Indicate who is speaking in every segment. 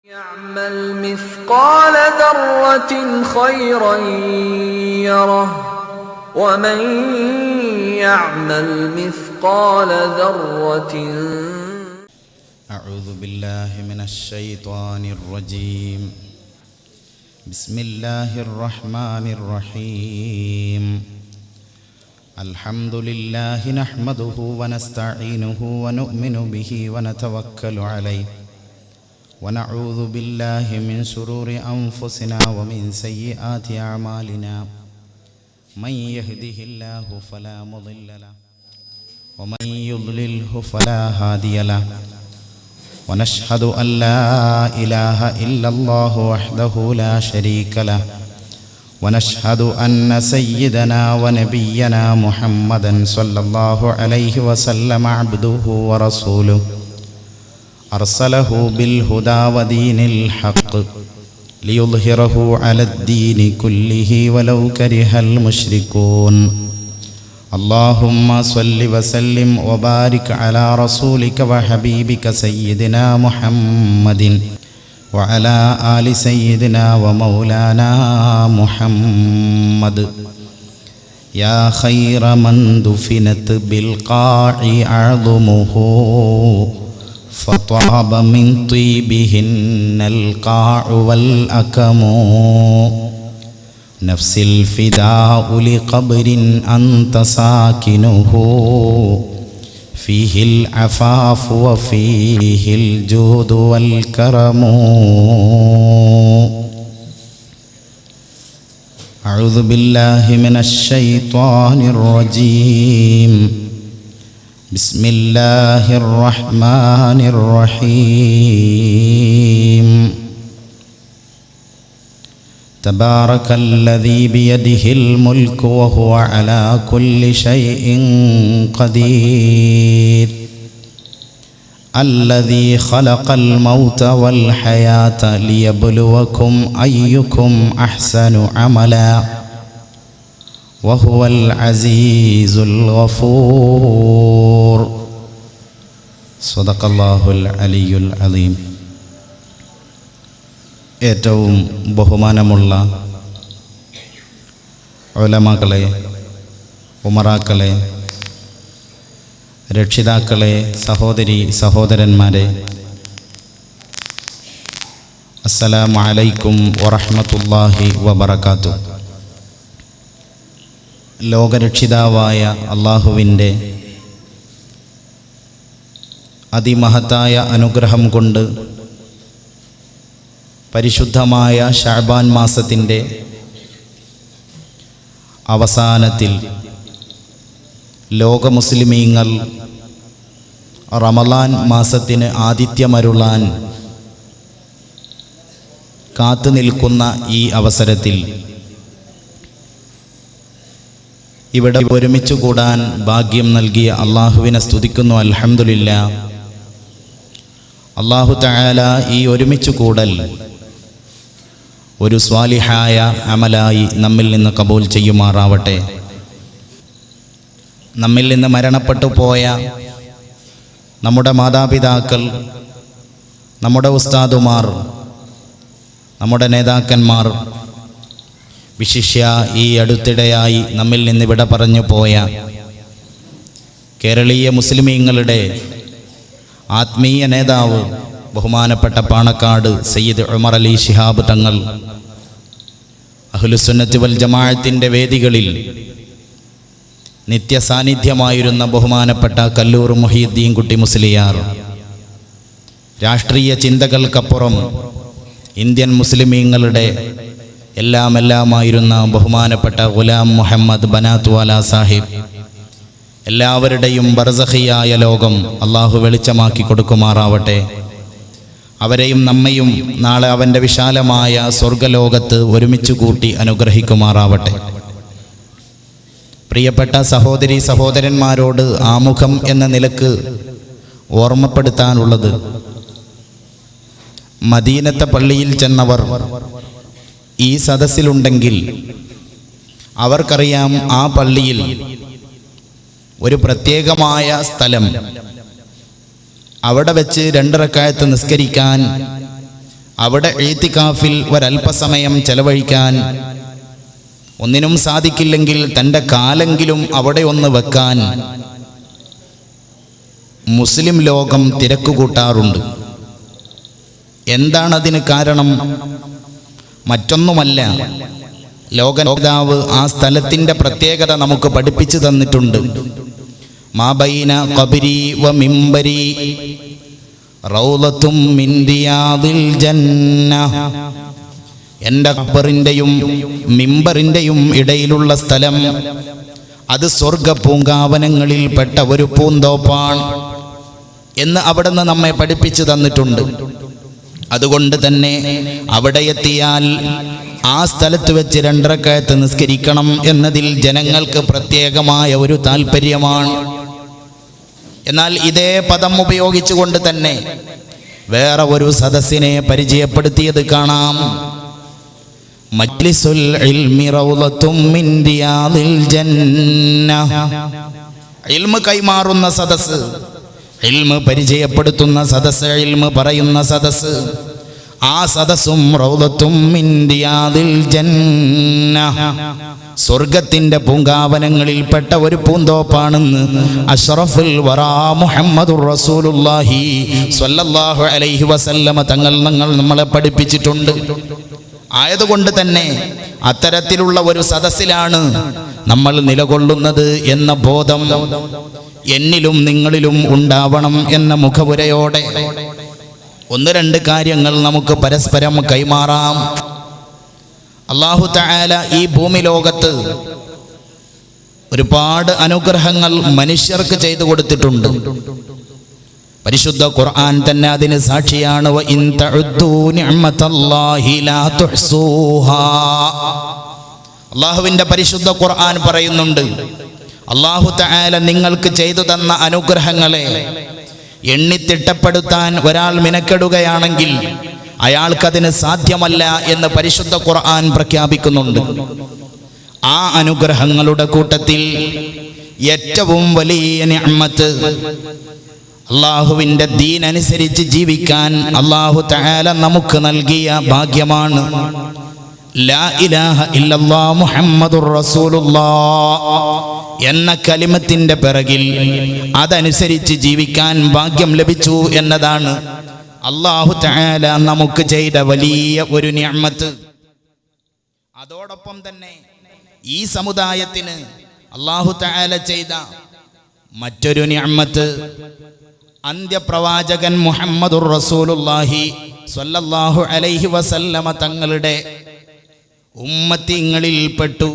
Speaker 1: يعمل مثقال ذرة خيرا يره ومن يعمل مثقال ذرة.
Speaker 2: أعوذ بالله من الشيطان الرجيم. بسم الله الرحمن الرحيم. الحمد لله نحمده ونستعينه ونؤمن به ونتوكل عليه ونعوذ بالله من شرور أنفسنا ومن سيئات أعمالنا. من يهده الله فلا مضل له ومن يضلله فلا هادي له. ونشهد أن لا إله إلا الله وحده لا شريك له. ونشهد أن سيدنا ونبينا محمدا صلى الله عليه وسلم عبده ورسوله أرسله بالهدى ودين الحق ليظهره على الدين كله ولو كره المشركون. اللهم صل وسلم وبارك على رسولك وحبيبك سيدنا محمد وعلى آل سيدنا ومولانا محمد. يا خير من دفنت بالقاع أعظمه فطاب من طيبهن القاع والأكم. نفس الفداء لقبر أنت ساكنه فيه العفاف وفيه الجود والكرم. أعوذ بالله من الشيطان الرجيم. بسم الله الرحمن الرحيم. تبارك الذي بيده الملك وهو على كل شيء قدير. الذي خلق الموت والحياة ليبلوكم أيكم أحسن عملا وهو العزيز الغفور. صدق الله العلي العظيم. ഏറ്റവും ബഹുമാനമുള്ള ഉലമാക്കളെ, ഉമറാക്കളെ, രക്ഷിതാക്കളെ, സഹോദരി സഹോദരന്മാരെ, അസ്സലാമു അലൈക്കും വറഹ്മത്തുള്ളാഹി വബറകാതുഹു. ലോകരക്ഷിതാവായ അള്ളാഹുവിൻ്റെ അതിമഹത്തായ അനുഗ്രഹം കൊണ്ട് പരിശുദ്ധമായ ശഅബാൻ മാസത്തിൻ്റെ അവസാനത്തിൽ ലോക മുസ്ലിമീങ്ങൾ റമളാൻ മാസത്തിന് ആതിഥ്യമരുളാൻ കാത്തു നിൽക്കുന്ന ഈ അവസരത്തിൽ ഇവിടെ ഒരുമിച്ച് കൂടാൻ ഭാഗ്യം നൽകിയ അള്ളാഹുവിനെ സ്തുതിക്കുന്നു. അൽഹംദുലില്ലാഹ്. അള്ളാഹു തആല ഈ ഒരുമിച്ച് കൂടൽ ഒരു സ്വാലിഹായ അമലായി നമ്മിൽ നിന്ന് കബൂൽ ചെയ്യുമാറാവട്ടെ. നമ്മിൽ നിന്ന് മരണപ്പെട്ടു പോയ നമ്മുടെ മാതാപിതാക്കൾ, നമ്മുടെ ഉസ്താദുമാർ, നമ്മുടെ നേതാക്കന്മാർ, വിശിഷ്യ ഈ അടുത്തിടെയായി നമ്മിൽ നിന്ന് വിട പറഞ്ഞു പോയ കേരളീയ മുസ്ലിമീങ്ങളുടെ ആത്മീയ നേതാവ് ബഹുമാനപ്പെട്ട പാണക്കാട് സയ്യിദ് ഉമർ അലി ശിഹാബ് തങ്ങൾ, അഹ്ലുസുന്നത്ത് വൽ ജമാഅത്തിൻ്റെ വേദികളിൽ നിത്യസാന്നിധ്യമായിരുന്ന ബഹുമാനപ്പെട്ട കല്ലൂർ മുഹീദ്ദീൻ കുട്ടി മുസ്ലിയാർ, രാഷ്ട്രീയ ചിന്തകൾക്കപ്പുറം ഇന്ത്യൻ മുസ്ലിമീങ്ങളുടെ എല്ലാമായിരുന്ന ബഹുമാനപ്പെട്ട ഗുലാം മുഹമ്മദ് ബനാത്വാല സാഹിബ്, എല്ലാവരുടെയും ബർസഖിയായ ലോകം അള്ളാഹു വെളിച്ചമാക്കി കൊടുക്കുമാറാവട്ടെ. അവരെയും നമ്മയും നാളെ അവൻ്റെ വിശാലമായ സ്വർഗലോകത്ത് ഒരുമിച്ച് കൂട്ടി അനുഗ്രഹിക്കുമാറാവട്ടെ. പ്രിയപ്പെട്ട സഹോദരി സഹോദരന്മാരോട് ആമുഖം എന്ന നിലക്ക് ഓർമ്മപ്പെടുത്താനുള്ളത്, മദീനത്തെ പള്ളിയിൽ ചെന്നവർ ഈ സദസ്സിലുണ്ടെങ്കിൽ അവർക്കറിയാം ആ പള്ളിയിൽ ഒരു പ്രത്യേകമായ സ്ഥലം, അവിടെ വെച്ച് 2 റക്അത്ത് നിസ്കരിക്കാൻ അവിടെ ഈത്തികാഫിൽ ഒരല്പസമയം ചെലവഴിക്കാൻ, ഒന്നിനും സാധിക്കില്ലെങ്കിൽ തൻ്റെ കാലെങ്കിലും അവിടെ ഒന്ന് വെക്കാൻ മുസ്ലിം ലോകം തിരക്കുകൂട്ടാറുണ്ട്. എന്താണതിന് കാരണം? മറ്റൊന്നുമല്ല, ലോകനേതാവ് ആ സ്ഥലത്തിൻ്റെ പ്രത്യേകത നമുക്ക് പഠിപ്പിച്ചു തന്നിട്ടുണ്ട്. മാബൈന ഖബരി വ മിമ്പരി റൗളത്തും മിൻ റിയാദിൽ ജന്ന. എൻ്റെ ഖബറിൻ്റെയും മിമ്പറിൻ്റെയും ഇടയിലുള്ള സ്ഥലം അത് സ്വർഗ പൂങ്കാവനങ്ങളിൽ പെട്ട ഒരു പൂന്തോപ്പാണ് എന്ന് അവിടുന്ന് നമ്മെ പഠിപ്പിച്ചു തന്നിട്ടുണ്ട്. അതുകൊണ്ട് തന്നെ അവിടെ എത്തിയാൽ ആ സ്ഥലത്ത് വെച്ച് 2 റക്അത്ത് നിസ്കരിക്കണം എന്നതിൽ ജനങ്ങൾക്ക് പ്രത്യേകമായ ഒരു താല്പര്യമാണ്. എന്നാൽ ഇതേ പദം ഉപയോഗിച്ചുകൊണ്ട് തന്നെ വേറെ ഒരു സദസ്സിനെ പരിചയപ്പെടുത്തിയത് കാണാം. മജ്ലിസുൽ ഇൽമി റൗളത്തും മിൻ റിയാദിൽ ജന്ന. ഇൽമ് കൈമാറുന്ന സദസ്സ്, ഇൽമ് പരിചയപ്പെടുത്തുന്ന സദസ്സ്, ഇൽമ് പറയുന്ന സദസ്സ്, ആ സദസ്സും റൗളത്തും മിൻ റിയാദിൽ ജന്ന, സ്വർഗത്തിന്റെ പൂങ്കാവനങ്ങളിൽപ്പെട്ട ഒരു പൂന്തോപ്പാണെന്ന് അഷ്റഫുൽ വറാ മുഹമ്മദുർ റസൂലുള്ളാഹി സ്വല്ലല്ലാഹു അലൈഹി വസല്ലമ തങ്ങൾ നമ്മളെ പഠിപ്പിച്ചിട്ടുണ്ട്. ആയതുകൊണ്ട് തന്നെ അത്തരത്തിലുള്ള ഒരു സദസ്സിലാണ് നമ്മൾ നിലകൊള്ളുന്നത് എന്ന ബോധം എന്നിലും നിങ്ങളിലും ഉണ്ടാവണം എന്ന മുഖവുരയോടെ 1-2 കാര്യങ്ങൾ നമുക്ക് പരസ്പരം കൈമാറാം. അല്ലാഹു തആല ഈ ഭൂമി ലോകത്ത് ഒരുപാട് അനുഗ്രഹങ്ങൾ മനുഷ്യർക്ക് ചെയ്തു കൊടുത്തിട്ടുണ്ട്. പരിശുദ്ധ ഖുർആൻ തന്നെ അതിന് സാക്ഷിയാണ്. വ ഇൻ തഉദ്ദൂ നിഅമതല്ലാഹി ലാ തുഹ്സൂഹാ. അല്ലാഹുവിൻ്റെ പരിശുദ്ധ ഖുർആൻ പറയുന്നുണ്ട്, അല്ലാഹു തആല നിങ്ങൾക്ക് ചെയ്തു തന്ന അനുഗ്രഹങ്ങളെ എണ്ണിത്തിട്ടപ്പെടുത്താൻ ഒരാൾ മിനക്കെടുകയാണെങ്കിൽ അയാൾക്കതിന് സാധ്യമല്ല എന്ന് പരിശുദ്ധ ഖുർആൻ പ്രഖ്യാപിക്കുന്നുണ്ട്. ആ അനുഗ്രഹങ്ങളുടെ കൂട്ടത്തിൽ ഏറ്റവും വലിയ നിഅമത്ത് അല്ലാഹുവിൻ്റെ ദീൻ അനുസരിച്ച് ജീവിക്കാൻ അല്ലാഹു തആല നമുക്ക് നൽകിയ ഭാഗ്യമാണ്. ലാ ഇലാഹ ഇല്ലല്ലാഹ് മുഹമ്മദുർ റസൂലുള്ളാഹ് എന്ന കലിമത്തിൻ്റെ പിറകിൽ അതനുസരിച്ച് ജീവിക്കാൻ ഭാഗ്യം ലഭിച്ചു എന്നതാണ് അല്ലാഹു തആല നമുക്ക് ചെയ്ത വലിയ ഒരു നിഅമത്ത്. അതോടൊപ്പം തന്നെ ഈ സമുദായത്തിന് അല്ലാഹു തആല ചെയ്ത മറ്റൊരു നിഅമത്ത്, അന്ത്യപ്രവാചകൻ മുഹമ്മദുർ റസൂലുള്ളാഹി സ്വല്ലല്ലാഹു അലൈഹി വസല്ലമ തങ്ങളുടെ ഉമ്മത്തിങ്ങളിൽപ്പെട്ടു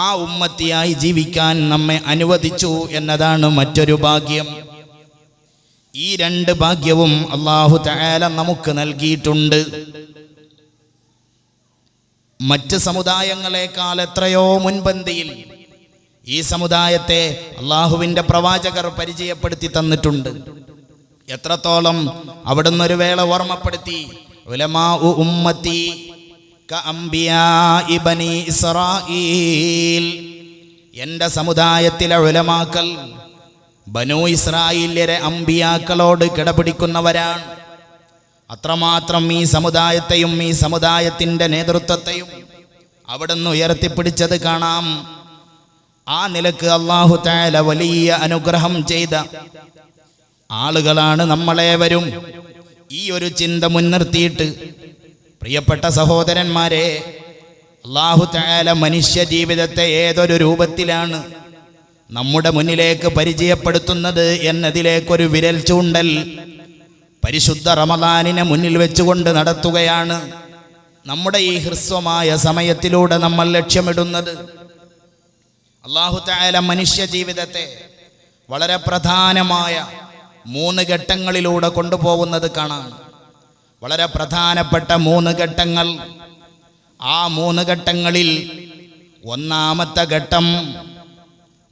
Speaker 2: ആ ഉമ്മത്തിയായി ജീവിക്കാൻ നമ്മെ അനുവദിച്ചു എന്നതാണ് മറ്റൊരു ഭാഗ്യം. ഈ 2 ഭാഗ്യവും അല്ലാഹു തആല നമുക്ക് നൽകിയിട്ടുണ്ട്. മറ്റ് സമുദായങ്ങളെക്കാൾ എത്രയോ മുൻപന്തിയിൽ ഈ സമുദായത്തെ അല്ലാഹുവിൻ്റെ പ്രവാചകർ പരിചയപ്പെടുത്തി തന്നിട്ടുണ്ട്. എത്രത്തോളം അവിടുന്ന് ഒരു വേള ഓർമ്മപ്പെടുത്തി, ഉലമാഉ ഉമ്മത്തി കഅംബിയാഇ ബനി ഇസ്രായീൽ. എൻ്റെ സമുദായത്തിലെ ഉലമാക്കൾ ബനൂ ഇസ്രായേലിലെ അമ്പിയാക്കളോട് കിടപിടിക്കുന്നവരാണ്. അത്രമാത്രം ഈ സമുദായത്തെയും ഈ സമുദായത്തിൻ്റെ നേതൃത്വത്തെയും അവിടുന്ന് ഉയർത്തിപ്പിടിച്ചത് കാണാം. ആ നിലക്ക് അല്ലാഹു തആല വലിയ അനുഗ്രഹം ചെയ്ത ആളുകളാണ് നമ്മളേവരും. ഈ ഒരു ചിന്ത മുൻനിർത്തിയിട്ട് പ്രിയപ്പെട്ട സഹോദരന്മാരെ, അല്ലാഹു തആല മനുഷ്യ ജീവിതത്തെ ഏതൊരു രൂപത്തിലാണ് നമ്മുടെ മുന്നിലേക്ക് പരിചയപ്പെടുത്തുന്നത് എന്നതിലേക്കൊരു വിരൽ ചൂണ്ടൽ പരിശുദ്ധ റമളാനിനെ മുന്നിൽ വെച്ചുകൊണ്ട് നടത്തുകയാണ്. നമ്മുടെ ഈ ഹ്രസ്വമായ സമയത്തിലൂടെ നമ്മൾ ലക്ഷ്യമിടുന്നത് അല്ലാഹു തആല മനുഷ്യ ജീവിതത്തെ വളരെ പ്രധാനമായ 3 ഘട്ടങ്ങളിലൂടെ കൊണ്ടുപോകുന്നത് കാണാം. വളരെ പ്രധാനപ്പെട്ട 3 ഘട്ടങ്ങൾ. ആ 3 ഘട്ടങ്ങളിൽ ഒന്നാമത്തെ ഘട്ടം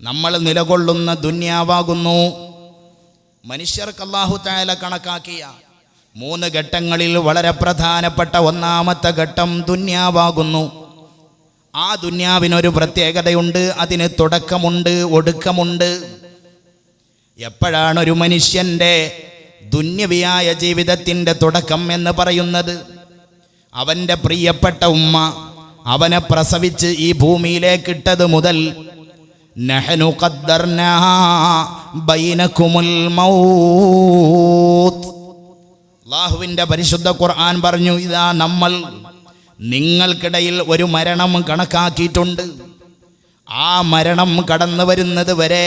Speaker 2: നമ്മൾ നിലകൊള്ളുന്ന ദുനിയാവാകുന്നു. മനുഷ്യർക്ക് അല്ലാഹു തആല കണക്കാക്കിയ 3 ഘട്ടങ്ങളിൽ വളരെ പ്രധാനപ്പെട്ട ഒന്നാമത്തെ ഘട്ടം ദുനിയാവാകുന്നു. ആ ദുനിയാവിനൊരു പ്രത്യേകതയുണ്ട്, അതിന് തുടക്കമുണ്ട്, ഒടുക്കമുണ്ട്. എപ്പോഴാണ് ഒരു മനുഷ്യൻ്റെ ദുന്യവിയായ ജീവിതത്തിൻ്റെ തുടക്കം എന്ന് പറയുന്നത്? അവൻ്റെ പ്രിയപ്പെട്ട ഉമ്മ അവനെ പ്രസവിച്ച് ഈ ഭൂമിയിലേക്കിട്ടത് മുതൽ നഹ്നു ഖദ്ദർനാ ബൈനകുമുൽ മൗത്ത്. അല്ലാഹുവിൻ്റെ പരിശുദ്ധ ഖുർആൻ പറഞ്ഞു, ഇതാ നമ്മൾ നിങ്ങൾക്കിടയിൽ ഒരു മരണം കണക്കാക്കിയിട്ടുണ്ട്. ആ മരണം കടന്നു വരുന്നത് വരെ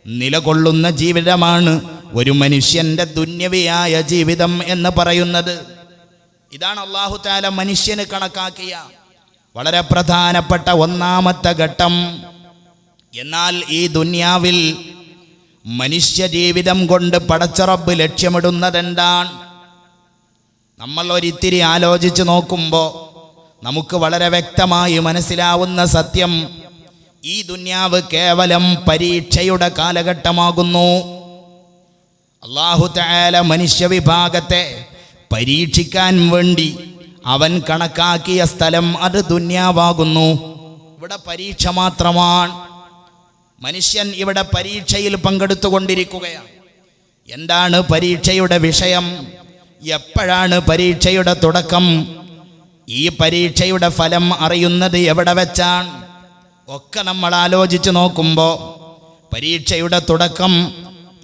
Speaker 2: നിലകൊള്ളുന്ന ജീവിതമാണ് ഒരു മനുഷ്യൻ്റെ ദുന്യവിയായ ജീവിതം എന്ന് പറയുന്നത്. ഇതാണ് അല്ലാഹു തആല മനുഷ്യന് കണക്കാക്കിയ വളരെ പ്രധാനപ്പെട്ട ഒന്നാമത്തെ ഘട്ടം. എന്നാൽ ഈ ദുന്യാവിൽ മനുഷ്യ ജീവിതം കൊണ്ട് പടച്ച റബ്ബ് ലക്ഷ്യമിടുന്നതെന്താണ്? നമ്മൾ ഒരിത്തിരി ആലോചിച്ച് നോക്കുമ്പോൾ നമുക്ക് വളരെ വ്യക്തമായി മനസ്സിലാവുന്ന സത്യം, ഈ ദുന്യാവ് കേവലം പരീക്ഷയുടെ കാലഘട്ടമാകുന്നു. അല്ലാഹു തആല മനുഷ്യ വിഭാഗത്തെ പരീക്ഷിക്കാൻ വേണ്ടി അവൻ കണക്കാക്കിയ സ്ഥലം അത് ദുന്യാവാകുന്നു. ഇവിടെ പരീക്ഷ മാത്രമാണ്. മനുഷ്യൻ ഇവിടെ പരീക്ഷയിൽ പങ്കെടുത്തുകൊണ്ടിരിക്കുകയാണ്. എന്താണ് പരീക്ഷയുടെ വിഷയം? എപ്പോഴാണ് പരീക്ഷയുടെ തുടക്കം? ഈ പരീക്ഷയുടെ ഫലം അറിയുന്നത് എവിടെ വെച്ചാണ്? ഒക്കെ നമ്മൾ ആലോചിച്ച് നോക്കുമ്പോൾ പരീക്ഷയുടെ തുടക്കം,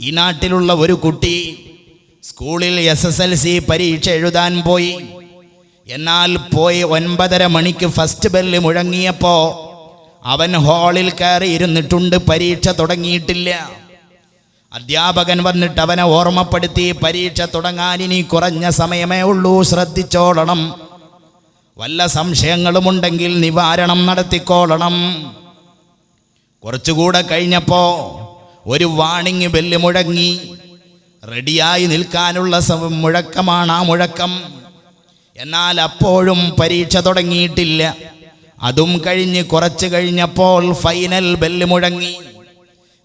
Speaker 2: ഈ നാട്ടിലുള്ള ഒരു കുട്ടി സ്കൂളിൽ SSLC പരീക്ഷ എഴുതാൻ പോയി. എന്നാൽ പോയി 9:30 മണിക്ക് ഫസ്റ്റ് ബെല്ല് മുഴങ്ങിയപ്പോൾ അവൻ ഹാളിൽ കയറി ഇരുന്നിട്ടുണ്ട്, പരീക്ഷ തുടങ്ങിയിട്ടില്ല. അധ്യാപകൻ വന്നിട്ട് അവനെ ഓർമ്മപ്പെടുത്തി, പരീക്ഷ തുടങ്ങാൻ ഇനി കുറഞ്ഞ സമയമേ ഉള്ളൂ, ശ്രദ്ധിച്ചോളണം, വല്ല സംശയങ്ങളുമുണ്ടെങ്കിൽ നിവാരണം നടത്തിക്കോളണം. കുറച്ചുകൂടെ കഴിഞ്ഞപ്പോൾ ഒരു വാണിംഗ് ബെല്ല് മുഴങ്ങി. റെഡിയായി നിൽക്കാനുള്ള മുഴക്കമാണ് ആ മുഴക്കം. എന്നാൽ അപ്പോഴും പരീക്ഷ തുടങ്ങിയിട്ടില്ല. അതും കഴിഞ്ഞ് കുറച്ച് കഴിഞ്ഞപ്പോൾ ഫൈനൽ ബെല്ല് മുഴങ്ങി.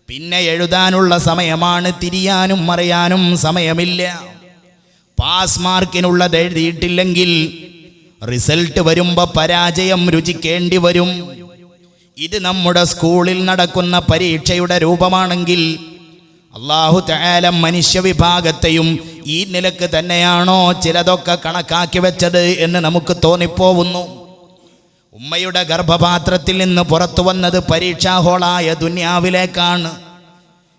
Speaker 2: പിന്നെ എഴുതാനുള്ള സമയമാണ്, തിരിയാനും മറിയാനും സമയമില്ല. പാസ് മാർക്കിനുള്ളത് എഴുതിയിട്ടില്ലെങ്കിൽ റിസൾട്ട് വരുമ്പോൾ പരാജയം രുചിക്കേണ്ടി വരും. ഇത് നമ്മുടെ സ്കൂളിൽ നടക്കുന്ന പരീക്ഷയുടെ രൂപമാണെങ്കിൽ അല്ലാഹു തആല മനുഷ്യ വിഭാഗത്തെയും ഈ നിലക്ക് തന്നെയാണോ ചിലതൊക്കെ കണക്കാക്കി വെച്ചത് എന്ന് നമുക്ക് തോന്നിപ്പോവുന്നു. ഉമ്മയുടെ ഗർഭപാത്രത്തിൽ നിന്ന് പുറത്തു വന്നത് പരീക്ഷാ ഹോളായ ദുന്യാവിലേക്കാണ്.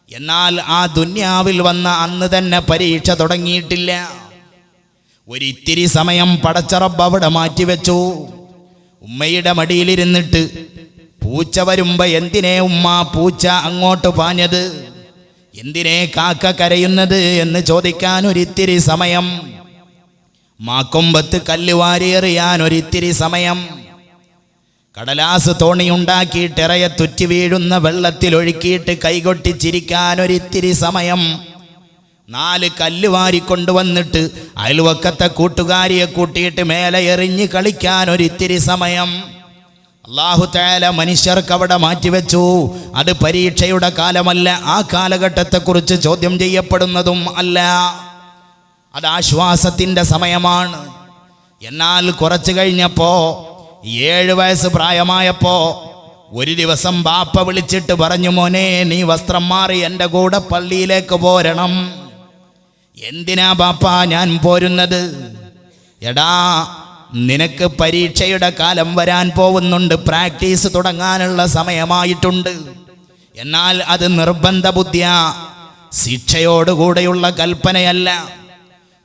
Speaker 2: എന്നാൽ ആ ദുന്യാവിൽ വന്ന അന്ന് തന്നെ പരീക്ഷ തുടങ്ങിയിട്ടില്ല. ഒരിത്തിരി സമയം പടച്ച റബ്ബ് അവിടെ മാറ്റിവെച്ചു. ഉമ്മയുടെ മടിയിലിരുന്നിട്ട് പൂച്ച വരുമ്പോ എന്തിനേ ഉമ്മ പൂച്ച അങ്ങോട്ട് പാഞ്ഞത്, എന്തിനേ കാക്ക കരയുന്നത് എന്ന് ചോദിക്കാൻ ഒരിത്തിരി സമയം, മാക്കൊമ്പത്ത് കല്ലുവാരിയെറിയാൻ ഒരിത്തിരി സമയം, കടലാസ് തോണിയുണ്ടാക്കിയിട്ട് ഇറയെ തുറ്റി വീഴുന്ന വെള്ളത്തിൽ ഒഴുക്കിയിട്ട് കൈകൊട്ടി ചിരിക്കാൻ ഒരിത്തിരി സമയം, 4 കല്ല് വാരിക്കൊണ്ടുവന്നിട്ട് അയൽവക്കത്തെ കൂട്ടുകാരിയെ കൂട്ടിയിട്ട് മേലെ എറിഞ്ഞ് കളിക്കാൻ ഒരിത്തിരി സമയം അല്ലാഹു തആല മനുഷ്യർക്ക് അവിടെ മാറ്റിവെച്ചു. അത് പരീക്ഷയുടെ കാലമല്ല, ആ കാലഘട്ടത്തെക്കുറിച്ച് ചോദ്യം ചെയ്യപ്പെടുന്നതും അല്ല, അത് ആശ്വാസത്തിൻ്റെ സമയമാണ്. എന്നാൽ കുറച്ച് കഴിഞ്ഞപ്പോൾ 7 വയസ്സ് പ്രായമായപ്പോൾ ഒരു ദിവസം ബാപ്പ വിളിച്ചിട്ട് പറഞ്ഞു, മോനെ നീ വസ്ത്രം മാറി എൻ്റെ കൂടെ പള്ളിയിലേക്ക് പോരണം. എന്തിനാ ബാപ്പ ഞാൻ പോരുന്നത്? എടാ നിനക്ക് പരീക്ഷയുടെ കാലം വരാൻ പോകുന്നുണ്ട്, പ്രാക്ടീസ് തുടങ്ങാനുള്ള സമയമായിട്ടുണ്ട്. എന്നാൽ അത് നിർബന്ധ ബുദ്ധിയാ, ശിക്ഷയോടുകൂടെയുള്ള കൽപ്പനയല്ല.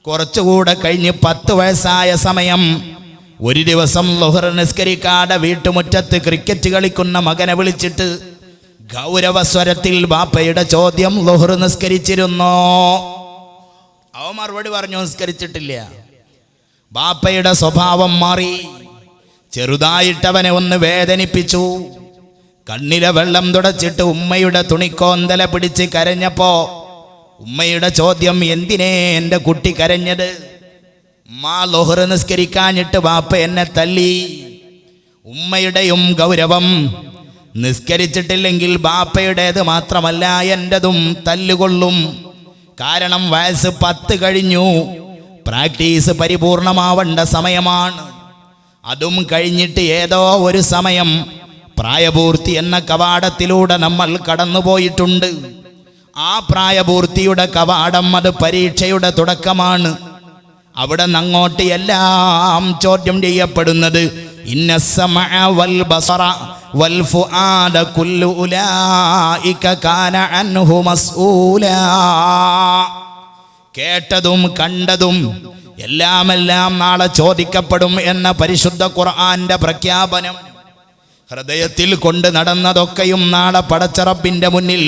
Speaker 2: കുറച്ചുകൂടെ കഴിഞ്ഞ് 10 വയസ്സായ സമയം ഒരു ദിവസം ളുഹർ നിസ്കരിക്കാതെ വീട്ടുമുറ്റത്ത് ക്രിക്കറ്റ് കളിക്കുന്ന മകനെ വിളിച്ചിട്ട് ഗൗരവസ്വരത്തിൽ ബാപ്പയുടെ ചോദ്യം, ളുഹർ നിസ്കരിച്ചിരുന്നോ? അവൻ മറുപടി പറഞ്ഞു, നിസ്കരിച്ചിട്ടില്ല. ബാപ്പയുടെ സ്വഭാവം മാറി. ചെറുതായിട്ടവനെ ഒന്ന് വേദനിപ്പിച്ചു. കണ്ണിലെ വെള്ളം തുടച്ചിട്ട് ഉമ്മയുടെ തുണിക്കോന്തല പിടിച്ച് കരഞ്ഞപ്പോ ഉമ്മയുടെ ചോദ്യം, എന്തിനേ എൻ്റെ കുട്ടി കരഞ്ഞത്? ഉമ്മാ ളുഹർ നിസ്കരിക്കാഞ്ഞിട്ട് ബാപ്പ എന്നെ തല്ലി. ഉമ്മയുടെയും ഗൗരവം, നിസ്കരിച്ചിട്ടില്ലെങ്കിൽ ബാപ്പയുടേത് മാത്രമല്ല എൻ്റെതും തല്ലുകൊള്ളും. കാരണം വയസ്സ് 10 കഴിഞ്ഞു, പ്രാക്ടീസ് പരിപൂർണമാവേണ്ട സമയമാണ്. അതും കഴിഞ്ഞിട്ട് ഏതോ ഒരു സമയം പ്രായപൂർത്തി എന്ന കവാടത്തിലൂടെ നമ്മൾ കടന്നുപോയിട്ടുണ്ട്. ആ പ്രായപൂർത്തിയുടെ കവാടം അത് പരീക്ഷയുടെ തുടക്കമാണ്. അവിടെ നിന്നങ്ങോട്ട് എല്ലാം ചോദ്യം ചെയ്യപ്പെടുന്നത്. ഇന്ന സമഅ വൽ ബസറ വൽ ഫുആദ കുല്ലു ഉലൈക കാന അൻഹു മസ്ഊലാ. കേട്ടതും കണ്ടതും എല്ലാം നാളെ ചോദിക്കപ്പെടും എന്ന പരിശുദ്ധ ഖുർആന്റെ പ്രഖ്യാപനം. ഹൃദയത്തിൽ കൊണ്ട് നടന്നതൊക്കെയും നാളെ പടച്ച റബ്ബിന്റെ മുന്നിൽ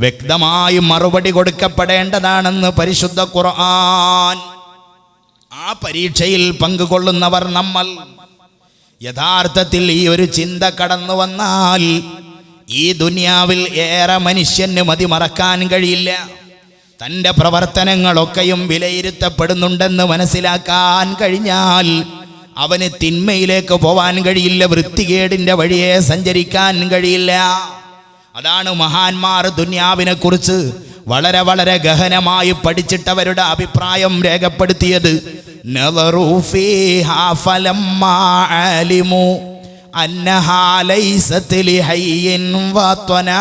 Speaker 2: വ്യക്തമായി മറുപടി കൊടുക്കപ്പെടേണ്ടതാണെന്ന് പരിശുദ്ധ ഖുർആൻ. ആ പരീക്ഷയിൽ പങ്കുകൊള്ളുന്നവർ നമ്മൾ. യഥാർത്ഥത്തിൽ ഈ ഒരു ചിന്ത കടന്നു വന്നാൽ ഈ ദുനിയാവിൽ ഏറെ മനുഷ്യന് മതിമറക്കാൻ കഴിയില്ല. തൻ്റെ പ്രവർത്തനങ്ങളൊക്കെയും വിലയിരുത്തപ്പെടുന്നുണ്ടെന്ന് മനസ്സിലാക്കാൻ കഴിഞ്ഞാൽ അവന് തിന്മയിലേക്ക് പോവാൻ കഴിയില്ല, വൃത്തികേടിൻ്റെ വഴിയെ സഞ്ചരിക്കാൻ കഴിയില്ല. അതാണ് മഹാന്മാർ ദുനിയാവിനെ കുറിച്ച് വളരെ വളരെ ഗഹനമായി പഠിച്ചിട്ടവരുടെ അഭിപ്രായം രേഖപ്പെടുത്തിയത്. നദറു ഫീഹാ ഫലമ്മാ അലിമു അന്നഹാ ലൈസത് ലിഹയ്യിൻ വത്വനാ.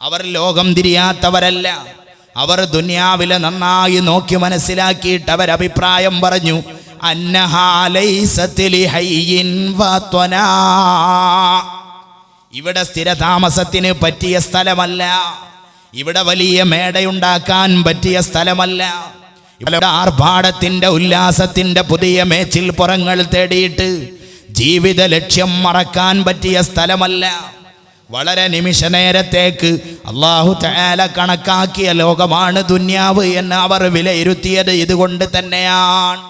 Speaker 2: അവർ ലോകം തിരിയാത്തവരല്ല. അവർ ദുനിയാവിലെ നന്നായി നോക്കി മനസ്സിലാക്കിയിട്ട് അവർ അഭിപ്രായം പറഞ്ഞു. അന്നഹാ ലൈസത് ലിഹയ്യിൻ വത്വനാ. ഇവിടെ സ്ഥിരതാമസത്തിന് പറ്റിയ സ്ഥലമല്ല. ഇവിടെ വലിയ മേടയുണ്ടാക്കാൻ പറ്റിയ സ്ഥലമല്ല. ഇവിടെ ആർഭാടത്തിന്റെ ഉല്ലാസത്തിന്റെ പുതിയ മേച്ചിൽ പുറങ്ങൾ തേടിയിട്ട് ജീവിത ലക്ഷ്യം മറക്കാൻ പറ്റിയ സ്ഥലമല്ല. വളരെ നിമിഷ നേരത്തേക്ക് അല്ലാഹു തആല കണക്കാക്കിയ ലോകമാണ് ദുനിയാവ് എന്ന് അവർ വിലയിരുത്തിയത് ഇതുകൊണ്ട് തന്നെയാണ്.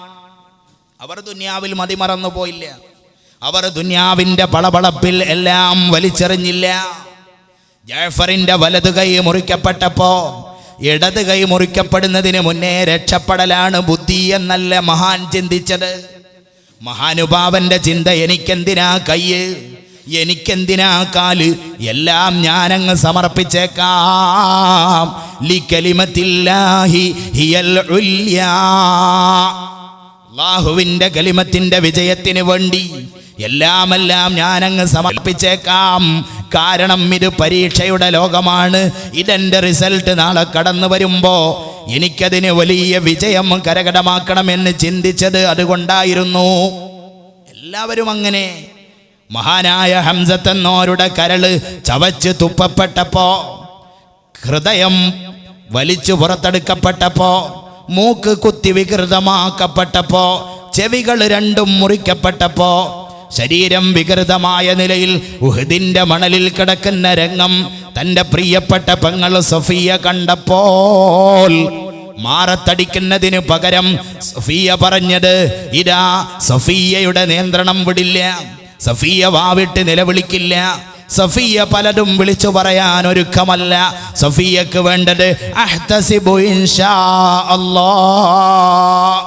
Speaker 2: അവർ ദുനിയാവിൽ മതിമറന്നു പോയില്ല. അവർ ദുനിയാവിൻ്റെ പളപളപ്പിൽ എല്ലാം വലിച്ചെറിഞ്ഞില്ല. ജഅഫറിന്റെ വലതു കൈ മുറിക്കപ്പെട്ടപ്പോ ഇടത് കൈ മുറിക്കപ്പെടുന്നതിന് മുന്നേ രക്ഷപ്പെടലാണ് ബുദ്ധി എന്നല്ല മഹാൻ ചിന്തിച്ചത്. മഹാനുഭാവന്റെ ചിന്ത എനിക്കെന്തിനാ കയ്യ്, എനിക്കെന്തിനാ കാല്, എല്ലാം ഞാനങ്ങ് സമർപ്പിച്ചേക്കാം. ലികലിമത്തില്ലാഹി ഹിയൽ ഉല്യാ. അല്ലാഹുവിൻ്റെ കലിമത്തിന്റെ വിജയത്തിന് വേണ്ടി എല്ലാം ഞാനങ്ങ് സമർപ്പിച്ചേക്കാം. കാരണം ഇത് പരീക്ഷയുടെ ലോകമാണ്. ഇതെൻ്റെ റിസൾട്ട് നാളെ കടന്നു വരുമ്പോ എനിക്കതിന് വലിയ വിജയം കരകടമാക്കണമെന്ന് ചിന്തിച്ചത് അതുകൊണ്ടായിരുന്നു. എല്ലാവരും അങ്ങനെ. മഹാനായ ഹംസത്ത് എന്നോരുടെ കരള് ചവച്ച് തുപ്പപ്പെട്ടപ്പോ, ഹൃദയം വലിച്ചു പുറത്തെടുക്കപ്പെട്ടപ്പോ, മൂക്ക് കുത്തി വികൃതമാക്കപ്പെട്ടപ്പോ, ചെവികൾ രണ്ടും മുറിക്കപ്പെട്ടപ്പോ, ശരീരം വികൃതമായ നിലയിൽ ഉഹദിന്റെ മണലിൽ കിടക്കുന്ന രംഗം തൻ്റെ പ്രിയപ്പെട്ട പെങ്ങൾ സഫിയ കണ്ടപ്പോൾ മാറത്തടിക്കുന്നതിന് പകരം സഫിയ പറഞ്ഞത്, ഇതാ സഫിയയുടെ നിയന്ത്രണം വിടില്ല. സഫിയ വാവിട്ട് നിലവിളിക്കില്ല. സഫിയ പലതും വിളിച്ചു പറയാൻ ഒരുക്കമല്ല. സഫിയക്ക് വേണ്ടത് അഹ്തസിബു ഇൻഷാ അല്ലാഹ്.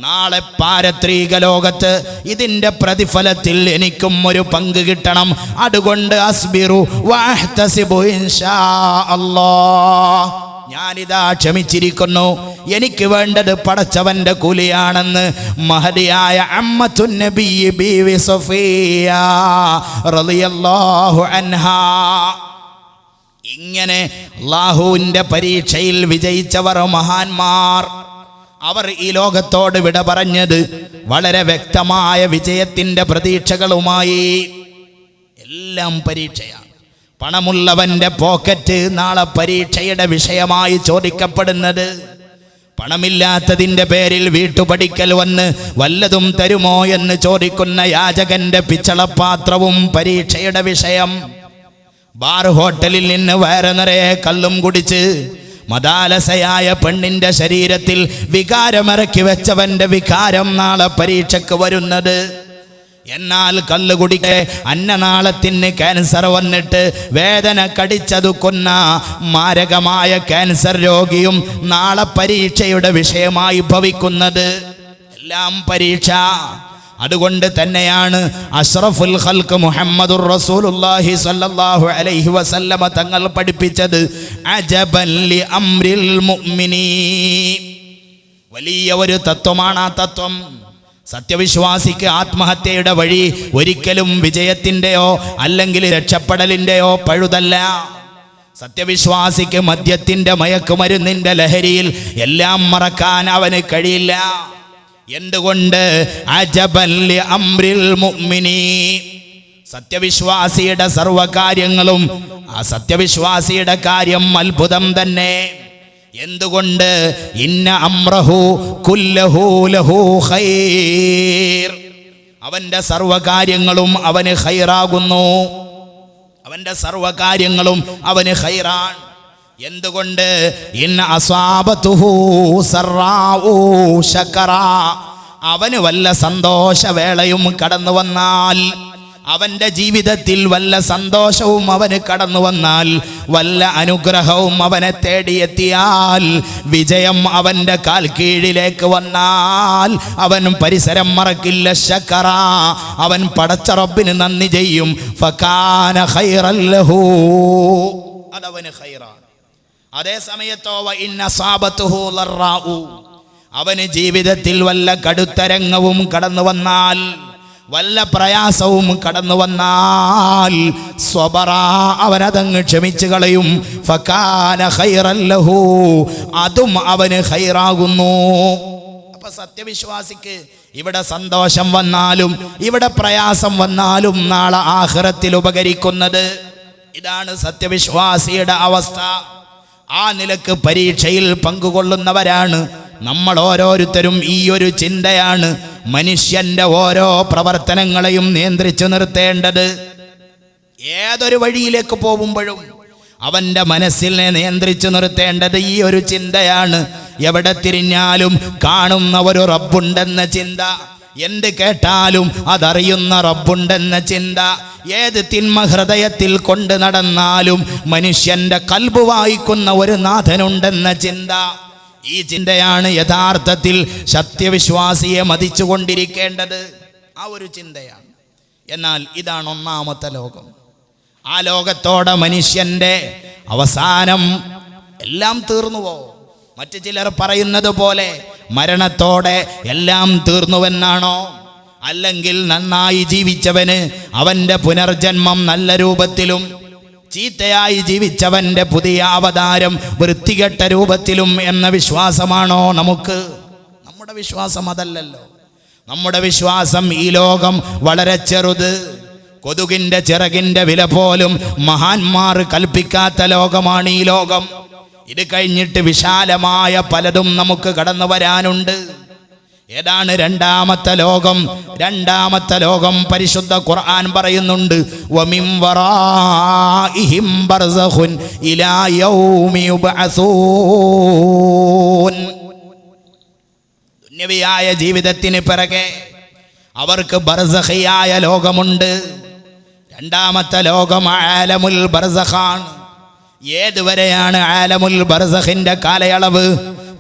Speaker 2: നാളെ പാരത്രിക ലോകത്ത് ഇതിൻ്റെ പ്രതിഫലത്തിൽ എനിക്കും ഒരു പങ്ക് കിട്ടണം. അതുകൊണ്ട് അസ്ബിറു വഅഹ്തസിബു ഇൻഷാ അല്ലാഹ്. ഞാനിതാ ക്ഷമിച്ചിരിക്കുന്നു, എനിക്ക് വേണ്ടത് പടച്ചവന്റെ കൂലിയാണെന്ന് മഹദിയായ അമ്മത്തുൻ നബി ബീവി സഫിയ റളിയല്ലാഹു അൻഹാ. ഇങ്ങനെ അല്ലാഹുവിൻ്റെ പരീക്ഷയിൽ വിജയിച്ചവർ മഹാന്മാർ. അവർ ഈ ലോകത്തോട് വിട പറഞ്ഞത് വളരെ വ്യക്തമായ വിജയത്തിൻ്റെ പ്രതീക്ഷകളുമായി. എല്ലാം പരീക്ഷയാണ്. പണമുള്ളവൻ്റെ പോക്കറ്റ് നാളെ പരീക്ഷയുടെ വിഷയമായി ചോദിക്കപ്പെടുന്നത്. പണമില്ലാത്തതിൻ്റെ പേരിൽ വീട്ടുപടിക്കൽ വന്ന് വല്ലതും തരുമോ എന്ന് ചോദിക്കുന്ന യാചകന്റെ പിച്ചളപാത്രവും പരീക്ഷയുടെ വിഷയം. ബാർ ഹോട്ടലിൽ നിന്ന് വയറ് നിറയെ കള്ളും കുടിച്ച് മദാലസയായ പെണ്ണിന്റെ ശരീരത്തിൽ വികാരമിറക്കി വെച്ചവന്റെ വികാരം നാളെ പരീക്ഷയ്ക്ക് വരുന്നത്. എന്നാൽ കള്ളു കുടിക്കെ അന്നനാളത്തിന് ക്യാൻസർ വന്നിട്ട് വേദന കടിച്ചതു കൊന്ന മാരകമായ ക്യാൻസർ രോഗിയും നാളെ പരീക്ഷയുടെ വിഷയമായി ഭവിക്കുന്നത്. എല്ലാം പരീക്ഷ. അതുകൊണ്ട് തന്നെയാണ് അഷ്റഫുൽ ഖൽഖ് മുഹമ്മദുർ റസൂലുള്ളാഹി സ്വല്ലല്ലാഹു അലൈഹി വസല്ലമ തങ്ങൾ പഠിപ്പിച്ചത് അജബൻ ലി അംരിൽ മുഅ്മിനീൻ. വലിയ ഒരു തത്വമാണ് ആ തത്വം. സത്യവിശ്വാസിക്ക് ആത്മഹത്യയുടെ വഴി ഒരിക്കലും വിജയത്തിൻ്റെയോ അല്ലെങ്കിൽ രക്ഷപ്പെടലിൻ്റെയോ പഴുതല്ല. സത്യവിശ്വാസിക്ക് മദ്യത്തിൻ്റെ മയക്കുമരുന്നിൻ്റെ ലഹരിയിൽ എല്ലാം മറക്കാൻ അവന് കഴിയില്ല. എന്തുകൊണ്ട്? അജബൻ ലി അംറിൽ മുഅ്മിനി, സത്യവിശ്വാസിയുടെ സർവകാര്യങ്ങളും ആ സത്യവിശ്വാസിയുടെ കാര്യം അത്ഭുതം തന്നെ. എന്തുകൊണ്ട്? ഇന്ന അംറഹു കുല്ലഹു ലഹു ഖൈർ, അവൻ്റെ സർവകാര്യങ്ങളും അവന് ഖൈറാകുന്നു. അവൻ്റെ സർവകാര്യങ്ങളും അവന് ഖൈറാൻ. എന്തുകൊണ്ട്? ഇന്ന അസ്വാബതുഹു സറാഉ ശകറ, അവന് വല്ല സന്തോഷവേളയും കടന്നു വന്നാൽ, അവൻ്റെ ജീവിതത്തിൽ വല്ല സന്തോഷവും അവന് കടന്നു വന്നാൽ, വല്ല അനുഗ്രഹവും അവനെ തേടിയെത്തിയാൽ, വിജയം അവൻ്റെ കാൽ കീഴിലേക്ക് വന്നാൽ അവൻ പരിസരം മറക്കില്ല. ശകറ, അവൻ പടച്ച റബ്ബിന് നന്ദി ചെയ്യും. ഫകാന ഖൈറൻ ലഹു, അതവന് ഖൈറാണ്. അതേ സമയത്തോ ഇന്ന സാബത്തുഹു ലറാഉ, അവന് ജീവിതത്തിൽ വല്ല കടുത്തരങ്ങവും കടന്നു വന്നാൽ, വല്ല പ്രയാസവും കടന്നു വന്നാൽ, സ്വബറ, അവനതങ്ങ് ക്ഷമിച്ചു കളയും. ഫകാന ഖൈറൻ ലഹു, അതും അവന് ഖൈറാകുന്നു. അപ്പൊ സത്യവിശ്വാസിക്ക് ഇവിടെ സന്തോഷം വന്നാലും ഇവിടെ പ്രയാസം വന്നാലും നാളെ ആഖിറത്തിൽ ഉപകരിക്കുന്നത്. ഇതാണ് സത്യവിശ്വാസിയുടെ അവസ്ഥ. ആ നിലക്ക് പരീക്ഷയിൽ പങ്കുകൊള്ളുന്നവരാണ് നമ്മൾ ഓരോരുത്തരും. ഈ ഒരു ചിന്തയാണ് മനുഷ്യന്റെ ഓരോ പ്രവർത്തനങ്ങളെയും നിയന്ത്രിച്ചു നിർത്തേണ്ടത്. ഏതൊരു വഴിയിലേക്ക് പോകുമ്പോഴും അവൻ്റെ മനസ്സിനെ നിയന്ത്രിച്ചു നിർത്തേണ്ടത് ഈ ഒരു ചിന്തയാണ്. എവിടെ തിരിഞ്ഞാലും കാണുന്ന ഒരു റബ്ബുണ്ടെന്ന ചിന്ത, എന്ത് കേട്ടാലും അതറിയുന്ന റബ്ബുണ്ടെന്ന ചിന്ത, ഏത് തിന്മ ഹൃദയത്തിൽ കൊണ്ട് നടന്നാലും മനുഷ്യന്റെ കൽബ് വായിക്കുന്ന ഒരു നാഥനുണ്ടെന്ന ചിന്ത. ഈ ചിന്തയാണ് യഥാർത്ഥത്തിൽ സത്യവിശ്വാസിയെ മതിച്ചുകൊണ്ടിരിക്കേണ്ടത്. ആ ഒരു ചിന്തയാണ്. എന്നാൽ ഇതാണ് ഒന്നാമത്തെ ലോകം. ആ ലോകത്തോടെ മനുഷ്യന്റെ അവസാനം എല്ലാം തീർന്നുവോ? മറ്റു ചിലർ പറയുന്നത് പോലെ മരണത്തോടെ എല്ലാം തീർന്നുവെന്നാണോ? അല്ലെങ്കിൽ നന്നായി ജീവിച്ചവന് അവൻ്റെ പുനർജന്മം നല്ല രൂപത്തിലും, ചീത്തയായി ജീവിച്ചവൻ്റെ പുതിയ അവതാരം വൃത്തികെട്ട രൂപത്തിലും എന്ന വിശ്വാസമാണോ നമുക്ക്? നമ്മുടെ വിശ്വാസം അതല്ലല്ലോ. നമ്മുടെ വിശ്വാസം ഈ ലോകം വളരെ ചെറുത്, കൊതുകിൻ്റെ ചിറകിൻ്റെ വില പോലും മഹാന്മാർ കൽപ്പിക്കാത്ത ലോകമാണ് ഈ ലോകം. ഇത് കഴിഞ്ഞിട്ട് വിശാലമായ പലതും നമുക്ക് കടന്നു വരാനുണ്ട്. ഏതാണ് രണ്ടാമത്തെ ലോകം? രണ്ടാമത്തെ ലോകം പരിശുദ്ധ ഖുർആൻ പറയുന്നുണ്ട്, വമിൻ വറാഇഹിം ബർസഖുൻ ഇലാ യൗമി യുബ്അസൂൻ. ദുന്യവിയായ ജീവിതത്തിന് പിറകെ അവർക്ക് ബർസഖിയായ ലോകമുണ്ട്. രണ്ടാമത്തെ ലോകം ആലമുൽ ബർസഖാണ്. ഏതുവരെയാണ് ആലമുൽ ബർസഖിന്റെ കാലയളവ്?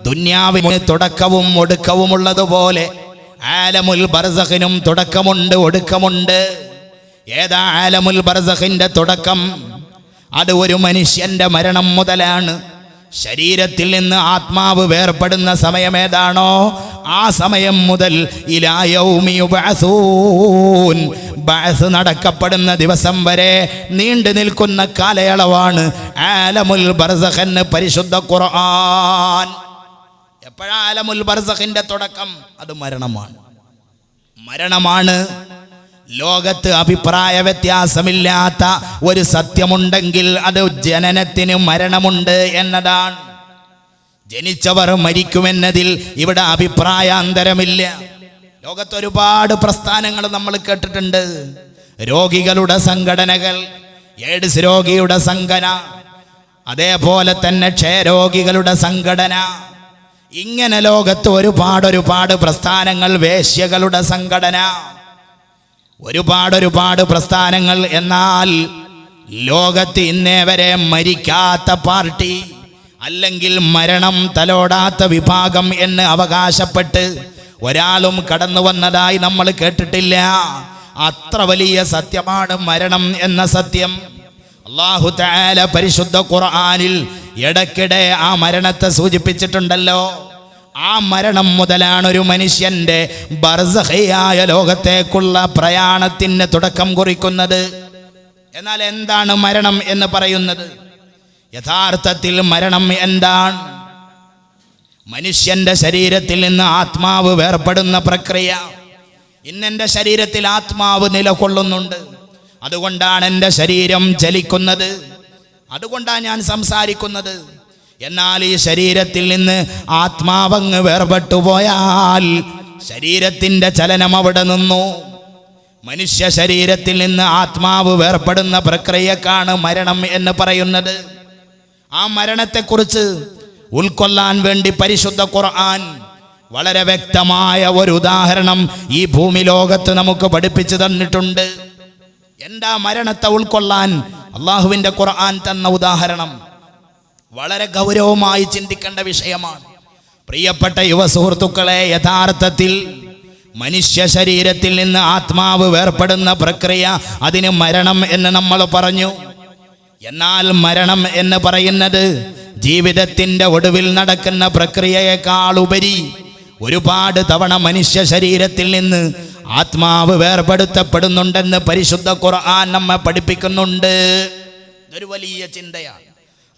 Speaker 2: ദുന്യാവിന് തുടക്കവും ഒടുക്കവുമുള്ളതുപോലെ ആലമുൽ ബർസഖിനും തുടക്കമുണ്ട്, ഒടുക്കമുണ്ട്. ഏതാ ആലമുൽ ബർസഖിന്റെ തുടക്കം? അത് ഒരു മനുഷ്യന്റെ മരണം മുതലാണ്. ശരീരത്തിൽ നിന്ന് ആത്മാവ് വേർപ്പെടുന്ന സമയമേതാണോ ആ സമയം മുതൽ ഇലാ യൗമി യുബ്അസൂൻ, ബഅസ് നടക്കപ്പെടുന്ന ദിവസം വരെ നീണ്ടു നിൽക്കുന്ന കാലയളവാണ് ആലമുൽ ബർസഖ് എന്ന് പരിശുദ്ധ ഖുർആൻ. എപ്പോഴാ ആലമുൽ ബർസഖിന്റെ തുടക്കം? അത് മരണമാണ്. മരണമാണ്. ലോകത്ത് അഭിപ്രായ വ്യത്യാസമില്ലാത്ത ഒരു സത്യമുണ്ടെങ്കിൽ അത് ജനനത്തിന് മരണമുണ്ട് എന്നതാണ്. ജനിച്ചവർ മരിക്കുമെന്നതിൽ ഇവിടെ അഭിപ്രായാന്തരമില്ല. ലോകത്ത് ഒരുപാട് പ്രസ്ഥാനങ്ങൾ നമ്മൾ കേട്ടിട്ടുണ്ട്. രോഗികളുടെ സംഘടനകൾ, എയ്ഡ്സ് രോഗിയുടെ സംഘടന, അതേപോലെ തന്നെ ക്ഷയരോഗികളുടെ സംഘടന, ഇങ്ങനെ ലോകത്ത് ഒരുപാട് പ്രസ്ഥാനങ്ങൾ, വേശ്യകളുടെ സംഘടന, ഒരുപാട് പ്രസ്ഥാനങ്ങൾ. എന്നാൽ ലോകത്ത് ഇന്നേ വരെ മരിക്കാത്ത പാർട്ടി അല്ലെങ്കിൽ മരണം തലോടാത്ത വിഭാഗം എന്ന് അവകാശപ്പെട്ട് ഒരാളും കടന്നു വന്നതായി നമ്മൾ കേട്ടിട്ടില്ല. അത്ര വലിയ സത്യമാണ് മരണം എന്ന സത്യം. അല്ലാഹു തആല പരിശുദ്ധ ഖുർആനിൽ ഇടയ്ക്കിടെ ആ മരണത്തെ സൂചിപ്പിച്ചിട്ടുണ്ടല്ലോ. ആ മരണം മുതലാണ് ഒരു മനുഷ്യന്റെ ബർസഖിയായ ലോകത്തേക്കുള്ള പ്രയാണത്തിന് തുടക്കം കുറിക്കുന്നത്. എന്നാൽ എന്താണ് മരണം എന്ന് പറയുന്നത്? യഥാർത്ഥത്തിൽ മരണം എന്താണ്? മനുഷ്യന്റെ ശരീരത്തിൽ നിന്ന് ആത്മാവ് വേർപെടുന്ന പ്രക്രിയ. ഇന്നെൻ്റെ ശരീരത്തിൽ ആത്മാവ് നിലകൊള്ളുന്നുണ്ട്, അതുകൊണ്ടാണ് എൻ്റെ ശരീരം ചലിക്കുന്നത്, അതുകൊണ്ടാണ് ഞാൻ സംസാരിക്കുന്നത്. എന്നാൽ ഈ ശരീരത്തിൽ നിന്ന് ആത്മാവങ്ങ് വേർപെട്ടു പോയാൽ ശരീരത്തിൻ്റെ ചലനം അവിടെ നിന്നു. മനുഷ്യ ശരീരത്തിൽ നിന്ന് ആത്മാവ് വേർപെടുന്ന പ്രക്രിയക്കാണ് മരണം എന്ന് പറയുന്നത്. ആ മരണത്തെക്കുറിച്ച് ഉൾക്കൊള്ളാൻ വേണ്ടി പരിശുദ്ധ ഖുർആൻ വളരെ വ്യക്തമായ ഒരു ഉദാഹരണം ഈ ഭൂമി ലോകത്ത് നമുക്ക് പഠിപ്പിച്ചു തന്നിട്ടുണ്ട്. എന്താ മരണത്തെ ഉൾക്കൊള്ളാൻ അള്ളാഹുവിൻ്റെ ഖുർആൻ തന്ന ഉദാഹരണം? വളരെ ഗൗരവമായി ചിന്തിക്കേണ്ട വിഷയമാണ്. പ്രിയപ്പെട്ട യുവ സുഹൃത്തുക്കളെ, യഥാർത്ഥത്തിൽ മനുഷ്യ ശരീരത്തിൽ നിന്ന് ആത്മാവ് വേർപെടുന്ന പ്രക്രിയ, അതിന് മരണം എന്ന് നമ്മൾ പറഞ്ഞു. എന്നാൽ മരണം എന്ന് പറയുന്നത് ജീവിതത്തിൻ്റെ ഒടുവിൽ നടക്കുന്ന പ്രക്രിയയേക്കാൾ ഉപരി ഒരുപാട് തവണ മനുഷ്യ ശരീരത്തിൽ നിന്ന് ആത്മാവ് വേർപെടുത്തപ്പെടുന്നുണ്ടെന്ന് പരിശുദ്ധ ഖുർആൻ നമ്മെ പഠിപ്പിക്കുന്നുണ്ട്. ഇതൊരു വലിയ ചിന്തയാണ്.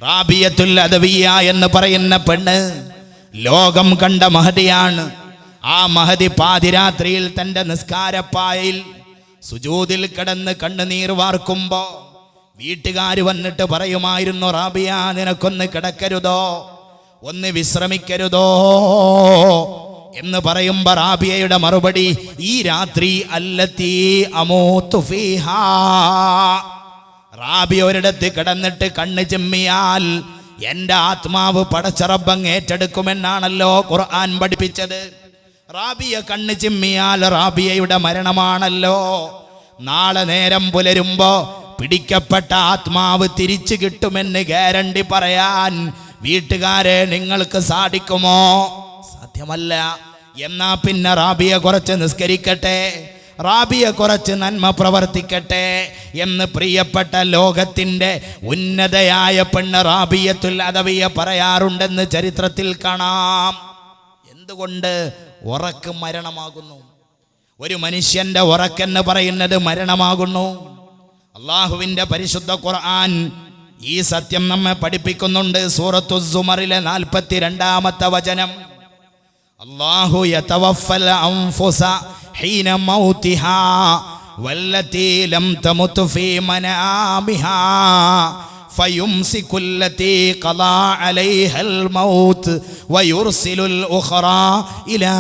Speaker 2: റാബിയത്തുൽ അദവിയ എന്ന് പറയുന്ന പെണ്ണ് ലോകം കണ്ട മഹദിയാണ്. ആ മഹദി പാതിരാത്രിയിൽ തൻ്റെ നിസ്കാരപ്പായയിൽ സുജൂദിൽ കിടന്ന് കണ്ണുനീർ വാർക്കുമ്പോൾ വീട്ടുകാർ വന്നിട്ട് പറയുമായിരുന്നു, റാബിയ, നിനക്കൊന്ന് കിടക്കരുതോ, ഒന്ന് വിശ്രമിക്കരുതോ എന്ന് പറയുമ്പോൾ റാബിയയുടെ മറുപടി, ഈ രാത്രി അല്ലത്തി അമൂതു ഫീഹാ. റാബിയ ഒരിടത്ത് കിടന്നിട്ട് കണ്ണ് ചിമ്മിയാൽ എൻ്റെ ആത്മാവ് പടച്ച റബ്ബ് ഏറ്റെടുക്കുമെന്നാണല്ലോ ഖുർആൻ പഠിപ്പിച്ചത്. റാബിയ കണ്ണ് ചിമ്മിയാൽ റാബിയയുടെ മരണമാണല്ലോ. നാളെ നേരം പുലരുമ്പോ പിടിക്കപ്പെട്ട ആത്മാവ് തിരിച്ചു കിട്ടുമെന്ന് ഗ്യാരണ്ടി പറയാൻ വീട്ടുകാരെ നിങ്ങൾക്ക് സാധിക്കുമോ? സാധ്യമല്ല. എന്നാ പിന്നെ റാബിയ കുറച്ച് നിസ്കരിക്കട്ടെ, റാബിയ കുറച്ച് നന്മ പ്രവർത്തിക്കട്ടെ എന്ന് പ്രിയപ്പെട്ട ലോകത്തിൻ്റെ ഉന്നതയായ പെണ്ണ് റാബിയത്തുൽ അദവിയ പറയാറുണ്ടെന്ന് ചരിത്രത്തിൽ കാണാം. എന്തുകൊണ്ട്? ഉറക്ക് മരണമാകുന്നു. ഒരു മനുഷ്യൻ്റെ ഉറക്കെന്ന് പറയുന്നത് മരണമാകുന്നു. അള്ളാഹുവിൻ്റെ പരിശുദ്ധ ഖുർആൻ ഈ സത്യം നമ്മെ പഠിപ്പിക്കുന്നുണ്ട്. സൂറത്തു സുമറിലെ 42-ാമത്തെ വചനം, അല്ലാഹു യതവഫൽ അൻഫുസ ഹീന മൗതിഹാ വല്ലതി ലം തമുത് ഫീ മനാമിഹാ ഫയുംസികുല്ലതി ഖലാ അലൈഹൽ മൗത് വയുർസിലുൽ ഉഖറാ ഇലാ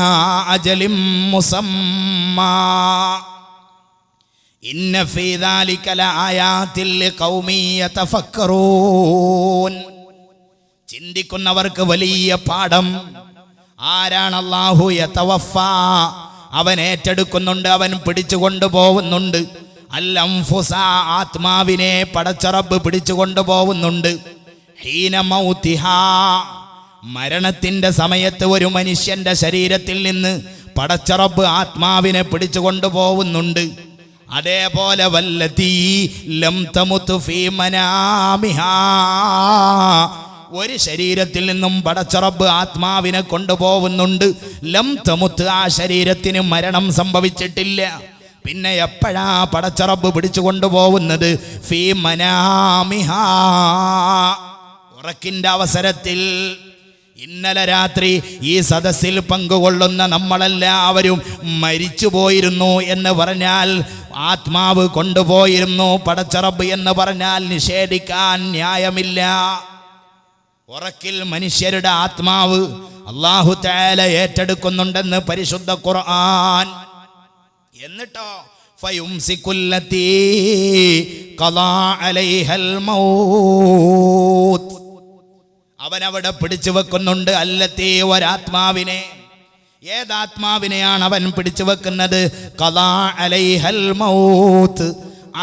Speaker 2: അജലിൻ മുസമ്മാ ഇന്ന ഫീ ദാലിക ലആയാതിൻ ലിഖൗമി യതഫക്കറൂൻ. ചിന്തിക്കുന്നവർക്ക് വലിയ പാഠം. ആരാണ് അല്ലാഹു യതവഫ? അവൻ ഏറ്റെടുക്കുന്നുണ്ട്, അവൻ പിടിച്ചു കൊണ്ടുപോകുന്നുണ്ട്. അൽ അൻഫുസ, ആത്മാവിനെ പടച്ച റബ്ബ് പിടിച്ചു കൊണ്ടുപോകുന്നുണ്ട്. ഹീന മൗതിഹാ, മരണത്തിൻ്റെ സമയത്ത് ഒരു മനുഷ്യൻ്റെ ശരീരത്തിൽ നിന്ന് പടച്ച റബ്ബ് ആത്മാവിനെ പിടിച്ചു കൊണ്ടുപോകുന്നുണ്ട്. അതേപോലെ വല്ലതീ ലം തമുത് ഫീ മനാമിഹാ, ഒരു ശരീരത്തിൽ നിന്നും പടച്ച റബ്ബ് ആത്മാവിനെ കൊണ്ടുപോകുന്നുണ്ട്. ലം തമുത്ത്, ആ ശരീരത്തിന് മരണം സംഭവിച്ചിട്ടില്ല. പിന്നെ എപ്പോഴാ പടച്ച റബ്ബ് പിടിച്ചു കൊണ്ടുപോകുന്നത്? ഫീ മനാമിഹാ, ഉറക്കിൻ്റെ അവസരത്തിൽ. ഇന്നലെ രാത്രി ഈ സദസ്സിൽ പങ്കുകൊള്ളുന്ന നമ്മളെല്ലാവരും മരിച്ചു പോയിരുന്നു എന്ന് പറഞ്ഞാൽ, ആത്മാവ് കൊണ്ടുപോയിരുന്നു പടച്ച റബ്ബ് എന്ന് പറഞ്ഞാൽ നിഷേധിക്കാൻ ന്യായമില്ല. ഉറക്കിൽ മനുഷ്യരുടെ ആത്മാവ് അല്ലാഹു തആല ഏറ്റെടുക്കുന്നുണ്ടെന്ന് പരിശുദ്ധ ഖുർആൻ. എന്നിട്ടോ ഫയുംസികുല്ലതി ഖലാ അലൈഹൽ മൗത്, അവനവിടെ പിടിച്ചു വെക്കുന്നുണ്ട്. അല്ലത്തി, ഒരാത്മാവിനെ. ഏതാത്മാവിനെയാണ് അവൻ പിടിച്ചു വെക്കുന്നത്? ഖലാ അലൈഹൽ മൗത്,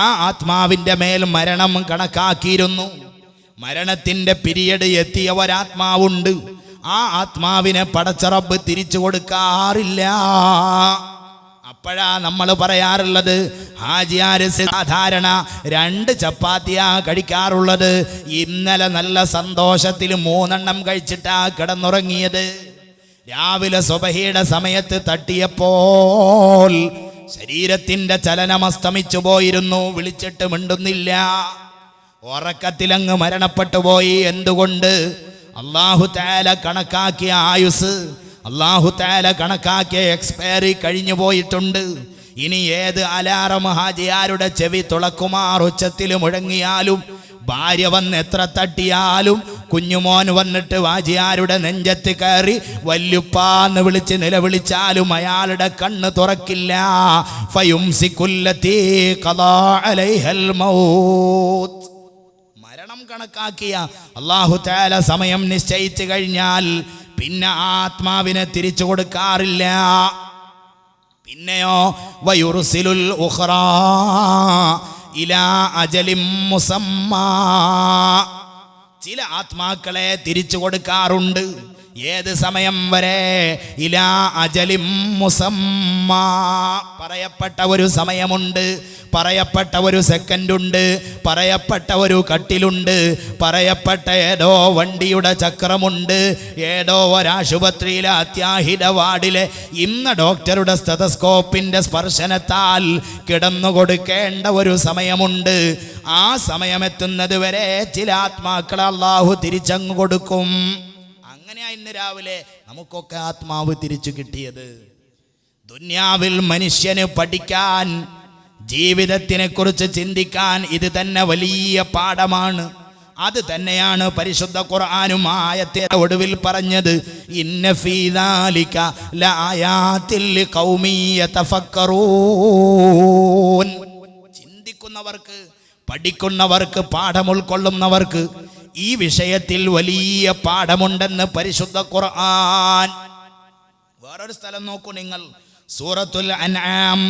Speaker 2: ആ ആത്മാവിൻ്റെ മേൽ മരണം കണക്കാക്കിയിരുന്നു. മരണത്തിൻ്റെ പിരിയഡ് എത്തിയ ഒരാത്മാവുണ്ട്. ആ ആത്മാവിനെ പടച്ച റബ്ബ് തിരിച്ചു കൊടുക്കാറില്ല. അപ്പോഴാ നമ്മൾ പറയാറുള്ളത്, ഹാജിയാർ സാധാരണ 2 ചപ്പാത്തിയാ കഴിക്കാറുള്ളത്. ഇന്നലെ നല്ല സന്തോഷത്തിൽ 3 എണ്ണം കഴിച്ചിട്ടാ കിടന്നുറങ്ങിയത്. രാവിലെ സുബഹിയുടെ സമയത്ത് തട്ടിയപ്പോൾ ശരീരത്തിൻ്റെ ചലനം അസ്തമിച്ചു പോയിരുന്നു. വിളിച്ചിട്ട് മിണ്ടുന്നില്ല. ഉറക്കത്തിലങ്ങ് മരണപ്പെട്ടു പോയി. എന്തുകൊണ്ട്? അല്ലാഹു തആല കണക്കാക്കിയ ആയുസ്, അല്ലാഹു തആല കണക്കാക്കിയ എക്സ്പയറി കഴിഞ്ഞു പോയിട്ടുണ്ട്. ഇനി ഏത് അലാറം ഹാജിയാരുടെ ചെവി തുളക്കുമാർ ഉച്ചത്തിൽ മുഴങ്ങിയാലും, ഭാര്യ വന്ന് എത്ര തട്ടിയാലും, കുഞ്ഞുമോൻ വന്നിട്ട് വാജിയാരുടെ നെഞ്ചത്ത് കയറി വല്യുപ്പാന്ന് വിളിച്ച് നിലവിളിച്ചാലും അയാളുടെ കണ്ണ് തുറക്കില്ല. ഫയുംസികുല്ലതീ ഖദാ അലൈഹൽ മൗത്ത്. മരണം കണക്കാക്കിയ അല്ലാഹു തആല സമയം നിശ്ചയിച്ചു കഴിഞ്ഞാൽ പിന്നെ ആത്മാവിനെ തിരിച്ചു കൊടുക്കാറില്ല. പിന്നെയോ വയുർസിലുൽ ഉഖ്റാ ഇലാ അജലിം മുസമ്മാ. ചില ആത്മാക്കളെ തിരിച്ചു കൊടുക്കാറുണ്ട്. ഏത് സമയം വരെ? ഇലാ അജലിം മുസമ്മാ. പറയപ്പെട്ട ഒരു സമയമുണ്ട്, പറയപ്പെട്ട ഒരു സെക്കൻഡുണ്ട്, പറയപ്പെട്ട ഒരു കട്ടിലുണ്ട്, പറയപ്പെട്ട ഏതോ വണ്ടിയുടെ ചക്രമുണ്ട്, ഏതോ ഒരാശുപത്രിയിലെ അത്യാഹിത വാർഡിലെ ഇന്ന ഡോക്ടറുടെ സ്റ്റെതസ്കോപ്പിന്റെ സ്പർശനത്താൽ കിടന്നു കൊടുക്കേണ്ട ഒരു സമയമുണ്ട്. ആ സമയമെത്തുന്നത് വരെ ചില ആത്മാക്കളെ അല്ലാഹു തിരിച്ചങ്ങ് കൊടുക്കും. അങ്ങനെയാ ഇന്ന് രാവിലെ നമുക്കൊക്കെ ആത്മാവ് തിരിച്ചു കിട്ടിയത്. ദുന്യാവിൽ മനുഷ്യന് പഠിക്കാൻ, ജീവിതത്തിനെ കുറിച്ച് ചിന്തിക്കാൻ ഇത് തന്നെ വലിയ പാഠമാണ്. അത് തന്നെയാണ് പരിശുദ്ധ ഖുർആനും ആയത്തെ ഒടുവിൽ പറഞ്ഞത്, ഇന്ന ഫീ ദാലിക ലആയാതിൽ ലിഖൗമി യതഫക്കറൂൻ. ചിന്തിക്കുന്നവർക്ക്, പഠിക്കുന്നവർക്ക്, പാഠം ഉൾക്കൊള്ളുന്നവർക്ക് ഈ വിഷയത്തിൽ വലിയ പാഠമുണ്ടെന്ന് പരിശുദ്ധ ഖുർആൻ. വേറൊരു സ്ഥലം നോക്കൂ നിങ്ങൾ, സൂറത്തുൽ അൻആം.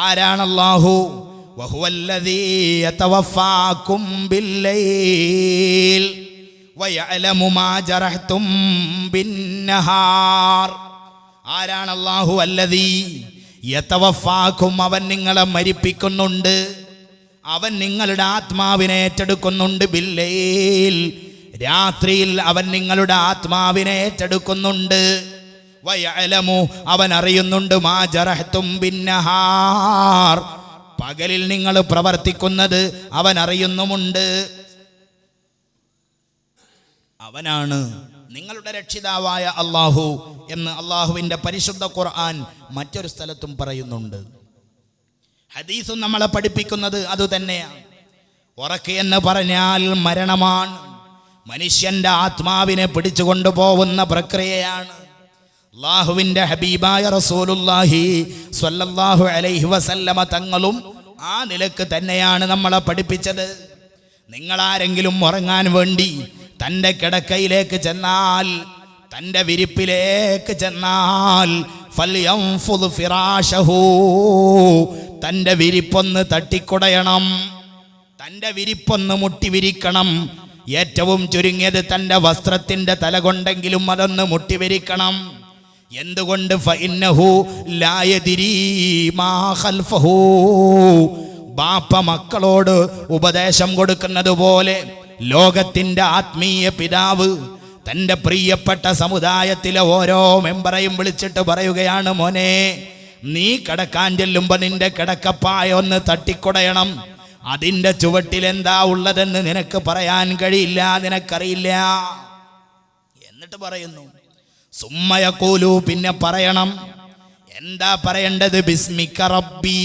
Speaker 2: ആരാണ് അല്ലാഹു? വഹുവല്ലദീ യതവഫാകും ബില്ലൈൽ വയഅലമു മാ ജറഹ്തും ബിന്നഹാർ. ആരാണ് അല്ലാഹു? അല്ലദീ യതവഫാകും. അവൻ നിങ്ങളെ മരിപ്പിക്കുന്നുണ്ട്, അവൻ നിങ്ങളുടെ ആത്മാവിനെ ഏറ്റെടുക്കുന്നുണ്ട്. ബില്ലൈൽ, രാത്രിയിൽ അവൻ നിങ്ങളുടെ ആത്മാവിനെ ഏറ്റെടുക്കുന്നുണ്ട്. വയഅലമു, അവൻ അറിയുന്നുണ്ട്. മാ ജറഹ്തും ബിന്നഹാർ, പകലിൽ നിങ്ങൾ പ്രവർത്തിക്കുന്നത് അവൻ അറിയുന്നുമുണ്ട്. അവനാണ് നിങ്ങളുടെ രക്ഷിതാവായ അല്ലാഹു എന്ന് അല്ലാഹുവിൻ്റെ പരിശുദ്ധ ഖുർആൻ മറ്റൊരു സ്ഥലത്തും പറയുന്നുണ്ട്. ഹദീസും നമ്മളെ പഠിപ്പിക്കുന്നത് അതുതന്നെയാണ്. ഉറക്ക് എന്ന് പറഞ്ഞാൽ മരണമാണ്, മനുഷ്യന്റെ ആത്മാവിനെ പിടിച്ചുകൊണ്ടു പോകുന്ന പ്രക്രിയയാണ്. അല്ലാഹുവിൻ്റെ ഹബീബായ റസൂലുള്ളാഹി സ്വല്ലല്ലാഹു അലൈഹി വസല്ലമ തങ്ങളും ആ നിലക്ക് തന്നെയാണ് നമ്മളെ പഠിപ്പിച്ചത്. നിങ്ങളാരെങ്കിലും ഉറങ്ങാൻ വേണ്ടി തൻ്റെ കിടക്കയിലേക്ക് ചെന്നാൽ, തൻ്റെ വിരിപ്പിലേക്ക് ചെന്നാൽ, ഫൽയൻഫുദ് ഫിറാശഹു, തൻ്റെ വിരിപ്പൊന്ന് തട്ടിക്കുടയണം, തൻ്റെ വിരിപ്പൊന്ന് മുട്ടി വിരിക്കണം. ഏറ്റവും ചുരുങ്ങിയത് തൻ്റെ വസ്ത്രത്തിൻ്റെ തല കൊണ്ടെങ്കിലും അതൊന്ന് മുട്ടി വിരിക്കണം. എന്തുകൊണ്ട്? ഫഇന്നഹു ലാ യദ്രീ മാ ഖൽഫഹു. ബാപ്പ മക്കളോട് ഉപദേശം കൊടുക്കുന്നത് പോലെ ലോകത്തിൻ്റെ ആത്മീയ പിതാവ് തൻ്റെ പ്രിയപ്പെട്ട സമുദായത്തിലെ ഓരോ മെമ്പറെയും വിളിച്ചിട്ട് പറയുകയാണ്, മോനെ, നീ കിടക്കാൻ ചെല്ലുമ്പോൾ നിന്റെ കിടക്കപ്പായ ഒന്ന് തട്ടിക്കുടയണം. അതിൻ്റെ ചുവട്ടിൽ എന്താ ഉള്ളതെന്ന് നിനക്ക് പറയാൻ കഴിയില്ല, നിനക്കറിയില്ല. എന്നിട്ട് പറയുന്നു, സുമ്മയഖൂലു, പിന്നെ പറയണം. എന്താ പറയേണ്ടത്? ബിസ്മിക റബ്ബി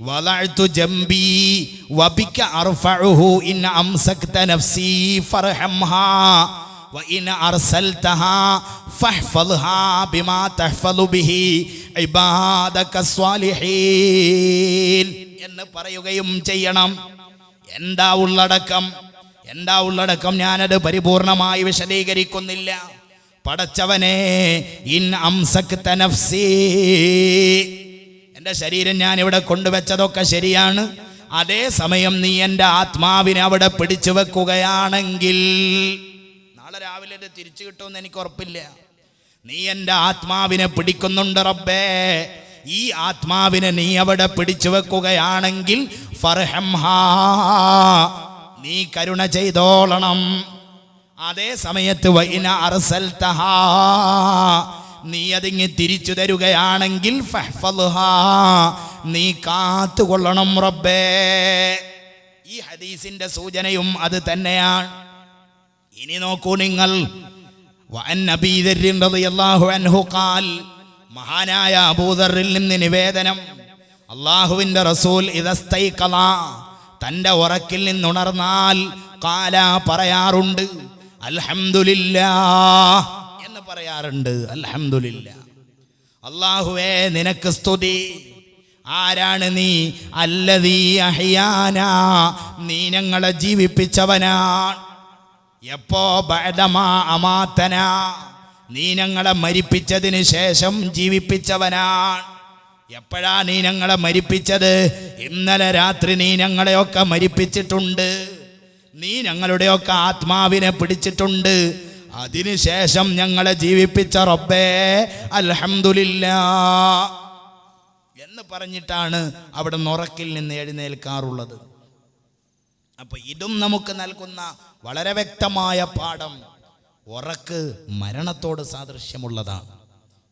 Speaker 2: വലഅതു ജംബി വബിക അർഫഉഹു ഇൻ അംസക്ത നഫ്സി ഫർഹംഹാ വഇൻ അർസൽതഹാ ഫഹ്ഫദ്ഹാ ബിമാ തഹ്ഫദു ബിഹി ഇബാദക സ്വാലിഹീൻ എന്ന് പറയുകയും ചെയ്യണം. എന്താ ഉള്ളടക്കം? എന്താ ഉള്ളടക്കം? ഞാനത് പരിപൂർണമായി വിശദീകരിക്കുന്നില്ല. പടച്ചവനെ, ഇൻ അംസക്ത നഫ്സി, എൻ്റെ ശരീരം ഞാൻ ഇവിടെ കൊണ്ടുവച്ചതൊക്കെ ശരിയാണ്. അതേസമയം നീ എൻ്റെ ആത്മാവിനെ അവിടെ പിടിച്ചു വെക്കുകയാണെങ്കിൽ, നാളെ രാവിലെ ഇത് തിരിച്ചു കിട്ടുമെന്ന് എനിക്ക് ഉറപ്പില്ല. നീ എൻ്റെ ആത്മാവിനെ പിടിക്കുന്നുണ്ട് റബ്ബേ, ഈ ആത്മാവിനെ നീ അവിടെ പിടിച്ചു വെക്കുകയാണെങ്കിൽ ഫർഹംഹാ, നീ കരുണ ചെയ്തോളണം. അതേ സമയത്ത് വഇന അർസൽതഹാ, നീ അതിങ്ങ് തിരിച്ചു തരുകയാണെങ്കിൽ ഫഹ്ഫദ്ഹാ, നീ കാത്തുകൊള്ളണം റബ്ബേ. ഈ ഹദീസിന്റെ സൂചനയും അത് തന്നെയാണ്. ഇനി നോക്കൂ നിങ്ങൾ, മഹാനായ അബൂദറിൽ നിന്ന് നിവേദനം, അല്ലാഹുവിന്റെ റസൂൽ ഇദസ്തൈഖള, തന്റെ ഉറക്കിൽ നിന്നുണർന്നാൽ ഖാല പറയാറുണ്ട്, അൽഹംദുലില്ലാഹ് എന്ന് പറയാറുണ്ട്. അൽഹംദുലില്ലാഹ്, അല്ലാഹുവേ നിനക്ക് സ്തുതി. ആരാണ് നീ? അല്ലദീ അഹ്യാനാ, നീ ഞങ്ങളെ ജീവിപ്പിച്ചവനാണ്. എപ്പോ? ബഅദമാ അമാതനാ, നീ ഞങ്ങളെ മരിപ്പിച്ചതിന് ശേഷം ജീവിപ്പിച്ചവനാണ്. എപ്പോഴാ നീ ഞങ്ങളെ മരിപ്പിച്ചത്? ഇന്നലെ രാത്രി നീ ഞങ്ങളെയൊക്കെ മരിപ്പിച്ചിട്ടുണ്ട്. നീ ഞങ്ങളുടെയൊക്കെ ആത്മാവിനെ പിടിച്ചിട്ടുണ്ട്. അതിനുശേഷം ഞങ്ങളെ ജീവിപ്പിച്ച റബ്ബേ അൽഹംദുലില്ലാഹ് എന്ന് പറഞ്ഞിട്ടാണ് അവിടെ ഉറക്കിൽ നിന്ന് എഴുന്നേൽക്കാറുള്ളത്. അപ്പൊ ഇതും നമുക്ക് നൽകുന്ന വളരെ വ്യക്തമായ പാഠം, ഉറക്ക് മരണത്തോട് സാദൃശ്യമുള്ളതാണ്.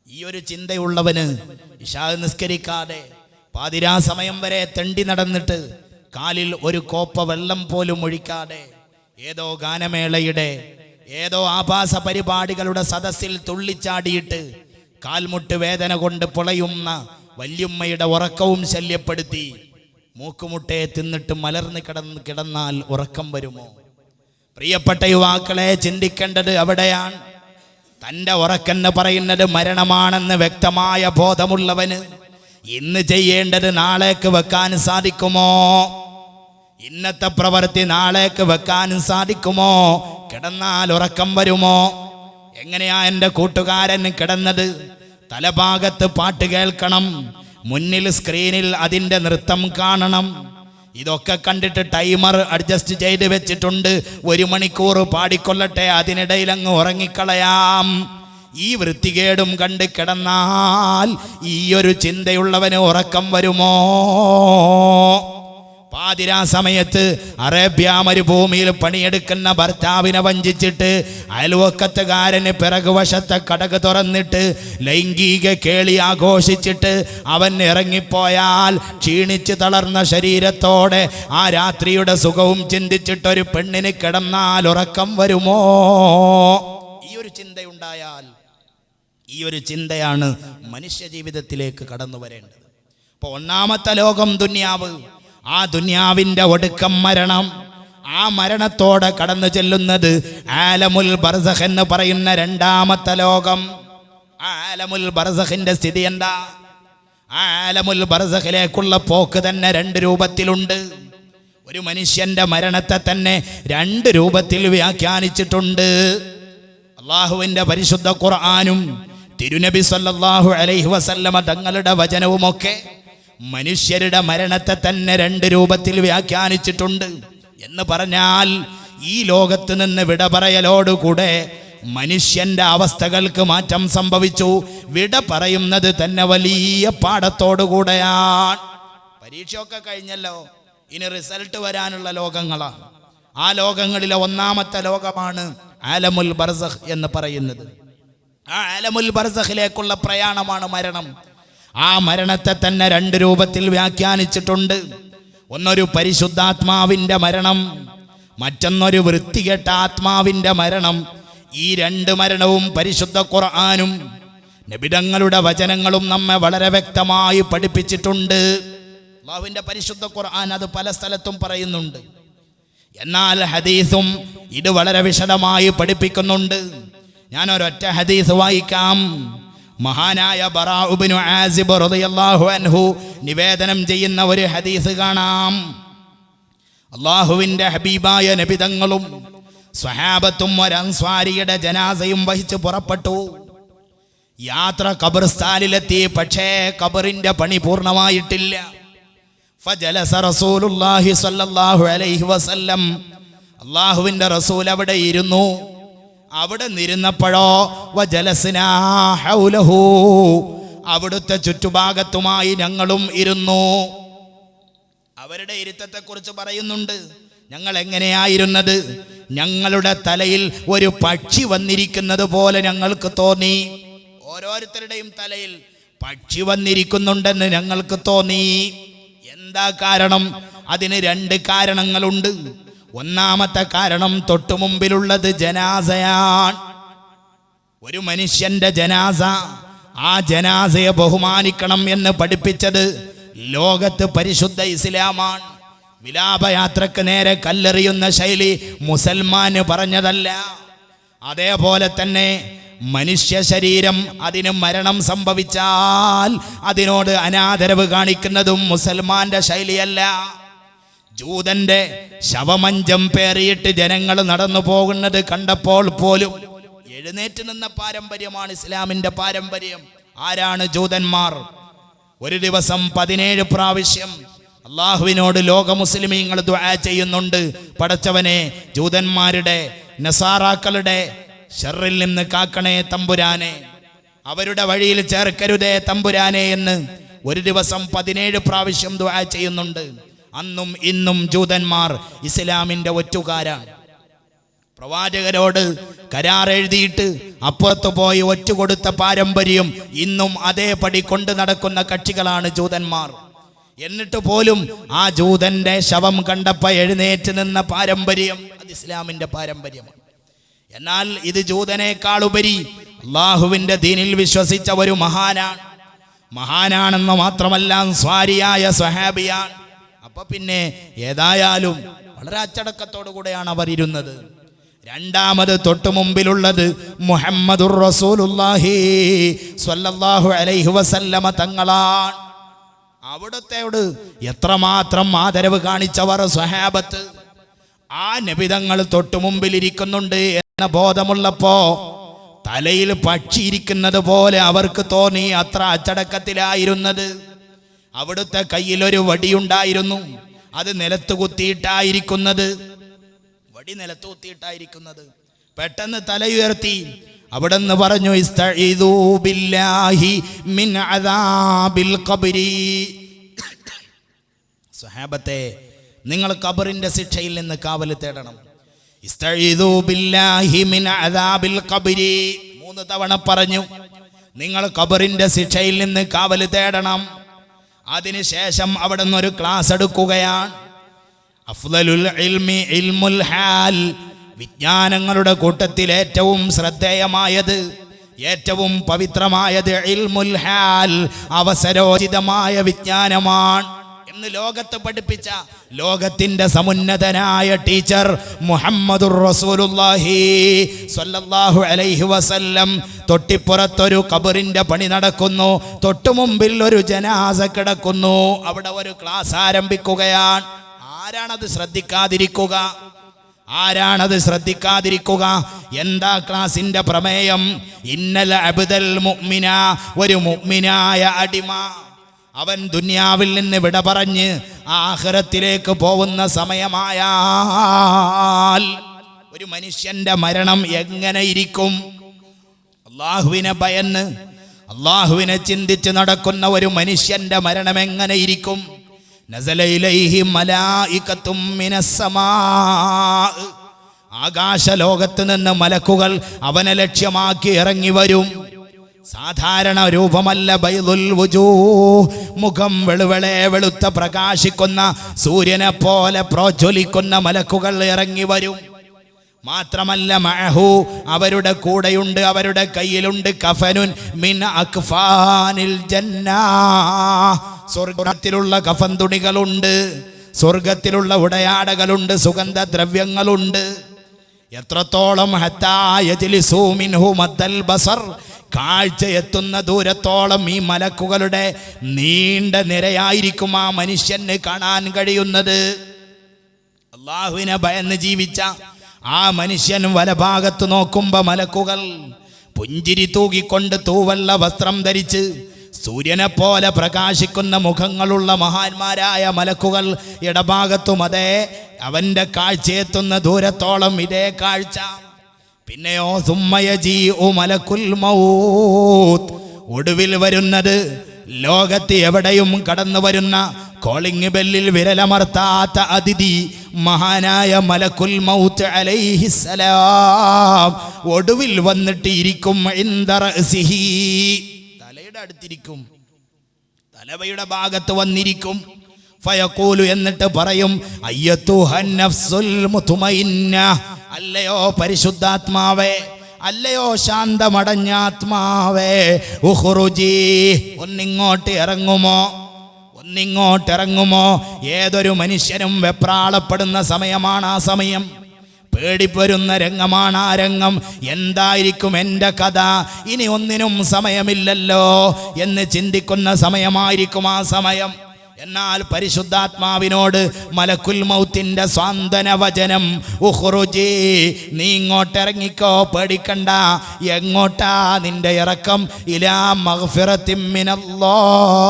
Speaker 2: ഈ ഒരു ചിന്തയുള്ളവന് ഇശാ നിസ്കരിക്കാതെ പാതിരാ സമയം വരെ തെണ്ടി നടന്നിട്ട് കാലിൽ ഒരു കോപ്പ വെള്ളം പോലും ഒഴിക്കാതെ ഏതോ ഗാനമേളയുടെ ഏതോ ആഭാസ പരിപാടികളുടെ സദസ്സിൽ തുള്ളിച്ചാടിയിട്ട് കാൽമുട്ട് വേദന കൊണ്ട് പൊളയുന്ന വല്യുമ്മയുടെ ഉറക്കവും ശല്യപ്പെടുത്തി മൂക്കുമുട്ടയെ തിന്നിട്ട് മലർന്ന് കിടന്നാൽ ഉറക്കം വരുമോ? പ്രിയപ്പെട്ട യുവാക്കളെ, ചിന്തിക്കേണ്ടത് അവിടെയാണ്. തൻ്റെ ഉറക്കെന്ന് പറയുന്നത് മരണമാണെന്ന് വ്യക്തമായ ബോധമുള്ളവന് ഇന്ന് ചെയ്യേണ്ടത് നാളേക്ക് വെക്കാൻ സാധിക്കുമോ? ഇന്നത്തെ പ്രവൃത്തി നാളേക്ക് വെക്കാൻ സാധിക്കുമോ? കിടന്നാൽ ഉറക്കം വരുമോ? എങ്ങനെയാ എൻ്റെ കൂട്ടുകാരൻ കിടന്നത്? തലഭാഗത്ത് പാട്ട് കേൾക്കണം, മുന്നിൽ സ്ക്രീനിൽ അതിൻ്റെ നൃത്തം കാണണം. ഇതൊക്കെ കണ്ടിട്ട് ടൈമർ അഡ്ജസ്റ്റ് ചെയ്ത് വെച്ചിട്ടുണ്ട്. 1 മണിക്കൂർ പാടിക്കൊള്ളട്ടെ, അതിനിടയിൽ അങ്ങ് ഉറങ്ങിക്കളയാം. ഈ വൃത്തികേടും കണ്ട് കിടന്നാൽ ഈ ഒരു ചിന്തയുള്ളവന് ഉറക്കം വരുമോ? പാതിരാ സമയത്ത് അറേബ്യ മരുഭൂമിയിൽ പണിയെടുക്കുന്ന ഭർത്താവിനെ വഞ്ചിച്ചിട്ട് അയൽവക്കത്തുകാരന് പിറകുവശത്തെ കടക് തുറന്നിട്ട് ലൈംഗിക കേളി ആഘോഷിച്ചിട്ട് അവൻ ഇറങ്ങിപ്പോയാൽ ക്ഷീണിച്ച് തളർന്ന ശരീരത്തോടെ ആ രാത്രിയുടെ സുഖവും ചിന്തിച്ചിട്ടൊരു പെണ്ണിന് കിടന്നാൽ ഉറക്കം വരുമോ? ഈ ഒരു ചിന്തയുണ്ടായാൽ, ഈ ഒരു ചിന്തയാണ് മനുഷ്യ ജീവിതത്തിലേക്ക് കടന്നു വരേണ്ടത്. അപ്പോൾ ഒന്നാമത്തെ ലോകം ദുന്യാവ്, ആ ദുന്യാവിൻ്റെ ഒടുക്കം മരണം. ആ മരണത്തോടെ കടന്നു ചെല്ലുന്നത് ആലമുൽ ബർസഖ് എന്ന് പറയുന്ന രണ്ടാമത്തെ ലോകം. ആ ആലമുൽ ബർസഖിന്റെ സ്ഥിതി എന്താ? ആ ആലമുൽ ബർസഖിലേക്കുള്ള പോക്ക് തന്നെ 2 രൂപത്തിലുണ്ട്. ഒരു മനുഷ്യന്റെ മരണത്തെ തന്നെ 2 രൂപത്തിൽ വ്യാഖ്യാനിച്ചിട്ടുണ്ട്. അള്ളാഹുവിന്റെ പരിശുദ്ധ ഖുർആനും തിരുനബി സല്ലല്ലാഹു അലൈഹി വസല്ലമ തങ്ങളുടെ വചനവുമൊക്കെ മനുഷ്യരുടെ മരണത്തെ തന്നെ 2 രൂപത്തിൽ വ്യാഖ്യാനിച്ചിട്ടുണ്ട്. എന്ന് പറഞ്ഞാൽ ഈ ലോകത്ത് നിന്ന് വിട പറയലോടുകൂടെ മനുഷ്യന്റെ അവസ്ഥകൾക്ക് മാറ്റം സംഭവിച്ചു. വിട പറയുന്നത് തന്നെ വലിയ പാഠത്തോടുകൂടെയാണ്. പരീക്ഷയൊക്കെ കഴിഞ്ഞല്ലോ, ഇനി റിസൾട്ട് വരാനുള്ള ലോകങ്ങളാണ്. ആ ലോകങ്ങളിലെ ഒന്നാമത്തെ ലോകമാണ് ആലമുൽ ബർസഖ് എന്ന് പറയുന്നത്. ആ ആലമുൽ ബർസഖിലേക്കുള്ള പ്രയാണമാണ് മരണം. ആ മരണത്തെ തന്നെ 2 രൂപത്തിൽ വ്യാഖ്യാനിച്ചിട്ടുണ്ട്. ഒന്നൊരു പരിശുദ്ധാത്മാവിൻ്റെ മരണം, മറ്റൊന്നൊരു വൃത്തികെട്ട ആത്മാവിൻ്റെ മരണം. ഈ 2 മരണവും പരിശുദ്ധ ഖുർആനും നബിതങ്ങളുടെ വചനങ്ങളും നമ്മെ വളരെ വ്യക്തമായി പഠിപ്പിച്ചിട്ടുണ്ട്. അല്ലാഹുവിൻ്റെ പരിശുദ്ധ ഖുർആൻ അത് പല സ്ഥലത്തും പറയുന്നുണ്ട്. എന്നാൽ ഹദീസും ഇത് വളരെ വിശദമായി പഠിപ്പിക്കുന്നുണ്ട്. ഞാനൊരൊറ്റ ഹദീസ് വായിക്കാം. മഹാനായ ബറാ ഇബ്നു ആസിബ് റളിയല്ലാഹു അൻഹു നിവേദനം ചെയ്യുന്ന ഒരു ഹദീസ് കാണാം. അല്ലാഹുവിൻ്റെ ഹബീബായ നബിതങ്ങളും സ്വഹാബത്തും ഒരു അൻസ്വാരിയുടെ ജനാസയും വഹിച്ച് പുറപ്പെട്ടു. യാത്ര ഖബർസ്ഥാനിലെത്തി. പക്ഷേ ഖബറിന്റെ പണി പൂർണ്ണമായിട്ടില്ല. ഫജലസ റസൂലുള്ളാഹി സ്വല്ലല്ലാഹു അലൈഹി വസല്ലം, അല്ലാഹുവിൻ്റെ റസൂൽ അവിടെ ഇരുന്നു. അവിടെ നിരുന്നപ്പോഴോ വജലസ്നാ ഹൗലഹു, അവിടുത്തെ ചുറ്റുഭാഗത്തുമായി ഞങ്ങളും ഇരുന്നു. അവരുടെ ഇരുത്തത്തെക്കുറിച്ച് പറയുന്നുണ്ട്. ഞങ്ങൾ എങ്ങനെയായിരുന്നത്? ഞങ്ങളുടെ തലയിൽ ഒരു പക്ഷി വന്നിരിക്കുന്നത് പോലെ ഞങ്ങൾക്ക് തോന്നി. ഓരോരുത്തരുടെയും തലയിൽ പക്ഷി വന്നിരിക്കുന്നുണ്ടെന്ന് ഞങ്ങൾക്ക് തോന്നി. എന്താ കാരണം? അതിന് 2 കാരണങ്ങളുണ്ട്. ഒന്നാമത്തെ കാരണം തൊട്ടുമുമ്പിലുള്ളത് ജനാസയാണ്. ഒരു മനുഷ്യന്റെ ജനാസ, ആ ജനാസയെ ബഹുമാനിക്കണം എന്ന് പഠിപ്പിച്ചത് ലോകത്ത് പരിശുദ്ധ ഇസ്ലാമാണ്. വിലാപയാത്രക്ക് നേരെ കല്ലെറിയുന്ന ശൈലി മുസൽമാന് പറഞ്ഞതല്ല. അതേപോലെ തന്നെ മനുഷ്യ ശരീരം, അതിന് മരണം സംഭവിച്ചാൽ അതിനോട് അനാദരവ് കാണിക്കുന്നതും മുസൽമാന്റെ ശൈലിയല്ല. ജൂതന്റെ ശവമഞ്ചം പേറിയിട്ട് ജനങ്ങൾ നടന്നു പോകുന്നത് കണ്ടപ്പോൾ പോലും എഴുന്നേറ്റ് നിന്ന പാരമ്പര്യമാണ് ഇസ്ലാമിന്റെ പാരമ്പര്യം. ആരാണ് ജൂതന്മാർ? ഒരു ദിവസം 17 പ്രാവശ്യം അള്ളാഹുവിനോട് ലോക മുസ്ലിമീങ്ങൾ ദുആ ചെയ്യുന്നുണ്ട്. പടച്ചവനെ, ജൂതന്മാരുടെ നസാറാക്കളുടെ ശർറിൽ നിന്ന് കാക്കണേ തമ്പുരാനെ, അവരുടെ വഴിയിൽ ചേർക്കരുതേ തമ്പുരാനെ എന്ന് ഒരു ദിവസം 17 പ്രാവശ്യം ദുആ ചെയ്യുന്നുണ്ട്. അന്നും ഇന്നും ജൂതന്മാർ ഇസ്ലാമിന്റെ ഒറ്റുകാരാണ്. പ്രവാചകരോട് കരാർ എഴുതിയിട്ട് അപ്പുറത്ത് പോയി ഒറ്റുകൊടുത്ത പാരമ്പര്യം ഇന്നും അതേപടി കൊണ്ട് നടക്കുന്ന കക്ഷികളാണ് ജൂതന്മാർ. എന്നിട്ട് പോലും ആ ജൂതന്റെ ശവം കണ്ടപ്പോൾ എഴുന്നേറ്റ് നിന്ന പാരമ്പര്യം അത് ഇസ്ലാമിന്റെ പാരമ്പര്യമാണ്. എന്നാൽ ഇത് ജൂതനേക്കാളുപരി അള്ളാഹുവിന്റെ ദീനിൽ വിശ്വസിച്ച ഒരു മഹാനാണെന്ന് മാത്രമല്ല സ്വാരിയായ സ്വഹാബിയാണ്. അപ്പൊ പിന്നെ ഏതായാലും വളരെ അച്ചടക്കത്തോടു കൂടെയാണ് അവർ ഇരുന്നത്. രണ്ടാമത് തൊട്ടു മുമ്പിലുള്ളത് മുഹമ്മദുർ റസൂലുള്ളാഹി സ്വല്ലല്ലാഹു അലൈഹി വസല്ലമ തങ്ങളാണ്. അവിടത്തെയോട് എത്രമാത്രം ആദരവ് കാണിച്ചവർ സ്വഹാബത്ത്. ആ നബിതങ്ങൾ തൊട്ടു മുമ്പിൽ ഇരിക്കുന്നുണ്ട് എന്ന ബോധമുള്ളപ്പോ തലയിൽ പക്ഷി ഇരിക്കുന്നത് പോലെ അവർക്ക് തോന്നി. അത്ര അച്ചടക്കത്തിലായിരുന്നത്. അവിടുത്തെ കയ്യിലൊരു വടിയുണ്ടായിരുന്നു. അത് നിലത്ത് കുത്തിയിട്ടായിരിക്കുന്നത്. വടി നിലത്ത് കുത്തിയിട്ടായിരിക്കുന്നത്. പെട്ടെന്ന് തലയുയർത്തി അവിടെന്ന് പറഞ്ഞു, ഇസ്തഈദൂ ബില്ലാഹി മിൻ അദാബിൽ ഖബ്രി. സ്വഹാബത്തെ, നിങ്ങൾ ഖബറിന്റെ ശിക്ഷയിൽ നിന്ന് കാവൽ തേടണം. ഇസ്തഈദൂ ബില്ലാഹി മിൻ അദാബിൽ ഖബ്രി 3 തവണ പറഞ്ഞു. നിങ്ങൾ ഖബറിന്റെ ശിക്ഷയിൽ നിന്ന് കാവൽ തേടണം. അതിനുശേഷം അവിടെ നിന്നൊരു ക്ലാസ് എടുക്കുകയാണ്. അഫ്ളലുൽ ഇൽമി ഇൽമുൽ ഹാൽ. വിജ്ഞാനങ്ങളുടെ കൂട്ടത്തിൽ ഏറ്റവും ശ്രദ്ധേയമായത്, ഏറ്റവും പവിത്രമായത് ഇൽമുൽ ഹാൽ, അവസരോചിതമായ വിജ്ഞാനമാണ് എന്ന് ലോകത്ത് പഠിപ്പിച്ച ലോകത്തിന്റെ സമുന്നതനായ ടീച്ചർ മുഹമ്മദുർ റസൂലുള്ളാഹി സ്വല്ലല്ലാഹു അലൈഹി വസല്ലം. തൊട്ടിപ്പുറത്തൊരു ഖബറിന്റെ പണി നടക്കുന്നു, തൊട്ടുമുമ്പിൽ ഒരു ജനാസ കിടക്കുന്നു. അവിടെ ഒരു ക്ലാസ് ആരംഭിക്കുകയാണ്. ആരാണത് ശ്രദ്ധിക്കാതിരിക്കുക? ആരാണത് ശ്രദ്ധിക്കാതിരിക്കുക? എന്താ ക്ലാസിന്റെ പ്രമേയം? ഇന്നൽ അബ്ദൽ മുഅ്മിന, ഒരു മുഅ്മിനായ അടിമ, അവൻ ദുനിയാവിൽ നിന്ന് വിട പറഞ്ഞ് ആഖിറത്തിലേക്ക് പോകുന്ന സമയമായാൽ ഒരു മനുഷ്യന്റെ മരണം എങ്ങനെ ഇരിക്കും? അള്ളാഹുവിനെ ഭയന്ന് അള്ളാഹുവിനെ ചിന്തിച്ച് നടക്കുന്ന ഒരു മനുഷ്യന്റെ മരണം എങ്ങനെ ഇരിക്കും? നസല ഇലൈഹി മലായികത്തും മിനസ്സമാ. ആകാശലോകത്ത് നിന്ന് മലക്കുകൾ അവനെ ലക്ഷ്യമാക്കി ഇറങ്ങി വരും. സാധാരണ രൂപമല്ല. ബൈദുൽ വുജൂഹ്, മുഖം വെളുവെളെ വെളുത്ത പ്രകാശിക്കുന്ന സൂര്യനെ പോലെ പ്രോജ്വലിക്കുന്ന മലക്കുകൾ ഇറങ്ങി വരും. മാത്രമല്ല മഅഹു, അവരുടെ കൂടെയുണ്ട്, അവരുടെ കയ്യിലുണ്ട് കഫനുൻ മിൻ അക്ഫാനിൽ ജന്നാ, സ്വർഗത്തിലുള്ള കഫൻ തുണികളുണ്ട്, സ്വർഗത്തിലുള്ള ഉടയാടകളുണ്ട്, സുഗന്ധദ്രവ്യങ്ങളുണ്ട്. എത്രത്തോളം ഹത്താ യജ്ലിസൂ മിൻഹു മദ്ദൽ ബസർ, കാഴ്ച എത്തുന്ന ദൂരത്തോളം ഈ മലക്കുകളുടെ നീണ്ട നിരയായിരിക്കും ആ മനുഷ്യന് കാണാൻ കഴിയുന്നത്. അള്ളാഹുവിനെ ഭയന്ന് ജീവിച്ച ആ മനുഷ്യൻ വലഭാഗത്ത് നോക്കുമ്പോ മലക്കുകൾ പുഞ്ചിരി തൂകിക്കൊണ്ട് തൂവള്ള വസ്ത്രം ധരിച്ച് സൂര്യനെ പോലെ പ്രകാശിക്കുന്ന മുഖങ്ങളുള്ള മഹാന്മാരായ മലക്കുകൾ ഇടഭാഗത്തും അതേ അവന്റെ കാഴ്ചയെത്തുന്ന ദൂരത്തോളം ഇതേ കാഴ്ച. പിന്നെയോ സുമ്മയജീഉ മലക്കുൽ മൗത്ത്, ഒടുവിൽ വരുന്നത് ലോകത്ത് എവിടെയും കടന്നു വരുന്ന കോളിംഗ് ബെല്ലിൽ വിരലമർത്താത്ത അതിഥി മഹാനായ മലക്കുൽ മൗത്ത് അലൈഹിസ്സലാം ഒടുവിൽ വന്നിട്ട് ഇരിക്കും. ഇൻദ റഅസിഹി, തലയുടെ അടുത്തിരിക്കും, തലവയുടെ ഭാഗത്ത് വന്നിരിക്കും. ഫയഖൂലു എന്നിട്ട് പറയും അയ്യത്തുഹൻ നഫ്സുൽ മുത്മയിന്ന, അല്ലയോ പരിശുദ്ധാത്മാവേ, അല്ലയോ ശാന്തമടഞ്ഞ ആത്മാവേ, ഉഖ്റുജി, ഒന്നിങ്ങോട്ട് ഇറങ്ങുമോ, ഒന്നിങ്ങോട്ടിറങ്ങുമോ. ഏതൊരു മനുഷ്യനും വെപ്രാളപ്പെടുന്ന സമയമാണ് ആ സമയം, പേടിപ്പരുന്ന രംഗമാണ് ആ രംഗം. എന്തായിരിക്കും എൻ്റെ കഥ, ഇനി ഒന്നിനും സമയമില്ലല്ലോ എന്ന് ചിന്തിക്കുന്ന സമയമായിരിക്കും ആ സമയം. എന്നാൽ പരിശുദ്ധാത്മാവിനോട് മലക്കുൽ മൗത്തിന്റെ സ്വാന്തന വചനം, ഉഖ്റുജി, നീ ഇങ്ങോട്ടിറങ്ങിക്കോ, പേടിക്കണ്ട. എങ്ങോട്ടാ നിന്റെ ഇറക്കം? ഇലാ മഗ്ഫിറത്തിൻ മിനല്ലാഹ്,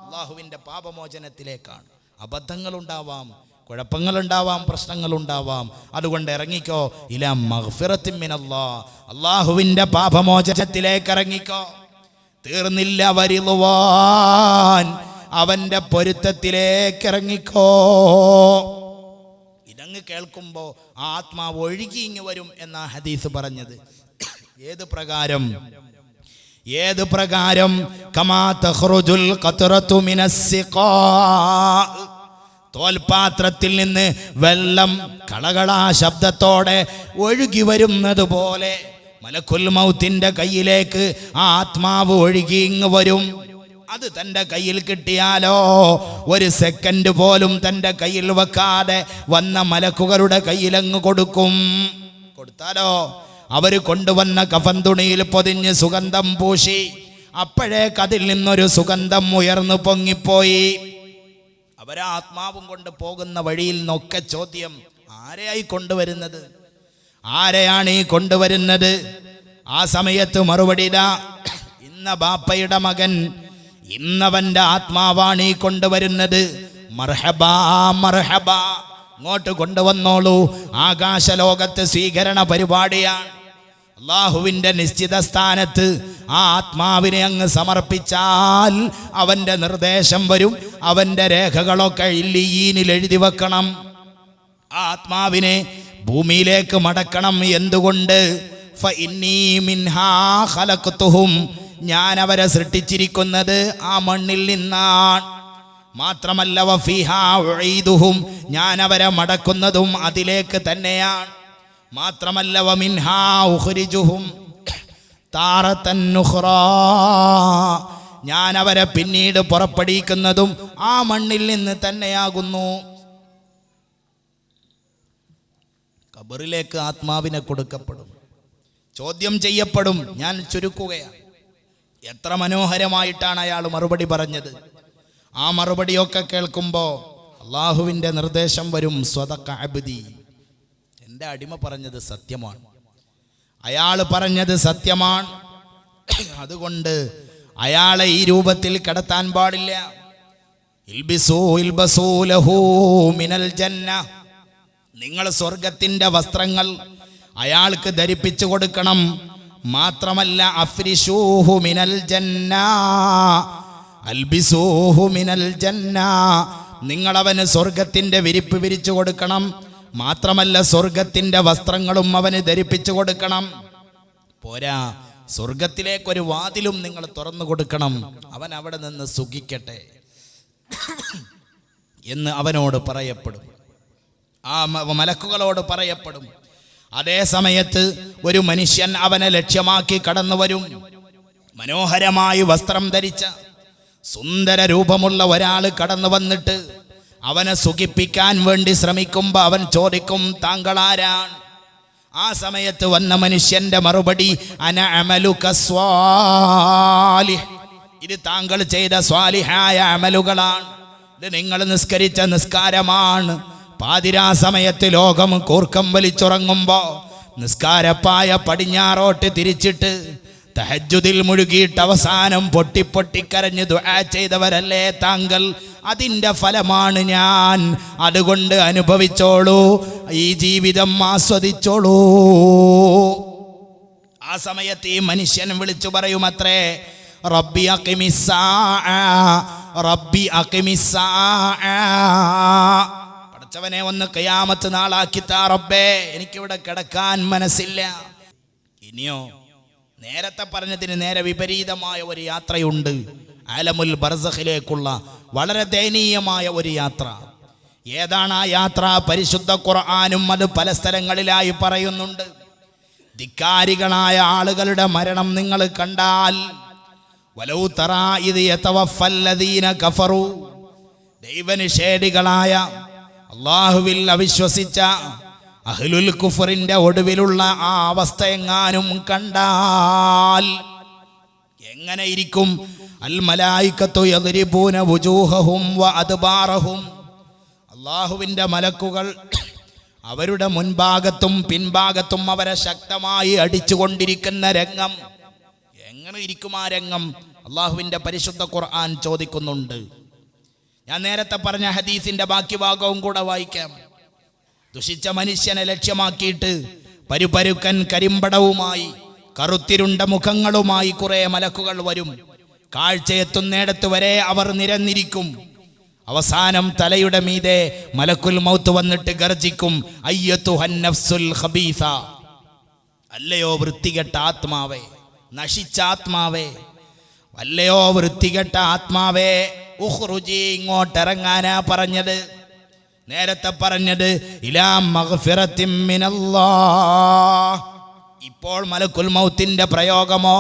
Speaker 2: അല്ലാഹുവിന്റെ പാപമോചനത്തിലേക്കാണ്. അബദ്ധങ്ങളുണ്ടാവാം, കുഴപ്പങ്ങളുണ്ടാവാം, പ്രശ്നങ്ങളുണ്ടാവാം, അതുകൊണ്ട് ഇറങ്ങിക്കോ. ഇലാ മഗ്ഫിറത്തിൻ മിനല്ലാഹ്, അല്ലാഹുവിന്റെ പാപമോചനത്തിലേക്ക് ഇറങ്ങിക്കോ. തീർന്നില്ല, വരിളുവാൻ, അവന്റെ പൊരുത്തത്തിലേക്ക് ഇറങ്ങിക്കോ. ഇതങ്ങ് കേൾക്കുമ്പോ ആത്മാവ് ഒഴുകി ഇങ്ങ് വരും എന്നാ ഹദീസ് പറഞ്ഞത്. ഏത് പ്രകാരം കമാ തഖ്റുജുൽ ഖത്റതു മിനസ്സിഖാ, തോൽപാത്രത്തിൽ നിന്ന് വെള്ളം കളകളാ ശബ്ദത്തോടെ ഒഴുകി വരുന്നത് പോലെ മലക്കുൽ മൗത്തിന്റെ കയ്യിലേക്ക് ആ ആത്മാവ് ഒഴുകി ഇങ്ങ് വരും. അത് തൻ്റെ കയ്യിൽ കിട്ടിയാലോ ഒരു സെക്കൻഡ് പോലും തൻ്റെ കയ്യിൽ വെക്കാതെ വന്ന മലക്കുകളുടെ കയ്യിലങ്ങ് കൊടുത്താലോ അവർ കൊണ്ടുവന്ന കഫൻ തുണിയിൽ പൊതിഞ്ഞ് സുഗന്ധം പൂശി. അപ്പോഴേക്ക് അതിൽ നിന്നൊരു സുഗന്ധം ഉയർന്നു പൊങ്ങിപ്പോയി. അവരാ ആത്മാവും കൊണ്ട് പോകുന്ന വഴിയിൽ നിന്നൊക്കെ ചോദ്യം, ആരെയായി കൊണ്ടുവരുന്നത്, ആരെയാണ് ഈ കൊണ്ടുവരുന്നത്? ആ സമയത്ത് മറുപടി ഇതാ, ഇന്ന ബാപ്പയുടെ മകൻ, ഇന്നവന്റെ ആത്മാവാണ് ഈ കൊണ്ടുവരുന്നത്. മർഹബാ മർഹബാ, ഇങ്ങോട്ട് കൊണ്ടുവന്നോളൂ. ആകാശലോകത്ത് സ്വീകരണ പരിപാടിയാണ്. അള്ളാഹുവിൻ്റെ നിശ്ചിത സ്ഥാനത്ത് ആ ആത്മാവിനെ അങ്ങ് സമർപ്പിച്ചാൽ അവൻ്റെ നിർദ്ദേശം വരും. അവൻ്റെ രേഖകളൊക്കെ ഇല്ലീനിൽ എഴുതി വെക്കണം. ആ ആത്മാവിനെ ഭൂമിയിലേക്ക് മടക്കണം. എന്തുകൊണ്ട്? ഫഇന്നീ മിൻഹാ ഖലഖ്തുഹും, ഞാൻ അവരെ സൃഷ്ടിച്ചിരിക്കുന്നത് ആ മണ്ണിൽ നിന്നാണ്. മാത്രമല്ല വഫീഹാ ഉഈദുഹും, ഞാൻ അവരെ മടക്കുന്നതും അതിലേക്ക് തന്നെയാണ്. മാത്രമല്ല വമിൻഹാ ഉഖ്രിജുഹും താറത്തൻ ഉഖ്റാ, ഞാൻ അവരെ പിന്നീട് പുറപ്പെടുവിക്കുന്നതും ആ മണ്ണിൽ നിന്ന് തന്നെയാകുന്നു. ഖബറിലേക്ക് ആത്മാവിനെ കൊടുക്കപ്പെടും, ചോദ്യം ചെയ്യപ്പെടും. ഞാൻ ചുരുക്കുകയാണ്. എത്ര മനോഹരമായിട്ടാണ് അയാൾ മറുപടി പറഞ്ഞത്. ആ മറുപടിയൊക്കെ കേൾക്കുമ്പോൾ അള്ളാഹുവിൻ്റെ നിർദ്ദേശം വരും. സ്വദഖ അബ്ദി, എൻ്റെ അടിമ പറഞ്ഞത് സത്യമാണ്, അയാൾ പറഞ്ഞത് സത്യമാണ്. അതുകൊണ്ട് അയാളെ ഈ രൂപത്തിൽ കടത്താൻ പാടില്ല. ഇൽബസൂ ലഹു മിനൽ ജന്ന, നിങ്ങൾ സ്വർഗത്തിൻ്റെ വസ്ത്രങ്ങൾ അയാൾക്ക് ധരിപ്പിച്ചു കൊടുക്കണം. മാത്രമല്ല അഫ്രിഷൂഹു മിനൽ ജന്ന, അൽബിസൂഹു മിനൽ ജന്ന, നിങ്ങൾ അവന് സ്വർഗത്തിൻ്റെ വിരിപ്പ് വിരിച്ചു കൊടുക്കണം. മാത്രമല്ല സ്വർഗത്തിൻ്റെ വസ്ത്രങ്ങളും അവന് ധരിപ്പിച്ചു കൊടുക്കണം. പോരാ, സ്വർഗത്തിലേക്കൊരു വാതിലും നിങ്ങൾ തുറന്നു കൊടുക്കണം. അവൻ അവിടെ നിന്ന് സുഖിക്കട്ടെ എന്ന് അവനോട് പറയപ്പെടും, ആ മലക്കുകളോട് പറയപ്പെടും. അതേ സമയത്ത് ഒരു മനുഷ്യൻ അവനെ ലക്ഷ്യമാക്കി കടന്നു വരും. മനോഹരമായി വസ്ത്രം ധരിച്ച സുന്ദര രൂപമുള്ള ഒരാൾ കടന്നു വന്നിട്ട് അവനെ സുഖിപ്പിക്കാൻ വേണ്ടി ശ്രമിക്കുമ്പോൾ അവൻ ചോദിക്കും, താങ്കൾ ആരാണ്? ആ സമയത്ത് വന്ന മനുഷ്യന്റെ മറുപടി, അന അമലുക സ്വാലിഹ്, ഇത് താങ്കൾ ചെയ്ത സ്വാലിഹായ അമലുകളാണ്, ഇത് നിങ്ങൾ നിസ്കരിച്ച നിസ്കാരമാണ്. പാതിരാ സമയത്ത് ലോകം കൂർക്കം വലിച്ചുറങ്ങുമ്പോ നിസ്കാരപ്പായ പടിഞ്ഞാറോട്ട് തിരിച്ചിട്ട് തഹജ്ജുദിൽ മുഴുകിയിട്ട് അവസാനം പൊട്ടിപ്പൊട്ടിക്കരഞ്ഞ് ദുആ ചെയ്തവരല്ലേ താങ്കൾ? അതിൻ്റെ ഫലമാണ് ഞാൻ. അതുകൊണ്ട് അനുഭവിച്ചോളൂ, ഈ ജീവിതം ആസ്വദിച്ചോളൂ. ആ സമയത്ത് ഈ മനുഷ്യൻ വിളിച്ചു പറയുമത്രേ, റബ്ബി അഖിമിസ്സാഅ, റബ്ബി അഖിമിസ്സാഅ, പടച്ചവനെ ഒന്ന് ഖിയാമത്ത് നാളാക്കിത്താ റബ്ബേ, എനിക്കിവിടെ കിടക്കാൻ മനസ്സില്ല. ഇനിയോ നേരത്തെ പറഞ്ഞതിന് നേരെ വിപരീതമായ ഒരു യാത്രയുണ്ട്. ആലമുൽ ബർസഖിലേക്കുള്ള വളരെ ദയനീയമായ ഒരു യാത്ര. ഏതാണ് ആ യാത്ര? പരിശുദ്ധ ഖുർആനും അത് പല സ്ഥലങ്ങളിലായി പറയുന്നുണ്ട്. ധിക്കാരികളായ ആളുകളുടെ മരണം നിങ്ങൾ കണ്ടാൽ, വലൗ തറാ ഇദ് യതവഫല്ലദീന കഫറു, ദൈവനിഷേധികളായ അല്ലാഹുവിൽ അവിശ്വസിച്ച അഹ്ലുൽ കുഫറിന്റെ ഒടുവിലുള്ള ആ അവസ്ഥ എങ്ങാനും കണ്ടാൽ എങ്ങനെ ഇരിക്കും? അൽ മലായികത്തു യദ്രിബൂന വുജൂഹഹും വ അദ്ബാറഹും, അല്ലാഹുവിന്റെ മലക്കുകൾ അവരുടെ മുൻഭാഗത്തും പിൻഭാഗത്തും അവരെ ശക്തമായി അടിച്ചുകൊണ്ടിരിക്കുന്ന രംഗം. എങ്ങനെ ഇരിക്കും ആ രംഗം? അല്ലാഹുവിന്റെ പരിശുദ്ധ ഖുർആൻ ചോദിക്കുന്നുണ്ട്. ഞാൻ നേരത്തെ പറഞ്ഞ ഹദീസിന്റെ ബാക്കി ഭാഗവും കൂടെ വായിക്കാം. ദുഷിച്ച മനുഷ്യനെ ലക്ഷ്യമാക്കിയിട്ട് പരുപരുക്കൻ കരിമ്പടവുമായി കറുത്തിരുണ്ട മുഖങ്ങളുമായി കുറെ മലക്കുകൾ വരും. കാഴ്ചയെത്തുന്നിടത്ത് വരെ അവർ നിരന്നിരിക്കും. അവസാനം തലയുടെ മീതെ മലക്കുൽ മൗത്ത് വന്നിട്ട് ഗർജിക്കും, അയ്യത്തുഹൻ നഫ്സുൽ ഖബീസ, അല്ലയോ വൃത്തികെട്ട ആത്മാവേ, നശിച്ച ആത്മാവേ, അല്ലയോ വൃത്തികെട്ട ആത്മാവേ, ഉഖ്റുജി, ഇങ്ങോട്ടിറങ്ങാനാ പറഞ്ഞത്. നേരത്തെ പറഞ്ഞത് ഇലാ മഗ്ഫിറത്തിൻ മിനല്ലാഹ്. ഇപ്പോൾ മലക്കുൽ മൗത്തിന്റെ പ്രയോഗമോ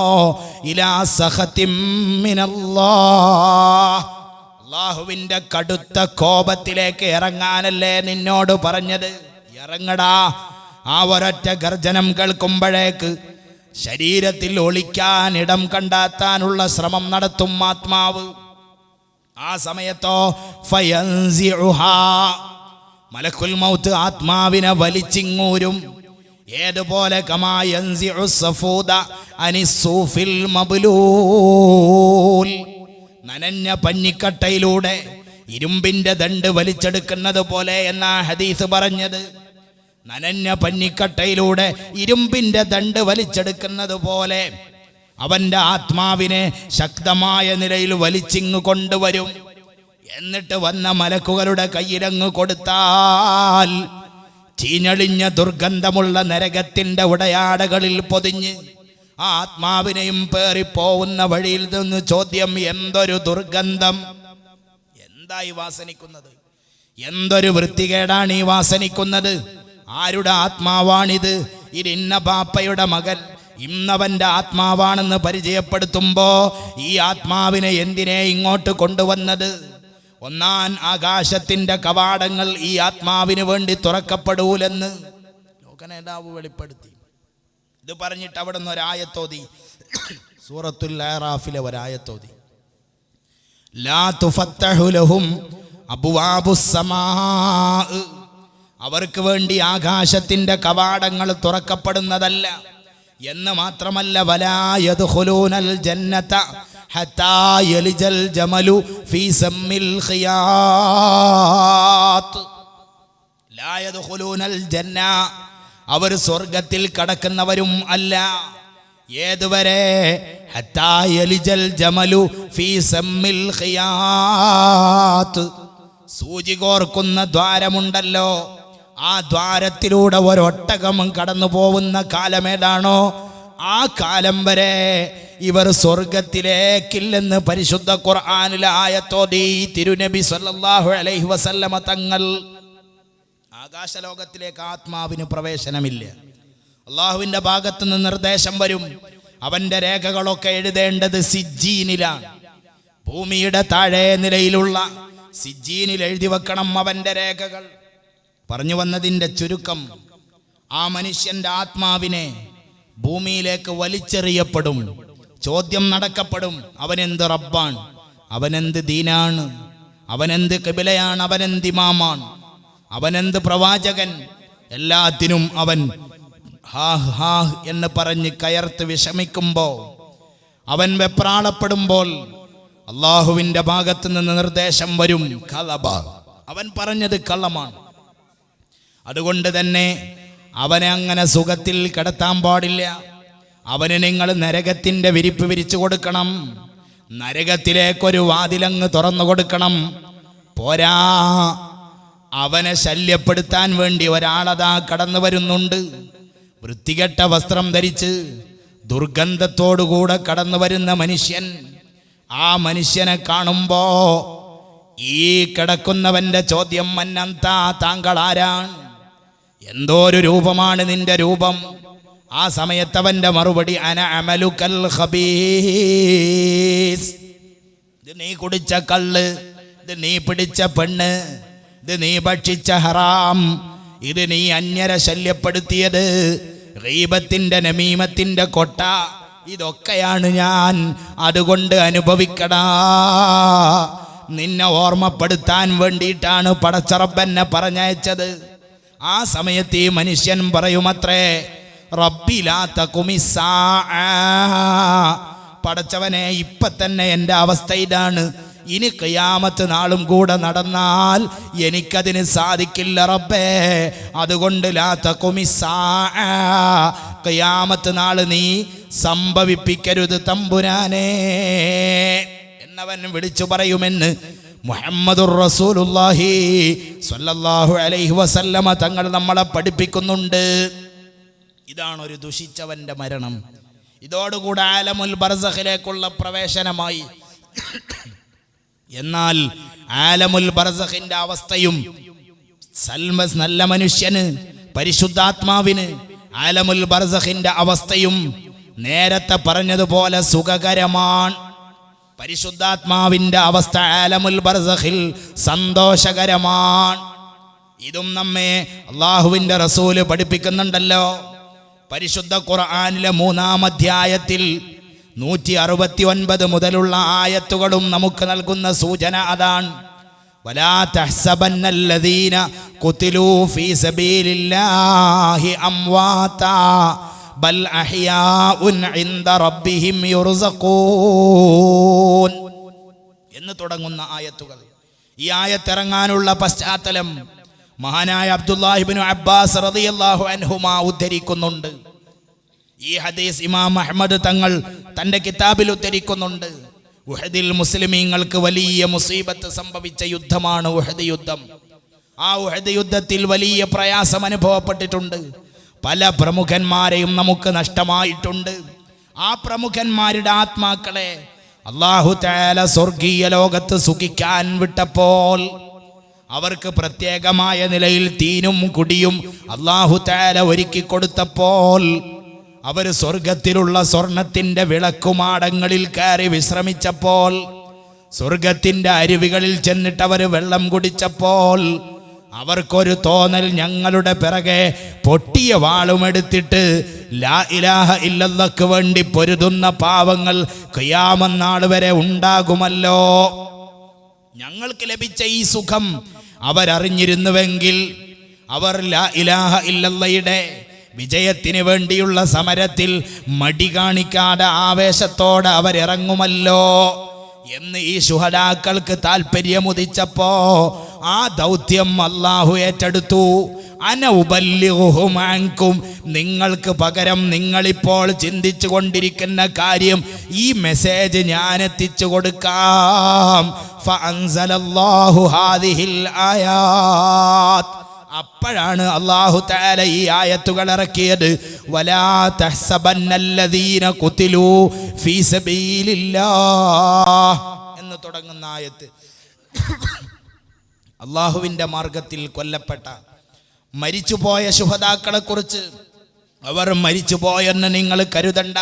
Speaker 2: ഇലാ സഖത്തിൻ മിനല്ലാഹ്, അല്ലാഹുവിന്റെ കടുത്ത കോപത്തിലേക്ക് ഇറങ്ങാനല്ലേ നിന്നോട് പറഞ്ഞത്. ഇറങ്ങടാ. ആ ഒരൊറ്റ ഗർജനം കേൾക്കുമ്പോഴേക്ക് ശരീരത്തിൽ ഒളിക്കാൻ ഇടം കണ്ടെത്താനുള്ള ശ്രമം നടത്തും ആത്മാവ്. ആ സമയത്തോ ഫയൻസിഉഹാ, മലക്കുൽ മൗത്ത് ആത്മാവിനെ വലിച്ചിങ്ങൂരും. ഏതുപോലെ കമാ യൻസിഉ സഫൂദ അനിസ്സൂഫിൽ മബ്ലൂൽ, നനഞ്ഞ പഞ്ഞിക്കട്ടയിലൂടെ ഇരുമ്പിന്റെ ദണ്ട് വലിച്ചെടുക്കുന്നത് പോലെ എന്നാ ഹദീസ് പറഞ്ഞത്. നനഞ്ഞ പഞ്ഞിക്കട്ടയിലൂടെ ഇരുമ്പിന്റെ ദണ്ട് വലിച്ചെടുക്കുന്നത് പോലെ അവന്റെ ആത്മാവിനെ ശക്തമായ നിലയിൽ വലിച്ചിങ്ങു കൊണ്ടുവരും. എന്നിട്ട് വന്ന മലക്കുകളുടെ കയ്യിലങ്ങ് കൊടുത്താൽ ചീഞ്ഞളിഞ്ഞ ദുർഗന്ധമുള്ള നരകത്തിന്റെ ഉടയാടകളിൽ പൊതിഞ്ഞ് ആ ആത്മാവിനെയും പേറിപ്പോവുന്ന വഴിയിൽ നിന്ന് ചോദ്യം, എന്തൊരു ദുർഗന്ധം, എന്തായി വാസനിക്കുന്നത്, എന്തൊരു വൃത്തികേടാണ് ഈ വാസനിക്കുന്നത്, ആരുടെ ആത്മാവാണിത്? ഇത് ഇന്ന ബാപ്പയുടെ മകൻ, ഇന്നവന്റെ ആത്മാവാണെന്ന് പരിചയപ്പെടുത്തുമ്പോ ഈ ആത്മാവിനെ എന്തിനെ ഇങ്ങോട്ട് കൊണ്ടുവന്നത്? ഒന്നാൻ ആകാശത്തിന്റെ കവാടങ്ങൾ ഈ ആത്മാവിന് വേണ്ടി തുറക്കപ്പെടൂലെന്ന് ലോകനേതാവ് വെളിപ്പെടുത്തി. ഇത് പറഞ്ഞിട്ട് അവിടെ നിന്ന് ഒരായത്തോതി, സൂറത്തുൽ അറാഫിലെ ഒരായത്തോതി, ലാ തുഫത്തഹു ലഹും അബ്വാബുസ് സമാ, അവർക്ക് വേണ്ടി ആകാശത്തിന്റെ കവാടങ്ങൾ തുറക്കപ്പെടുന്നതല്ല എന്ന് മാത്രമല്ല, വലാ യദ്ഖുലൂനൽ ജന്നത ഹത്താ യലിജൽ ജമലു ഫീ സമ്മിൽ ഖിയാത്ത്, ലാ യദ്ഖുലൂനൽ ജന്ന, അവർ സ്വർഗത്തിൽ കടക്കുന്നവരും അല്ല. ഏതുവരെ? ഹത്താ യലിജൽ ജമലു ഫീ സമ്മിൽ ഖിയാത്ത്, സൂചി കോർക്കുന്ന ദ്വാരമുണ്ടല്ലോ, ആ ദ്വാരത്തിലൂടെ ഒരൊട്ടകം കടന്നു പോകുന്ന കാലമേതാണോ ആ കാലം വരെ ഇവർ സ്വർഗത്തിലേക്കില്ലെന്ന് പരിശുദ്ധ ഖുർആനിലെ ആയത്തോതി തിരുനബി സല്ലല്ലാഹു അലൈഹി വസല്ലമ തങ്ങൾ. ആകാശലോകത്തിലേക്ക് ആത്മാവിന് പ്രവേശനമില്ല. അള്ളാഹുവിന്റെ ഭാഗത്ത് നിന്ന് നിർദ്ദേശം വരും. അവന്റെ രേഖകളൊക്കെ എഴുതേണ്ടത് സിജ്ജീനിലാണ്, ഭൂമിയുടെ താഴെ നിലയിലുള്ള സിജ്ജീനിൽ എഴുതി വെക്കണം അവന്റെ രേഖകൾ. പറഞ്ഞു വന്നതിൻ്റെ ചുരുക്കം, ആ മനുഷ്യന്റെ ആത്മാവിനെ ഭൂമിയിലേക്ക് വലിച്ചെറിയപ്പെടും. ചോദ്യം നടക്കപ്പെടും, അവനെന്ത് റബ്ബാണ്, അവനെന്ത് ദീനാണ്, അവനെന്ത് ഖിബലയാണ്, അവനെന്ത് ഇമാമാണ്, അവനെന്ത് പ്രവാചകൻ, എല്ലാത്തിനും അവൻ ഹാഹ് ഹാഹ് എന്ന് പറഞ്ഞ് കയർത്ത് വിഷമിക്കുമ്പോൾ, അവൻ വെപ്രാളപ്പെടുമ്പോൾ അള്ളാഹുവിന്റെ ഭാഗത്ത് നിന്ന് നിർദ്ദേശം വരും, കലബ, അവൻ പറഞ്ഞത് കള്ളമാണ്. അതുകൊണ്ട് തന്നെ അവനെ അങ്ങനെ സുഖത്തിൽ കിടത്താൻ പാടില്ല. അവന് നിങ്ങൾ നരകത്തിന്റെ വിരിപ്പ് വിരിച്ചു കൊടുക്കണം, നരകത്തിലേക്കൊരു വാതിലങ്ങ് തുറന്നു കൊടുക്കണം. പോരാ, അവനെ ശല്യപ്പെടുത്താൻ വേണ്ടി ഒരാളതാ കടന്നു വരുന്നുണ്ട്. വൃത്തികെട്ട വസ്ത്രം ധരിച്ച് ദുർഗന്ധത്തോടുകൂടെ കടന്നു വരുന്ന മനുഷ്യൻ ആ മനുഷ്യനെ കാണുമ്പോ ഈ കിടക്കുന്നവന്റെ ചോദ്യം മന്നന്താ, താങ്കൾ ആരാണ്? എന്തോ ഒരു രൂപമാണ് നിന്റെ രൂപം. ആ സമയത്തവന്റെ മറുപടി അന അമലുക്കൽ ഖബീസ്. ഇത് നീ കുടിച്ച കള്ള്, ഇത് നീ പിടിച്ച പെണ്ണ്, ഇത് നീ ഭക്ഷിച്ച ഹറാം, ഇത് നീ അന്യരെ ശല്യപ്പെടുത്തിയത്, ഗീബത്തിന്റെ നമീമത്തിന്റെ കൊട്ട, ഇതൊക്കെയാണ് ഞാൻ. അതുകൊണ്ട് അനുഭവിക്കടാ. നിന്നെ ഓർമ്മപ്പെടുത്താൻ വേണ്ടിയിട്ടാണ് പടച്ചറബെന്നെ പറഞ്ഞയച്ചത്. ആ സമയത്ത് ഈ മനുഷ്യൻ പറയുമത്രേ, റബ്ബി ലാ തഖുമിസ്സാ, പടച്ചവനെ ഇപ്പൊ തന്നെ എൻ്റെ അവസ്ഥ ഇതാണ്. ഇനി ഖിയാമത്ത് നാളും കൂടെ നടന്നാൽ എനിക്കതിന് സാധിക്കില്ല റബ്ബേ. അതുകൊണ്ട് ലാ തഖുമിസ്സാ, ഖിയാമത്ത് നാൾ നീ സംഭവിപ്പിക്കരുത് തമ്പുരാനേ എന്നവൻ വിളിച്ചു പറയുമെന്ന് മുഹമ്മദുർ റസൂലുള്ളാഹി സ്വല്ലല്ലാഹു അലൈഹി വസല്ലമ തങ്ങൾ നമ്മളെ പഠിപ്പിക്കുന്നുണ്ട്. ഇതാണ് ഒരു ദുഷിച്ചവന്റെ മരണം. ഇതോടുകൂടെ ആലമുൽ ബർസഖിലേക്കുള്ള പ്രവേശനമായി. എന്നാൽ ആലമുൽ ബർസഖിന്റെ അവസ്ഥയും നല്ല മനുഷ്യന്, പരിശുദ്ധാത്മാവിന് ആലമുൽ ബർസഖിന്റെ അവസ്ഥയും നേരത്തെ പറഞ്ഞതുപോലെ സുഖകരമാണ്. പരിശുദ്ധാത്മാവിന്റെ അവസ്ഥ ആലമുൽ ബർസഖിൽ സന്തോഷകരമാണ്. ഇതും നമ്മെ അള്ളാഹുവിന്റെ റസൂല് പഠിപ്പിക്കുന്നുണ്ടല്ലോ. പരിശുദ്ധ ഖുർആനിലെ 3-ാം അധ്യായത്തിൽ 169 മുതലുള്ള ആയത്തുകളും നമുക്ക് നൽകുന്ന സൂചന അതാണ്. വലാ തഹ്സബന്നല്ലദീന ഖുതിലൂ ഫീ സബീലില്ലാഹി അംവാതാ ബൽ അഹ്യാഉൻ ഇൻദ റബ്ബിഹിം യുർസഖൂൻ എന്ന് തുടങ്ങുന്ന ആയത്തുകൾ. ഈ ആയത്തിറങ്ങാനുള്ള പശ്ചാത്തലം മഹാനായ അബ്ദുല്ലാഹി ഇബ്നു അബ്ബാസ് റളിയല്ലാഹു അൻഹുമാ ഉദ്ധരിക്കുന്നുണ്ട്. ഈ ഹദീസ് ഇമാം അഹ്മദ് തങ്ങൾ തൻ്റെ കിതാബിൽ ഉദ്ധരിക്കുന്നുണ്ട്. ഉഹദിൽ മുസ്ലിമീങ്ങൾക്ക് വലിയ മുസീബത്ത് സംഭവിച്ച യുദ്ധമാണ് ഉഹദ് യുദ്ധം. ആ ഉഹദ് യുദ്ധത്തിൽ വലിയ പ്രയാസം അനുഭവപ്പെട്ടിട്ടുണ്ട്. പല പ്രമുഖന്മാരെയും നമുക്ക് നഷ്ടമായിട്ടുണ്ട്. ആ പ്രമുഖന്മാരുടെ ആത്മാക്കളെ അല്ലാഹു തആല സ്വർഗീയ ലോകത്ത് സുഖിക്കാൻ വിട്ടപ്പോൾ അവർക്ക് പ്രത്യേകമായ നിലയിൽ തീനും കുടിയും അല്ലാഹു തആല ഒരുക്കി കൊടുത്തപ്പോൾ അവർ സ്വർഗത്തിലുള്ള സ്വർണത്തിന്റെ വിളക്കുമാടങ്ങളിൽ കയറി വിശ്രമിച്ചപ്പോൾ, സ്വർഗത്തിന്റെ അരുവികളിൽ ചെന്നിട്ട് അവർ വെള്ളം കുടിച്ചപ്പോൾ അവർക്കൊരു തോന്നൽ, ഞങ്ങളുടെ പിറകെ പൊട്ടിയ വാളുമെടുത്തിട്ട് ലാ ഇലാഹ ഇല്ലല്ലാഹ്ക്ക് വേണ്ടി പൊരുതുന്ന പാവങ്ങൾ ഖിയാമത്ത് നാൾ വരെ ഉണ്ടാകുമല്ലോ. ഞങ്ങൾക്ക് ലഭിച്ച ഈ സുഖം അവരറിഞ്ഞിരുന്നുവെങ്കിൽ അവർ ലാ ഇലാഹ ഇല്ലല്ലാഹയുടെ വിജയത്തിന് വേണ്ടിയുള്ള സമരത്തിൽ മടി കാണിക്കാതെ ആവേശത്തോടെ അവരിറങ്ങുമല്ലോ എന്ന് ഈ ശുഹദാക്കൾക്ക് താല്പര്യമുദിച്ചപ്പോ ആ ദൗത്യം അല്ലാഹു ഏറ്റെടുത്തു. അന ഉബല്ലിഗുഹും അൻകും, നിങ്ങൾക്ക് പകരം നിങ്ങളിപ്പോൾ ചിന്തിച്ചു കൊണ്ടിരിക്കുന്ന കാര്യം ഈ മെസ്സേജ് ഞാൻ എത്തിച്ചു കൊടുക്കാം. ഫഅൻസലല്ലാഹു ഹാദിഹിൽ ആയാത്ത്, അപ്പോഴാണ് അല്ലാഹു തആല ഈ ആയത്തുകൾ ഇറക്കിയത്. വലാ തഹ്സബന്നല്ലദീന ഖുതിലൂ ഫീ സബീലില്ലാഹ് എന്ന് തുടങ്ങുന്ന ആയത്ത്. അല്ലാഹുവിൻ്റെ മാർഗത്തിൽ കൊല്ലപ്പെട്ട മരിച്ചുപോയ ശുഹദാക്കളെ കുറിച്ച്, അവർ മരിച്ചുപോയെന്ന് നിങ്ങൾ കരുതണ്ട,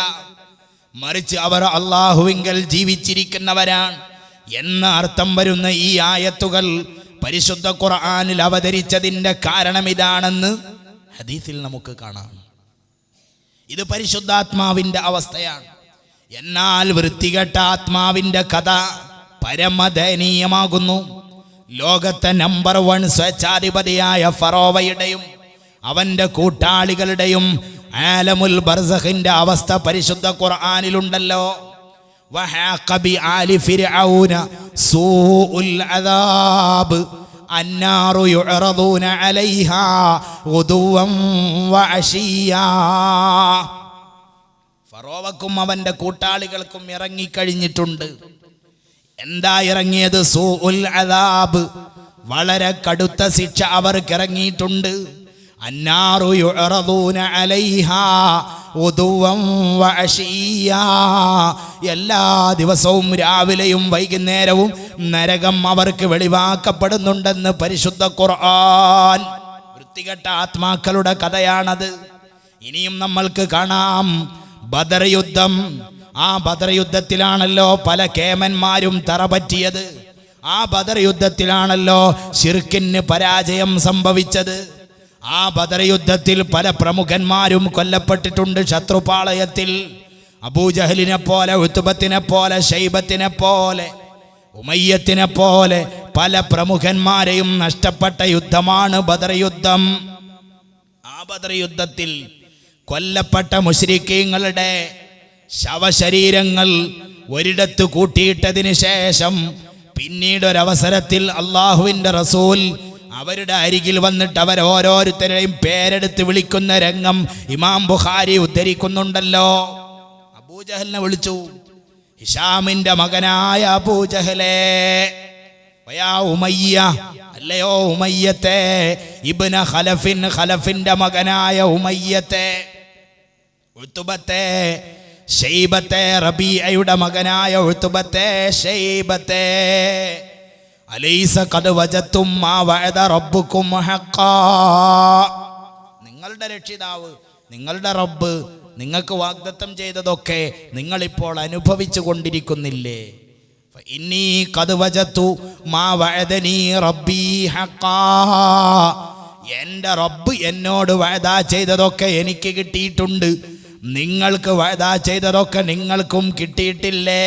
Speaker 2: മറിച്ച് അവർ അല്ലാഹുവിങ്കൽ ജീവിച്ചിരിക്കുന്നവരാണ് എന്ന അർത്ഥം വരുന്ന ഈ ആയത്തുകൾ പരിശുദ്ധ ഖുർആനിൽ അവതരിച്ചതിൻ്റെ കാരണം ഇതാണെന്ന് ഹദീസിൽ നമുക്ക് കാണാം. ഇത് പരിശുദ്ധാത്മാവിൻ്റെ അവസ്ഥയാണ്. എന്നാൽ വൃത്തികെട്ട ആത്മാവിൻ്റെ കഥ പരമദയനീയമാകുന്നു. ലോകത്തെ നമ്പർ 1 സ്വേച്ഛാധിപതിയായ ഫറോവയുടെയും അവൻ്റെ കൂട്ടാളികളുടെയും ആലമുൽ ബർസഖിന്റെ അവസ്ഥ പരിശുദ്ധ ഖുർആനിലുണ്ടല്ലോ. വഹാഖ ബിആലി ഫിർഔന സൂഉൽ അദാബ് അന്നാറു യുഅറദൂന അലൈഹാ ഗുദുവൻ വഅശിയ്യാ. ഫറോവക്കും അവൻ്റെ കൂട്ടാളികൾക്കും ഇറങ്ങിക്കഴിഞ്ഞിട്ടുണ്ട്. എന്താ ഇറങ്ങിയത്? സൂഉൽ അദാബ്, വളരെ കടുത്ത ശിക്ഷ അവർക്ക് ഇറങ്ങിയിട്ടുണ്ട്. അന്നാറു യുഅറദൂന അലൈഹാ ഉദുവൻ വഅശിയ്യാ. എല്ലാ ദിവസവും രാവിലെയും വൈകുന്നേരവും നരകം അവർക്ക് വെളിവാക്കപ്പെടുന്നുണ്ടെന്ന് പരിശുദ്ധ ഖുർആൻ. വൃത്തികെട്ട ആത്മാക്കളുടെ കഥയാണത്. ഇനിയും നമ്മൾക്ക് കാണാം ബദർ യുദ്ധം. ആ ബദർ യുദ്ധത്തിലാണല്ലോ പല കേമന്മാരും തറപറ്റിയത്. ആ ബദർ യുദ്ധത്തിലാണല്ലോ ശിർക്കിന് പരാജയം സംഭവിച്ചത്. ആ ബദർ യുദ്ധത്തിൽ പല പ്രമുഖന്മാരും കൊല്ലപ്പെട്ടിട്ടുണ്ട് ശത്രുപാളയത്തിൽ. അബൂജഹലിനെ പോലെ, ഉത്ബത്തിനെ പോലെ, ശൈബത്തിനെ പോലെ, ഉമയ്യത്തിനെ പോലെ പല പ്രമുഖന്മാരെയും നഷ്ടപ്പെട്ട യുദ്ധമാണ് ബദർ യുദ്ധം. ആ ബദർ യുദ്ധത്തിൽ കൊല്ലപ്പെട്ട മുശ്രിക്കീങ്ങളുടെ ശവശരീരങ്ങൾ ഒരിടത്ത് കൂട്ടിയിട്ടതിന് ശേഷം പിന്നീടൊരവസരത്തിൽ അള്ളാഹുവിൻ്റെ റസൂൽ അവരുടെ അരികിൽ വന്നിട്ട് അവരോരോരുത്തരെയും പേരെടുത്ത് വിളിക്കുന്ന രംഗം ഇമാം ബുഖാരി ഉദ്ധരിക്കുന്നുണ്ടല്ലോ. അബൂജഹലിനെ വിളിച്ചു, ഹിഷാമിന്റെ മകനായ അബൂജഹലേ, വയാ ഉമയ്യ, അല്ലയോ ഉമയ്യത്തെ, ഇബ്ന ഖലഫിൻ, ഖലഫിന്റെ മകനായ ഉമയ്യത്തെ, ഉത്ബത്തെ, ശൈബത്തെ, റബീഅയുടെ മകനായ ഉത്ബത്തെ, ശൈബത്തെ, അലൈസ ഖദ് വജത്തും മാ വഅദ റബ്ബുക്കും ഹഖ്ഖാ. നിങ്ങളുടെ രക്ഷിതാവ്, നിങ്ങളുടെ റബ്ബ് നിങ്ങൾക്ക് വാഗ്ദത്തം ചെയ്തതൊക്കെ നിങ്ങളിപ്പോൾ അനുഭവിച്ചു കൊണ്ടിരിക്കുന്നില്ലേ? ഇന്നി ഖദ് വജത്തു മാ വഅദനി റബ്ബി ഹഖ്ഖാ. എൻ്റെ റബ്ബ് എന്നോട് വഅദ ചെയ്തതൊക്കെ എനിക്ക് കിട്ടിയിട്ടുണ്ട്. നിങ്ങൾക്ക് വഅദ ചെയ്തതൊക്കെ നിങ്ങൾക്കും കിട്ടിയിട്ടില്ലേ?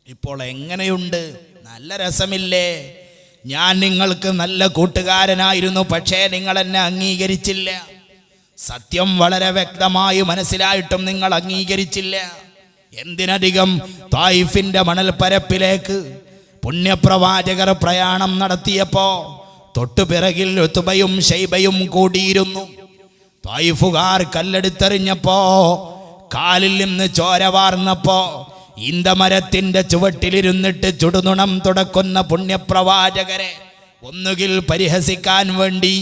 Speaker 2: ഇപ്പോൾ എങ്ങനെയുണ്ട്? നല്ല രസമില്ലേ? ഞാൻ നിങ്ങൾക്ക് നല്ല കൂട്ടുകാരനായിരുന്നു, പക്ഷേ നിങ്ങൾ എന്നെ അംഗീകരിച്ചില്ല. സത്യം വളരെ വ്യക്തമായി മനസ്സിലായിട്ടും നിങ്ങൾ അംഗീകരിച്ചില്ല. എന്തിനധികം തായിഫിന്റെ മണൽപ്പരപ്പിലേക്ക് പുണ്യപ്രവാചകർ പ്രയാണം നടത്തിയപ്പോ തൊട്ടുപിറകിൽ ഉത്ബയും ശൈബയും കൂടിയിരുന്നു. തായിഫുകാർ കല്ലെടുത്തെറിഞ്ഞപ്പോ, കാലിൽ നിന്ന് ചോര വാർന്നപ്പോ, ഈന്തമരത്തിന്റെ ചുവട്ടിലിരുന്നിട്ട് ചുടുനുണം തുടക്കുന്ന പുണ്യപ്രവാചകരെ ഒന്നുകിൽ പരിഹസിക്കാൻ വേണ്ടി,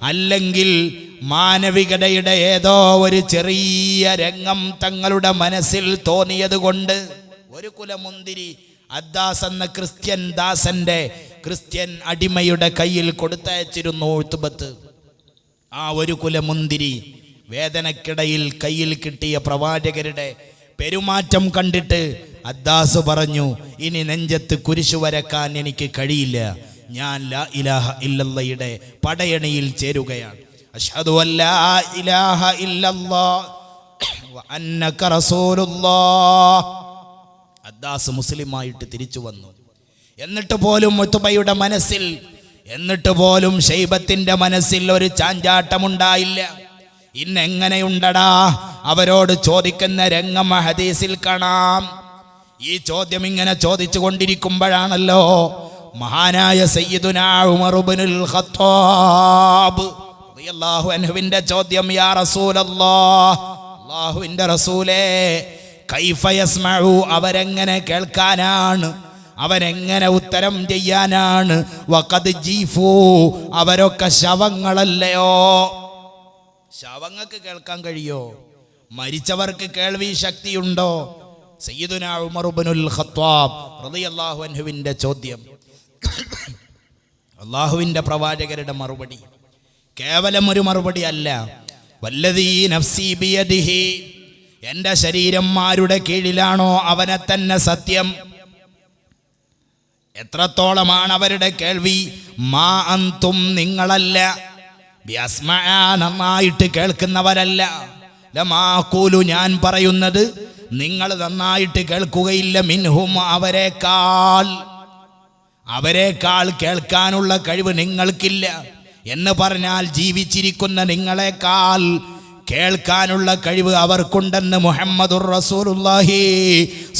Speaker 2: അല്ലെങ്കിൽ മാനവികതയുടെ ഏതോ ഒരു ചെറിയ രംഗം തങ്ങളുടെ മനസ്സിൽ തോന്നിയത് കൊണ്ട് ഒരു കുലമുന്തിരി അദ്ദാസ് എന്ന ക്രിസ്ത്യൻ ദാസന്റെ, ക്രിസ്ത്യൻ അടിമയുടെ കയ്യിൽ കൊടുത്തയച്ചിരുന്നു ഉത്ബത്ത്. ആ ഒരു കുലമുന്തിരി വേദനക്കിടയിൽ കയ്യിൽ കിട്ടിയ പ്രവാചകരുടെ പെരുമാറ്റം കണ്ടിട്ട് അദ്ദാസ് പറഞ്ഞു, ഇനി നെഞ്ചത്ത് കുരിശു വരക്കാൻ എനിക്ക് കഴിയില്ല, ഞാൻ ലാ ഇലാഹ ഇല്ലല്ലാഹയുടെ പടയണിയിൽ ചേരുകയാണ്. അഷ്ഹദു അല്ലാ ഇലാഹ ഇല്ലല്ലാഹ് വ അന്നക റസൂലുള്ളാഹ്. അദ്ദാസ് മുസ്ലിമായിട്ട് തിരിച്ചു വന്നു. എന്നിട്ട് പോലും ഉത്ബയുടെ മനസ്സിൽ, എന്നിട്ട് പോലും ശൈബത്തിന്റെ മനസ്സിൽ ഒരു ചാഞ്ചാട്ടമുണ്ടായില്ല. ഇന്നെങ്ങനെയുണ്ടടാ? അവരോട് ചോദിക്കുന്ന രംഗം ഹദീസിൽ കാണാം. ഈ ചോദ്യം ഇങ്ങനെ ചോദിച്ചു കൊണ്ടിരിക്കുമ്പോഴാണല്ലോ മഹാനായ സയ്യിദുനാ ഉമർ ഇബ്നുൽ ഖത്താബ് റളിയല്ലാഹു അൻഹുവിന്റെ ചോദ്യം, യാ റസൂലല്ലാഹ്, അല്ലാഹുവിന്റെ റസൂലേ, കൈഫ യസ്മഉ, അവരെങ്ങനെ കേൾക്കാനാണ്, അവനെങ്ങനെ ഉത്തരം ചെയ്യാനാണ്? വഖദ് ജീഫു, അവരൊക്കെ ശവങ്ങളല്ലയോ? ശവങ്ങൾക്ക് കേൾക്കാൻ കഴിയോ? മരിച്ചവർക്ക് കേൾവി ശക്തിയുണ്ടോ? സയ്യിദുനാ ഉമർ ഇബ്നുൽ ഖത്താബ് റളിയല്ലാഹു അൻഹുവിന്റെ ചോദ്യം. അല്ലാഹുവിന്റെ പ്രവാചകരുടെ മറുപടി കേവലം ഒരു മറുപടി അല്ല. വല്ലദീ നഫ്സി ബിയദിഹി, എൻ്റെ ശരീരം ആരുടെ കീഴിലാണോ അവനെ തന്നെ സത്യം. എത്രത്തോളമാണ് അവരുടെ കേൾവി? മാ അന്തും, നിങ്ങളല്ല, ബിഅസ്മഅ, നന്നായിട്ട് കേൾക്കുന്നവരല്ല, ലമാഖൂലു, ഞാൻ പറയുന്നത് നിങ്ങൾ നന്നായിട്ട് കേൾക്കുകയില്ല, മിൻഹും, അവരെക്കാൾ കേൾക്കാനുള്ള കഴിവ് നിങ്ങൾക്കില്ല. എന്ന് പറഞ്ഞാൽ ജീവിച്ചിരിക്കുന്ന നിങ്ങളെക്കാൾ കേൾക്കാനുള്ള കഴിവ് അവർക്കുണ്ടെന്ന് മുഹമ്മദുർ റസൂലുള്ളാഹി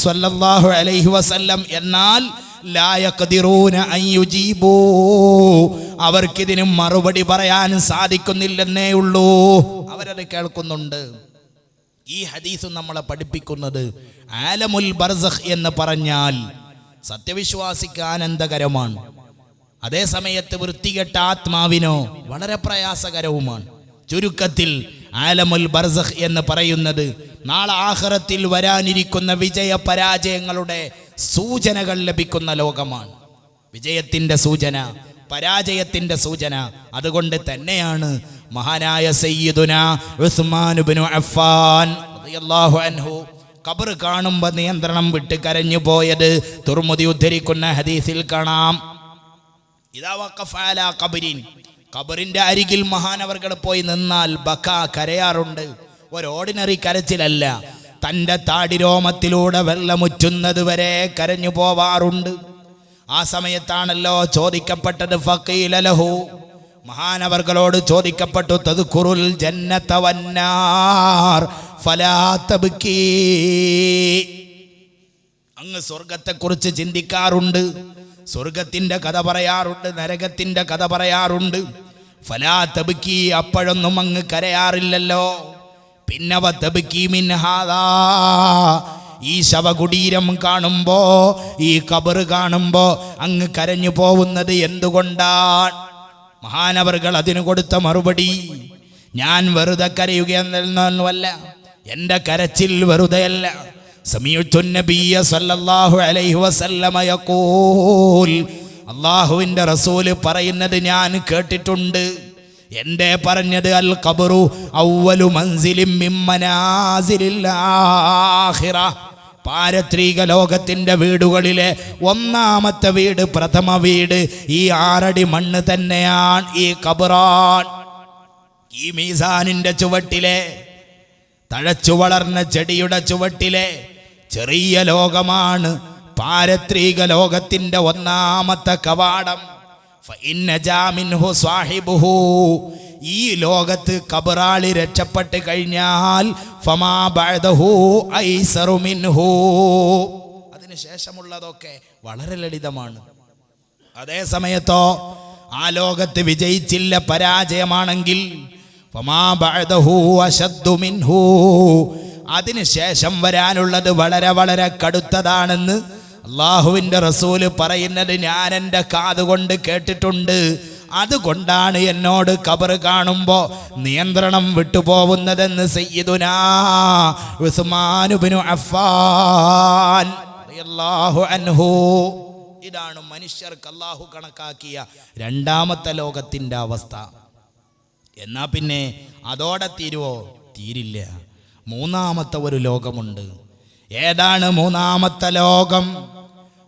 Speaker 2: സ്വല്ലല്ലാഹു അലൈഹി വസല്ലം. എന്നാൽ ലാ യഖ്ദിറൂന അൻ യുജീബൂ, അവർക്കിതിന് മറുപടി പറയാൻ സാധിക്കുന്നില്ലെന്നേ ഉള്ളൂ. അവരത് കേൾക്കുന്നുണ്ട്. ഈ ഹദീസ് നമ്മളെ പഠിപ്പിക്കുന്നത് ആലമുൽ ബർസഖ് എന്ന് പറഞ്ഞാൽ സത്യവിശ്വാസിക്ക് ആനന്ദകരമാണ്. അതേ സമയത്ത് വൃത്തികെട്ട ആത്മാവിനോ വളരെ പ്രയാസകരവുമാണ്. ചുരുക്കത്തിൽ ആലമുൽ ബർസഖ് എന്ന് പറയുന്നത് നാളെ ആഖിറത്തിൽ വരാനിരിക്കുന്ന വിജയ പരാജയങ്ങളുടെ സൂചനകൾ ലഭിക്കുന്ന ലോകമാണ്. വിജയത്തിൻ്റെ സൂചന, പരാജയത്തിൻ്റെ സൂചന. അതുകൊണ്ട് തന്നെയാണ് മഹാനായ സയ്യിദുനാ ഉസ്മാൻ ഇബ്നു അഫ്ഫാൻ റളിയല്ലാഹു അൻഹു ഖബർ കാണുമ്പോൾ നിയന്ത്രണം വിട്ട് കരഞ്ഞു പോയത്. തുർമുദി ഉദ്ധരിക്കുന്ന ഹദീസിൽ കാണാം, ഇദാ വഖഫ അലാ ഖബരിൻ, ഖബറിന്റെ അരികിൽ മഹാനവർകൾ പോയി നിന്നാൽ ബക, കരയാറുണ്ട്. ഒരു ഓർഡിനറി കരച്ചിലല്ല, തൻ്റെ താടിരോമത്തിലൂടെ വെള്ളമുറ്റുന്നത് വരെ കരഞ്ഞു പോവാറുണ്ട്. ആ സമയത്താണല്ലോ ചോദിക്കപ്പെട്ടത്, ഫഖീല ലഹു, മഹാനവർകളോട് ചോദിക്കപ്പെട്ടു, തദ്കുറുൽ ജന്നത വന്നാർ ഫലാ തബ്കീ, അങ്ങ് സ്വർഗത്തെക്കുറിച്ച് ചിന്തിക്കാറുണ്ട്, സ്വർഗത്തിന്റെ കഥ പറയാറുണ്ട്, നരകത്തിന്റെ കഥ പറയാറുണ്ട്. ഫലാ തബ്കീ, അപ്പോഴൊന്നും അങ്ങ് കരയാറില്ലല്ലോ. പിന്നെ വതബ്കീ മിൻ ഹാദാ, ഈ ശവകുടീരം കാണുമ്പോ, ഈ ഖബർ കാണുമ്പോ അങ്ങ് കരഞ്ഞു പോകുന്നത് എന്തുകൊണ്ടാണ്? മഹാനവർകൾ അതിനു കൊടുത്ത മറുപടി, ഞാൻ വെറുതെ കരയുകയെന്നല്ല, എൻ്റെ കരച്ചിൽ വെറുതെയല്ല. സമീഅ്തു നബിയ്യ സല്ലല്ലാഹു അലൈഹി വസല്ലമ യഖൂൽ, അല്ലാഹുവിൻ്റെ റസൂല് പറയുന്നത് ഞാൻ കേട്ടിട്ടുണ്ട്. എന്തേ പറഞ്ഞത്? അൽ ഖബ്റു അവ്വലു മൻസിലിൻ മിൻ മനാസിലിൽ ആഖിറ, പാരത്രിക ലോകത്തിൻ്റെ വീടുകളിലെ ഒന്നാമത്തെ വീട്, പ്രഥമ വീട് ഈ 6 അടി മണ്ണ് തന്നെയാണ്, ഈ ഖബറാൻ. ഈ മീസാനിൻ്റെ ചുവട്ടിലെ, തഴച്ചു വളർന്ന ചെടിയുടെ ചുവട്ടിലെ ചെറിയ ലോകമാണ് പാരത്രിക ലോകത്തിൻ്റെ ഒന്നാമത്തെ കവാടം. ഫഇന്നജാ മിൻഹു സാഹിബുഹു, ഈ ലോകത്ത് ഖബറാളി രക്ഷപ്പെട്ട് കഴിഞ്ഞാൽ ഫമാ ബഅദഹു ഐസറു മിൻഹു, അതിന് ശേഷമുള്ളതൊക്കെ വളരെ ലളിതമാണ്. അതേ സമയത്തോ ആ ലോകത്ത് വിജയിച്ചില്ല, പരാജയമാണെങ്കിൽ ഫമാ ബഅദഹു അശദ്ദു മിൻഹു, അതിന് ശേഷം വരാനുള്ളത് വളരെ വളരെ കടുത്തതാണെന്ന് അല്ലാഹുവിൻ്റെ റസൂല് പറയുന്നത് ഞാൻ എൻ്റെ കാതുകൊണ്ട് കേട്ടിട്ടുണ്ട്. അതുകൊണ്ടാണ് എന്നോട് ഖബർ കാണുമ്പോൾ നിയന്ത്രണം വിട്ടുപോകുന്നതെന്ന് സയ്യിദുനാ ഉസ്മാൻ ഇബ്നു അഫ്ഫാൻ റളിയല്ലാഹു അൻഹു. ഇതാണ് മനുഷ്യർക്ക് അല്ലാഹു കണക്കാക്കിയ രണ്ടാമത്തെ ലോകത്തിൻ്റെ അവസ്ഥ. എന്നാ പിന്നെ അതോടെ തീരുവോ? തീരില്ല. മൂന്നാമത്തെ ഒരു ലോകമുണ്ട്. ഏതാണ് മൂന്നാമത്തെ ലോകം?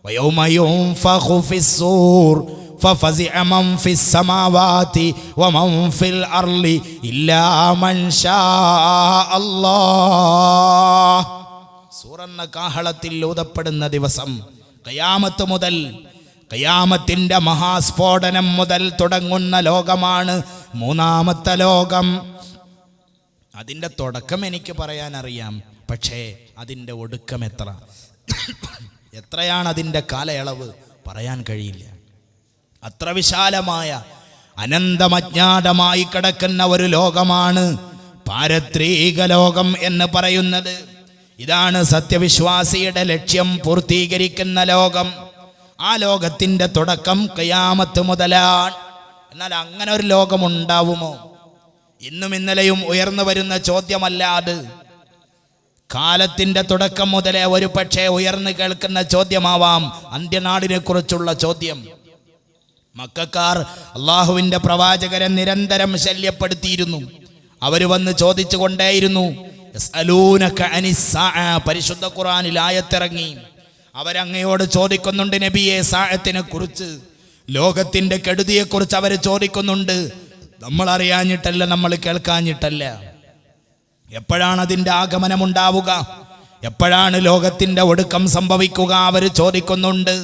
Speaker 2: വയൗമ യുൻഫഖു ഫിസ്സൂർ ഫഫസിഅ മൻ ഫിസ്സമാവാതി വമൻ ഫിൽ അർളി ഇല്ലാ മൻ ശാ അല്ലാഹ്. സൂറന്ന കാഹളത്തിൽ ഊതപ്പെടുന്ന ദിവസം, ഖിയാമത്ത് മുതൽ, ഖിയാമത്തിന്റെ മഹാസ്ഫോടനം മുതൽ തുടങ്ങുന്ന ലോകമാണ് മൂന്നാമത്തെ ലോകം. അതിൻ്റെ തുടക്കം എനിക്ക് പറയാൻ അറിയാം, പക്ഷേ അതിൻ്റെ ഒടുക്കം എത്രയാണ് അതിൻ്റെ കാലയളവ് പറയാൻ കഴിയില്ല. അത്ര വിശാലമായ, അനന്തമജ്ഞാതമായി കിടക്കുന്ന ഒരു ലോകമാണ് പാരത്രിക ലോകം എന്ന് പറയുന്നത്. ഇതാണ് സത്യവിശ്വാസിയുടെ ലക്ഷ്യം പൂർത്തീകരിക്കുന്ന ലോകം. ആ ലോകത്തിൻ്റെ തുടക്കം ഖിയാമത്ത് മുതലാണ്. എന്നാൽ അങ്ങനെ ഒരു ലോകമുണ്ടാവുമോ? ഇന്നും ഇന്നലെയും ഉയർന്നു വരുന്ന ചോദ്യമല്ല അത്. കാലത്തിൻ്റെ തുടക്കം മുതലേ ഒരു പക്ഷേ ഉയർന്നു കേൾക്കുന്ന ചോദ്യമാവാം അന്ത്യനാടിനെ കുറിച്ചുള്ള ചോദ്യം. മക്കക്കാർ അള്ളാഹുവിൻ്റെ പ്രവാചകരെ നിരന്തരം ശല്യപ്പെടുത്തിയിരുന്നു. അവർ വന്ന് ചോദിച്ചു കൊണ്ടേയിരുന്നു. പരിശുദ്ധ ഖുർആനിൽ ആയത്തിറങ്ങി. അവരങ്ങയോട് ചോദിക്കുന്നുണ്ട്, നബിയെ, സാഅത്തിനെ കുറിച്ച്, ലോകത്തിൻ്റെ കെടുതിയെക്കുറിച്ച് അവർ ചോദിക്കുന്നുണ്ട്. നമ്മൾ അറിയാഞ്ഞിട്ടല്ല, നമ്മൾ കേൾക്കാഞ്ഞിട്ടല്ല. എപ്പോഴാണ് അതിൻ്റെ ആഗമനമുണ്ടാവുക? എപ്പോഴാണ് ലോകത്തിൻ്റെ ഒടുക്കം സംഭവിക്കുക? അവർ ചോദിക്കുന്നുണ്ട്.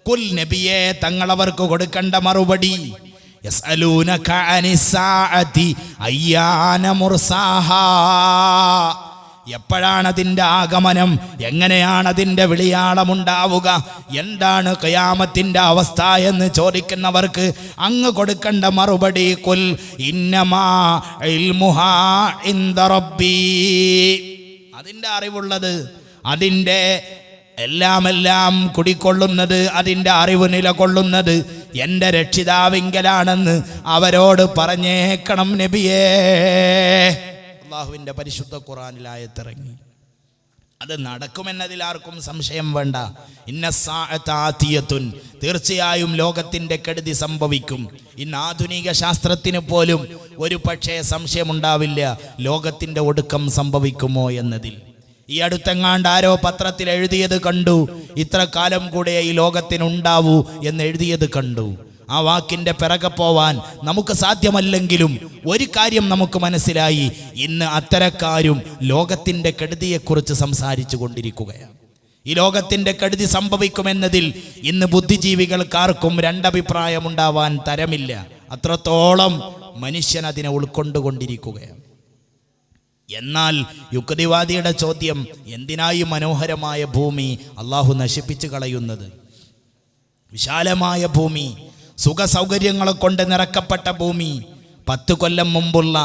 Speaker 2: കുൽ, നബിയെ, തങ്ങളവർക്ക് കൊടുക്കേണ്ട മറുപടി, യസ്അലൂനക അനിസ്സാഅതി അയ്യാന മുർസാഹാ, എപ്പോഴാണ് അതിൻ്റെ ആഗമനം? എങ്ങനെയാണ് അതിൻ്റെ വിളിയാളമുണ്ടാവുക? എന്താണ് ഖിയാമത്തിൻ്റെ അവസ്ഥ എന്ന് ചോദിക്കുന്നവർക്ക് അങ്ങ് കൊടുക്കേണ്ട മറുപടി, കുൽ ഇന്നമാ ഇൽമുഹാ ഇൻദ റബ്ബി, അതിൻ്റെ അറിവുള്ളത്, അതിൻ്റെ എല്ലാം കുടിക്കൊള്ളുന്നത്, അതിൻ്റെ അറിവ് നിലകൊള്ളുന്നത് എൻ്റെ രക്ഷിതാവിങ്കലാണെന്ന് അവരോട് പറഞ്ഞേക്കണം നബിയേ. അല്ലാഹുവിൻ്റെ പരിശുദ്ധ ഖുർആനിലായത്തിറങ്ങി. അത് നടക്കുമെന്നതിൽ ആർക്കും സംശയം വേണ്ട. ഇന്ന സാഅത ആതിയത്തുൻ, തീർച്ചയായും ലോകത്തിൻ്റെ കെടുതി സംഭവിക്കും. ഇന്ന് ആധുനിക ശാസ്ത്രത്തിന് പോലും ഒരു പക്ഷേ സംശയമുണ്ടാവില്ല ലോകത്തിൻ്റെ ഒടുക്കം സംഭവിക്കുമോ എന്നതിൽ. ഈ അടുത്തെങ്ങാണ്ട് ആരോ പത്രത്തിൽ എഴുതിയത് കണ്ടു, ഇത്ര കാലം കൂടെ ഈ ലോകത്തിനുണ്ടാവൂ എന്ന് എഴുതിയത് കണ്ടു. ആ വാക്കിൻ്റെ പിറകെ പോവാൻ നമുക്ക് സാധ്യമല്ലെങ്കിലും ഒരു കാര്യം നമുക്ക് മനസ്സിലായി, ഇന്ന് അത്തരക്കാരും ലോകത്തിൻ്റെ കെടുതിയെക്കുറിച്ച് സംസാരിച്ചു കൊണ്ടിരിക്കുകയാണ്. ഈ ലോകത്തിൻ്റെ കെടുതി സംഭവിക്കുമെന്നതിൽ ഇന്ന് ബുദ്ധിജീവികൾക്കാർക്കും രണ്ടഭിപ്രായമുണ്ടാവാൻ തരമില്ല. അത്രത്തോളം മനുഷ്യൻ അതിനെ ഉൾക്കൊണ്ടുകൊണ്ടിരിക്കുകയാണ്. എന്നാൽ യുക്തിവാദിയുടെ ചോദ്യം, എന്തിനായി മനോഹരമായ ഭൂമി അള്ളാഹു നശിപ്പിച്ചു കളയുന്നത്? വിശാലമായ ഭൂമി, സുഖസൗകര്യങ്ങളെ കൊണ്ട് നിറക്കപ്പെട്ട ഭൂമി, 10 കൊല്ലം മുമ്പുള്ള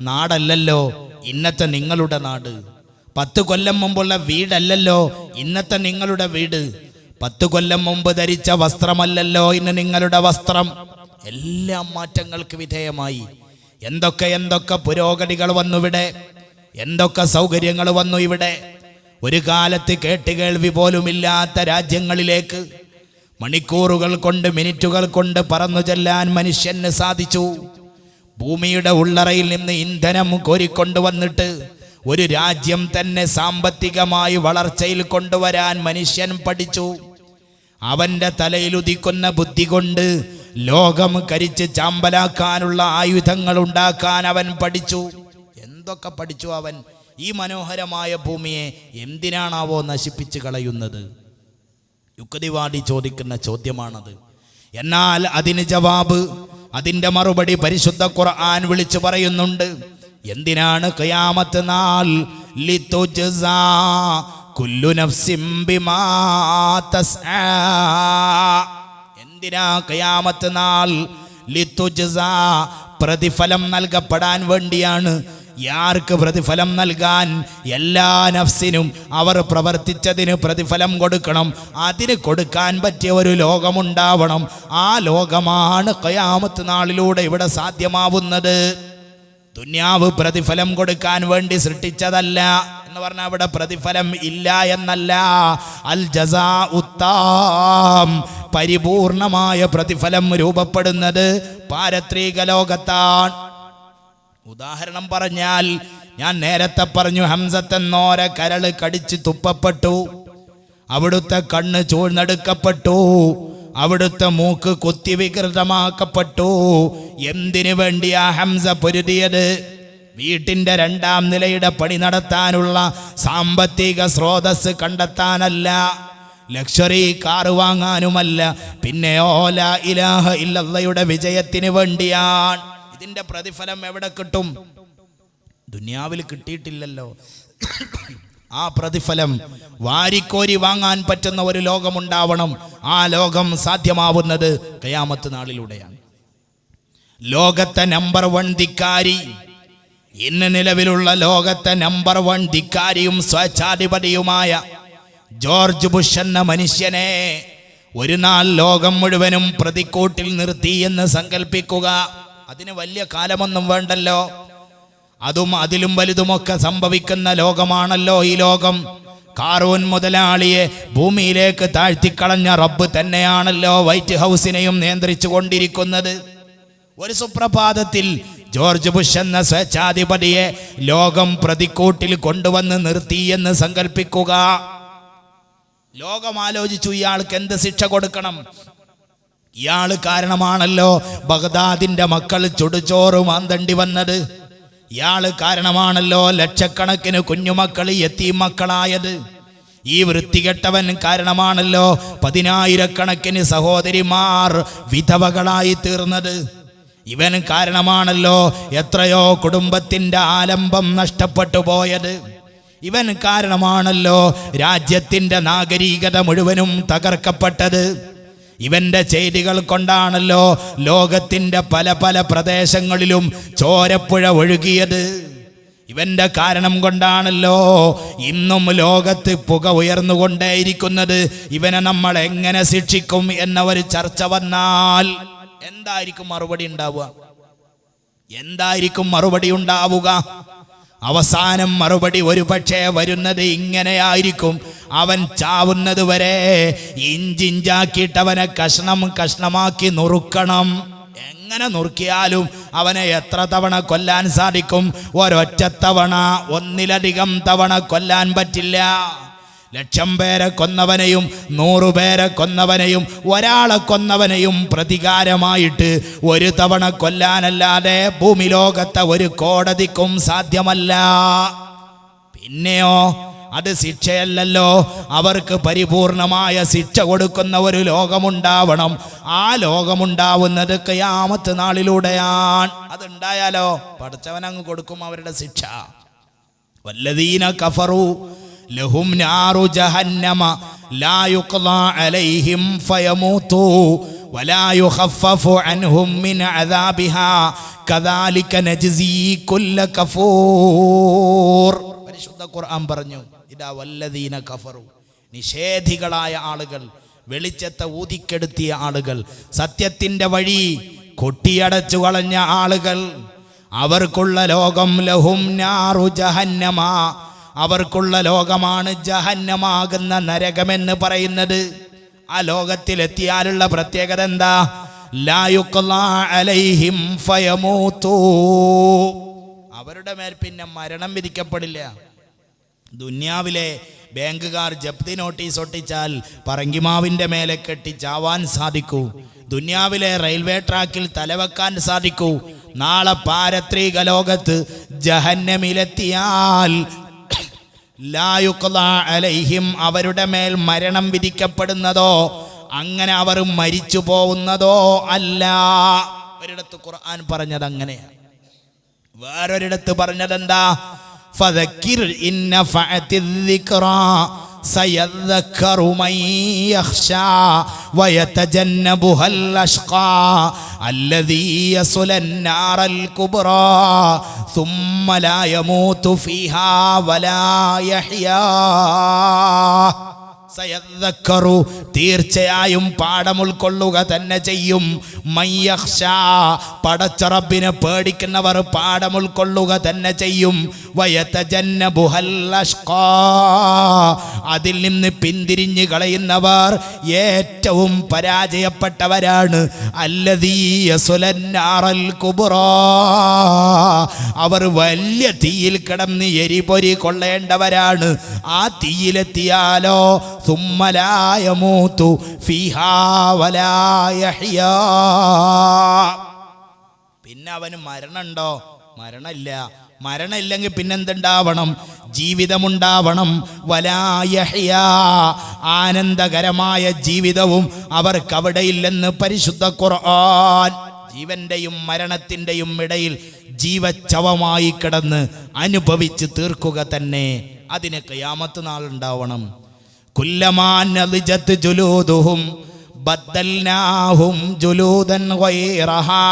Speaker 2: നാടല്ലല്ലോ ഇന്നത്തെ നിങ്ങളുടെ നാട്. 10 കൊല്ലം മുമ്പുള്ള വീടല്ലല്ലോ ഇന്നത്തെ നിങ്ങളുടെ വീട്. 10 കൊല്ലം മുമ്പ് ധരിച്ച വസ്ത്രമല്ലല്ലോ ഇന്ന് നിങ്ങളുടെ വസ്ത്രം. എല്ലാം മാറ്റങ്ങൾക്ക് വിധേയമായി. എന്തൊക്കെ പുരോഗതികൾ വന്നുവിടെ, എന്തൊക്കെ സൗകര്യങ്ങൾ വന്നു ഇവിടെ. ഒരു കാലത്ത് കേട്ടുകേൾവി പോലുമില്ലാത്ത രാജ്യങ്ങളിലേക്ക് മണിക്കൂറുകൾ കൊണ്ട്, മിനിറ്റുകൾ കൊണ്ട് പറന്നു ചെല്ലാൻ മനുഷ്യന് സാധിച്ചു. ഭൂമിയുടെ ഉള്ളറയിൽ നിന്ന് ഇന്ധനം കോരിക്കൊണ്ടുവന്നിട്ട് ഒരു രാജ്യം തന്നെ സാമ്പത്തികമായി വളർച്ചയിൽ കൊണ്ടുവരാൻ മനുഷ്യൻ പഠിച്ചു. അവൻ്റെ തലയിലുദിക്കുന്ന ബുദ്ധി കൊണ്ട് ലോകം കരിച്ച് ചാമ്പലാക്കാനുള്ള ആയുധങ്ങൾ ഉണ്ടാക്കാൻ അവൻ പഠിച്ചു. എന്തൊക്കെ പഠിച്ചു അവൻ? ഈ മനോഹരമായ ഭൂമിയെ എന്തിനാണാവോ നശിപ്പിച്ച് കളയുന്നത്? യുക്തിവാദി ചോദിക്കുന്ന ചോദ്യമാണത്. എന്നാൽ അതിന് ജവാബ്, അതിൻ്റെ മറുപടി പരിശുദ്ധ ഖുർആൻ വിളിച്ചു പറയുന്നുണ്ട്. എന്തിനാണ് ഖിയാമത്ത് നാൾ? ലിതുജ്സാ കുല്ലു നഫ്സിൻ ബിമാ തസ്ആ. എന്തിനാ ഖിയാമത്ത് നാൾ? ലിതുജ്സാ, പ്രതിഫലം നൽകപ്പെടാൻ വേണ്ടിയാണ്. യാർക്ക് പ്രതിഫലം നൽകാൻ? എല്ലാ നഫ്സിനും അവർ പ്രവർത്തിച്ചതിന് പ്രതിഫലം കൊടുക്കണം. അതിന് കൊടുക്കാൻ പറ്റിയ ഒരു ലോകമുണ്ടാവണം. ആ ലോകമാണ് ഖിയാമത്ത് നാളിലൂടെ ഇവിടെ സാധ്യമാവുന്നത്. ദുനിയാവ് പ്രതിഫലം കൊടുക്കാൻ വേണ്ടി സൃഷ്ടിച്ചതല്ല എന്ന് പറഞ്ഞാൽ അവിടെ പ്രതിഫലം ഇല്ല എന്നല്ല. അൽ ജസാഉ താം, പരിപൂർണമായ പ്രതിഫലം രൂപപ്പെടുന്നത് പാരത്രിക ലോകത്താണ്. ഉദാഹരണം പറഞ്ഞാൽ, ഞാൻ നേരത്തെ പറഞ്ഞു, ഹംസത്തെന്നോര കരള് കടിച്ച് തുപ്പപ്പെട്ടു, അവിടുത്തെ കണ്ണ് ചൂഴ്ന്നെടുക്കപ്പെട്ടു, അവിടുത്തെ മൂക്ക് കുത്തി വികൃതമാക്കപ്പെട്ടു. എന്തിനു വേണ്ടിയാ ഹംസ പൊരുതിയത്? വീട്ടിൻ്റെ 2ാം നിലയുടെ പണി നടത്താനുള്ള സാമ്പത്തിക സ്രോതസ് കണ്ടെത്താനല്ല, ലക്ഷറി കാറ് വാങ്ങാനുമല്ല, പിന്നെയോ ലാ ഇലാഹ ഇല്ലല്ലാഹയുടെ വിജയത്തിന് വേണ്ടിയാണ്. ഇതിന്റെ പ്രതിഫലം എവിടെ കിട്ടും? ദുനിയാവിൽ കിട്ടിയിട്ടില്ലല്ലോ. ആ പ്രതിഫലം വാരിക്കോരി വാങ്ങാൻ പറ്റുന്ന ഒരു ലോകമുണ്ടാവണം. ആ ലോകം സാധ്യമാവുന്നത് ഖിയാമത്ത് നാളിലൂടെയാണ്. ലോകത്തെ നമ്പർ 1 ധിക്കാരി, ഇന്ന് നിലവിലുള്ള ലോകത്തെ നമ്പർ 1 ധിക്കാരിയും സ്വേച്ഛാധിപതിയുമായ ജോർജ് ബുഷ് എന്ന മനുഷ്യനെ ഒരു നാൾ ലോകം മുഴുവനും പ്രതിക്കൂട്ടിൽ നിർത്തി എന്ന് സങ്കല്പിക്കുക. അതിന് വലിയ കാലമൊന്നും വേണ്ടല്ലോ. അതും അതിലും വലുതുമൊക്കെ സംഭവിക്കുന്ന ലോകമാണല്ലോ ഈ ലോകം. കാറൂൻ മുതലാളിയെ ഭൂമിയിലേക്ക് താഴ്ത്തിക്കളഞ്ഞ റബ്ബ് തന്നെയാണല്ലോ വൈറ്റ് ഹൗസിനെയും നിയന്ത്രിച്ചു കൊണ്ടിരിക്കുന്നത്. ഒരു സുപ്രഭാതത്തിൽ ജോർജ് ബുഷ് എന്ന സ്വേച്ഛാധിപതിയെ ലോകം പ്രതിക്കൂട്ടിൽ കൊണ്ടുവന്ന് നിർത്തി എന്ന് സങ്കല്പിക്കുക. ലോകം ആലോചിച്ചു, ഇയാൾക്ക് എന്ത് ശിക്ഷ കൊടുക്കണം? ഇയാൾ കാരണമാണല്ലോ ബഗ്ദാദിന്റെ മക്കൾ ചുടുചോറ് മാന്തണ്ടി വന്നത്. ഇയാൾ കാരണമാണല്ലോ ലക്ഷക്കണക്കിന് കുഞ്ഞുമക്കൾ യതീം മക്കളായത്. ഈ വൃത്തികെട്ടവൻ കാരണമാണല്ലോ 10,000-കണക്കിന് സഹോദരിമാർ വിധവകളായി തീർന്നത്. ഇവൻ കാരണമാണല്ലോ എത്രയോ കുടുംബത്തിന്റെ ആലംബം നഷ്ടപ്പെട്ടു പോയത്. ഇവൻ കാരണമാണല്ലോ രാജ്യത്തിന്റെ നാഗരികത മുഴുവനും തകർക്കപ്പെട്ടത്. ഇവന്റെ ചെയ്തികൾ കൊണ്ടാണല്ലോ ലോകത്തിന്റെ പല പല പ്രദേശങ്ങളിലും ചോരപ്പുഴ ഒഴുകിയത്. ഇവന്റെ കാരണം കൊണ്ടാണല്ലോ ഇന്നും ലോകത്ത് പുക ഉയർന്നുകൊണ്ടേയിരിക്കുന്നത്. ഇവനെ നമ്മൾ എങ്ങനെ ശിക്ഷിക്കും എന്ന ഒരു ചർച്ച വന്നാൽ എന്തായിരിക്കും മറുപടി ഉണ്ടാവുക? എന്തായിരിക്കും മറുപടി ഉണ്ടാവുക? അവസാനം മറുപടി ഒരുപക്ഷെ വരുന്നത് ഇങ്ങനെയായിരിക്കും: അവൻ ചാവുന്നത് വരെ ഇഞ്ചിഞ്ചാക്കിയിട്ട് അവനെ കഷ്ണം കഷ്ണമാക്കി നുറുക്കണം. എങ്ങനെ നുറുക്കിയാലും അവനെ എത്ര തവണ കൊല്ലാൻ സാധിക്കും? ഒരൊറ്റ തവണ, ഒന്നിലധികം തവണ കൊല്ലാൻ പറ്റില്ല. 1,00,000 പേരെ കൊന്നവനെയും 100 പേരെ കൊന്നവനെയും ഒരാളെ കൊന്നവനെയും പ്രതികാരമായിട്ട് ഒരു തവണ കൊല്ലാനല്ലാതെ ഭൂമി ലോകത്തെ ഒരു കോടതിക്കും സാധ്യമല്ല. പിന്നെയോ അത് ശിക്ഷയല്ലല്ലോ, അവർക്ക് പരിപൂർണമായ ശിക്ഷ കൊടുക്കുന്ന ഒരു ലോകമുണ്ടാവണം. ആ ലോകമുണ്ടാവുന്നത് ഖിയാമത്ത് നാളിലൂടെയാണ്. അതുണ്ടായാലോ പടച്ചവനങ്ങ് കൊടുക്കും അവരുടെ ശിക്ഷ. വല്ലദീന കഫറു ലഹും നാറു ജഹന്നമ ലാ യുഖ്ളാ അലൈഹിം ഫയമൂതു വലാ യുഖഫഫു അൻഹും മിൻ അദാബിഹാ കദാലിക നജ്സീ കുല്ല കഫൂർ. പരിശുദ്ധ ഖുർആൻ പറഞ്ഞു, ഇതാ വല്ലദീന കഫറു, നിഷേധികളായ ആളുകൾ, വെളിച്ചത്തെ ഊതിക്കെടുത്തിയ ആളുകൾ, സത്യത്തിന്റെ വഴി കൊട്ടിയടച്ചു കളഞ്ഞ ആളുകൾ, അവർക്കുള്ള ലോകം ലഹും നാറു ജഹന്നമ, അവർക്കുള്ള ലോകമാണ് ജഹന്നമാകുന്ന നരകമെന്ന് പറയുന്നത്. ആ ലോകത്തിലെത്തിയാലുള്ള പ്രത്യേകത എന്താ? ലാ യുഖ്ളാ അലൈഹിം ഫയമൂതു, അവരുടെ മേൽ പിന്നെ മരണം വിധിക്കപ്പെടില്ല. ദുന്യാവിലെ ബാങ്കുകാർ ജപ്തി നോട്ടീസ് ഒട്ടിച്ചാൽ പറങ്കിമാവിൻ്റെ മേലെ കെട്ടി ചാവാൻ സാധിക്കൂ. ദുന്യാവിലെ റെയിൽവേ ട്രാക്കിൽ തലവെക്കാൻ സാധിക്കൂ. നാളെ പാരത്രിക ലോകത്ത് ജഹന്നമിലെത്തിയാൽ ലാ യുഖ്ളാ അലൈഹിം, അവരുടെ മേൽ മരണം വിധിക്കപ്പെടുന്നതോ അങ്ങനെ അവർ മരിച്ചു പോകുന്നതോ അല്ല. ഒരിടത്ത് ഖുർആൻ പറഞ്ഞത് അങ്ങനെയാണ്, വേറൊരിടത്ത് പറഞ്ഞതെന്താ? ഫദക്കിർ ഇൻ നഫഅതിൽ ദിക്റാ സയദ്ദക്കറു മൻ യഖ്ശാ വയതജന്നബുഹൽ അഷ്ഖാ അല്ലദീ യസ്ലൻ നാറൽ കുബ്റാ സുമ്മ ലാ യമൂതു ഫീഹാ വലാ യഹ്യാ. സയദ്ദക്കറു, തീർച്ചയായും പാഠം ഉൾക്കൊള്ളുക തന്നെ ചെയ്യും. മയ്യഖ്ശാ, പടച്ച റബ്ബിനെ പേടിക്കുന്നവർ പാഠം ഉൾക്കൊള്ളുക തന്നെ ചെയ്യും. വയതജന്നബുഹൽ അഷ്ഖാ, അതിൽ നിന്ന് പിന്തിരിഞ്ഞു കളയുന്നവർ ഏറ്റവും പരാജയപ്പെട്ടവരാണ്. അല്ലദീ യസ്ലൻ നാറൽ കുബ്റാ, അവർ വലിയ തീയിൽ കിടന്ന് എരിപൊരി കൊള്ളേണ്ടവരാണ്. ആ തീയിലെത്തിയാലോ ثم لا يموت فيها ولا يحيا, പിന്നെ അവന് മരണമുണ്ടോ? മരണമില്ല. മരണമില്ലെങ്കിൽ പിന്നെന്തുണ്ടാവണം? ജീവിതമുണ്ടാവണം. വലാ യഹ്യാ, ആനന്ദകരമായ ജീവിതവും അവർക്കവിടെയില്ലെന്ന് പരിശുദ്ധ ഖുർആൻ. ജീവന്റെയും മരണത്തിൻ്റെയും ഇടയിൽ ജീവച്ഛവമായി കിടന്ന് അനുഭവിച്ച് തീർക്കുക തന്നെ. അതിന് ഖിയാമത്ത് നാളുണ്ടാവണം. കുല്ലമാ നളിജത് ജുലൂദുഹും ബദ്ദൽനാഹും ജുലൂദൻ ഗൈറഹാ,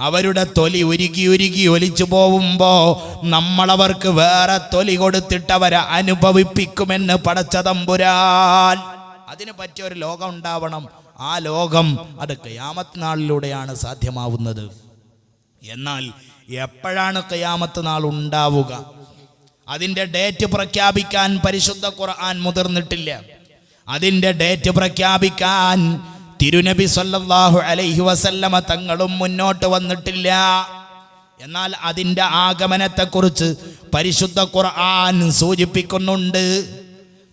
Speaker 2: അവരുടെ തൊലി ഉരുകി ഉരുകി ഒലിച്ചു പോവുമ്പോ നമ്മളവർക്ക് വേറെ തൊലി കൊടുത്തിട്ടവരെ അനുഭവിപ്പിക്കുമെന്ന് പടച്ച തമ്പുരാൻ. അതിന് പറ്റിയ ഒരു ലോകം ഉണ്ടാവണം. ആ ലോകം അത് ഖിയാമത്ത് നാളിലൂടെയാണ് സാധ്യമാവുന്നത്. എന്നാൽ എപ്പോഴാണ് ഖിയാമത്ത് നാൾ ഉണ്ടാവുക? അതിൻ്റെ ഡേറ്റ് പ്രഖ്യാപിക്കാൻ പരിശുദ്ധ ഖുർആൻ മുതിർന്നിട്ടില്ല. അതിൻ്റെ ഡേറ്റ് പ്രഖ്യാപിക്കാൻ തിരുനബി സല്ലല്ലാഹു അലൈഹി വസല്ലമ തങ്ങളും മുന്നോട്ട് വന്നിട്ടില്ല. എന്നാൽ അതിൻ്റെ ആഗമനത്തെക്കുറിച്ച് പരിശുദ്ധ ഖുർആൻ സൂചിപ്പിക്കുന്നുണ്ട്,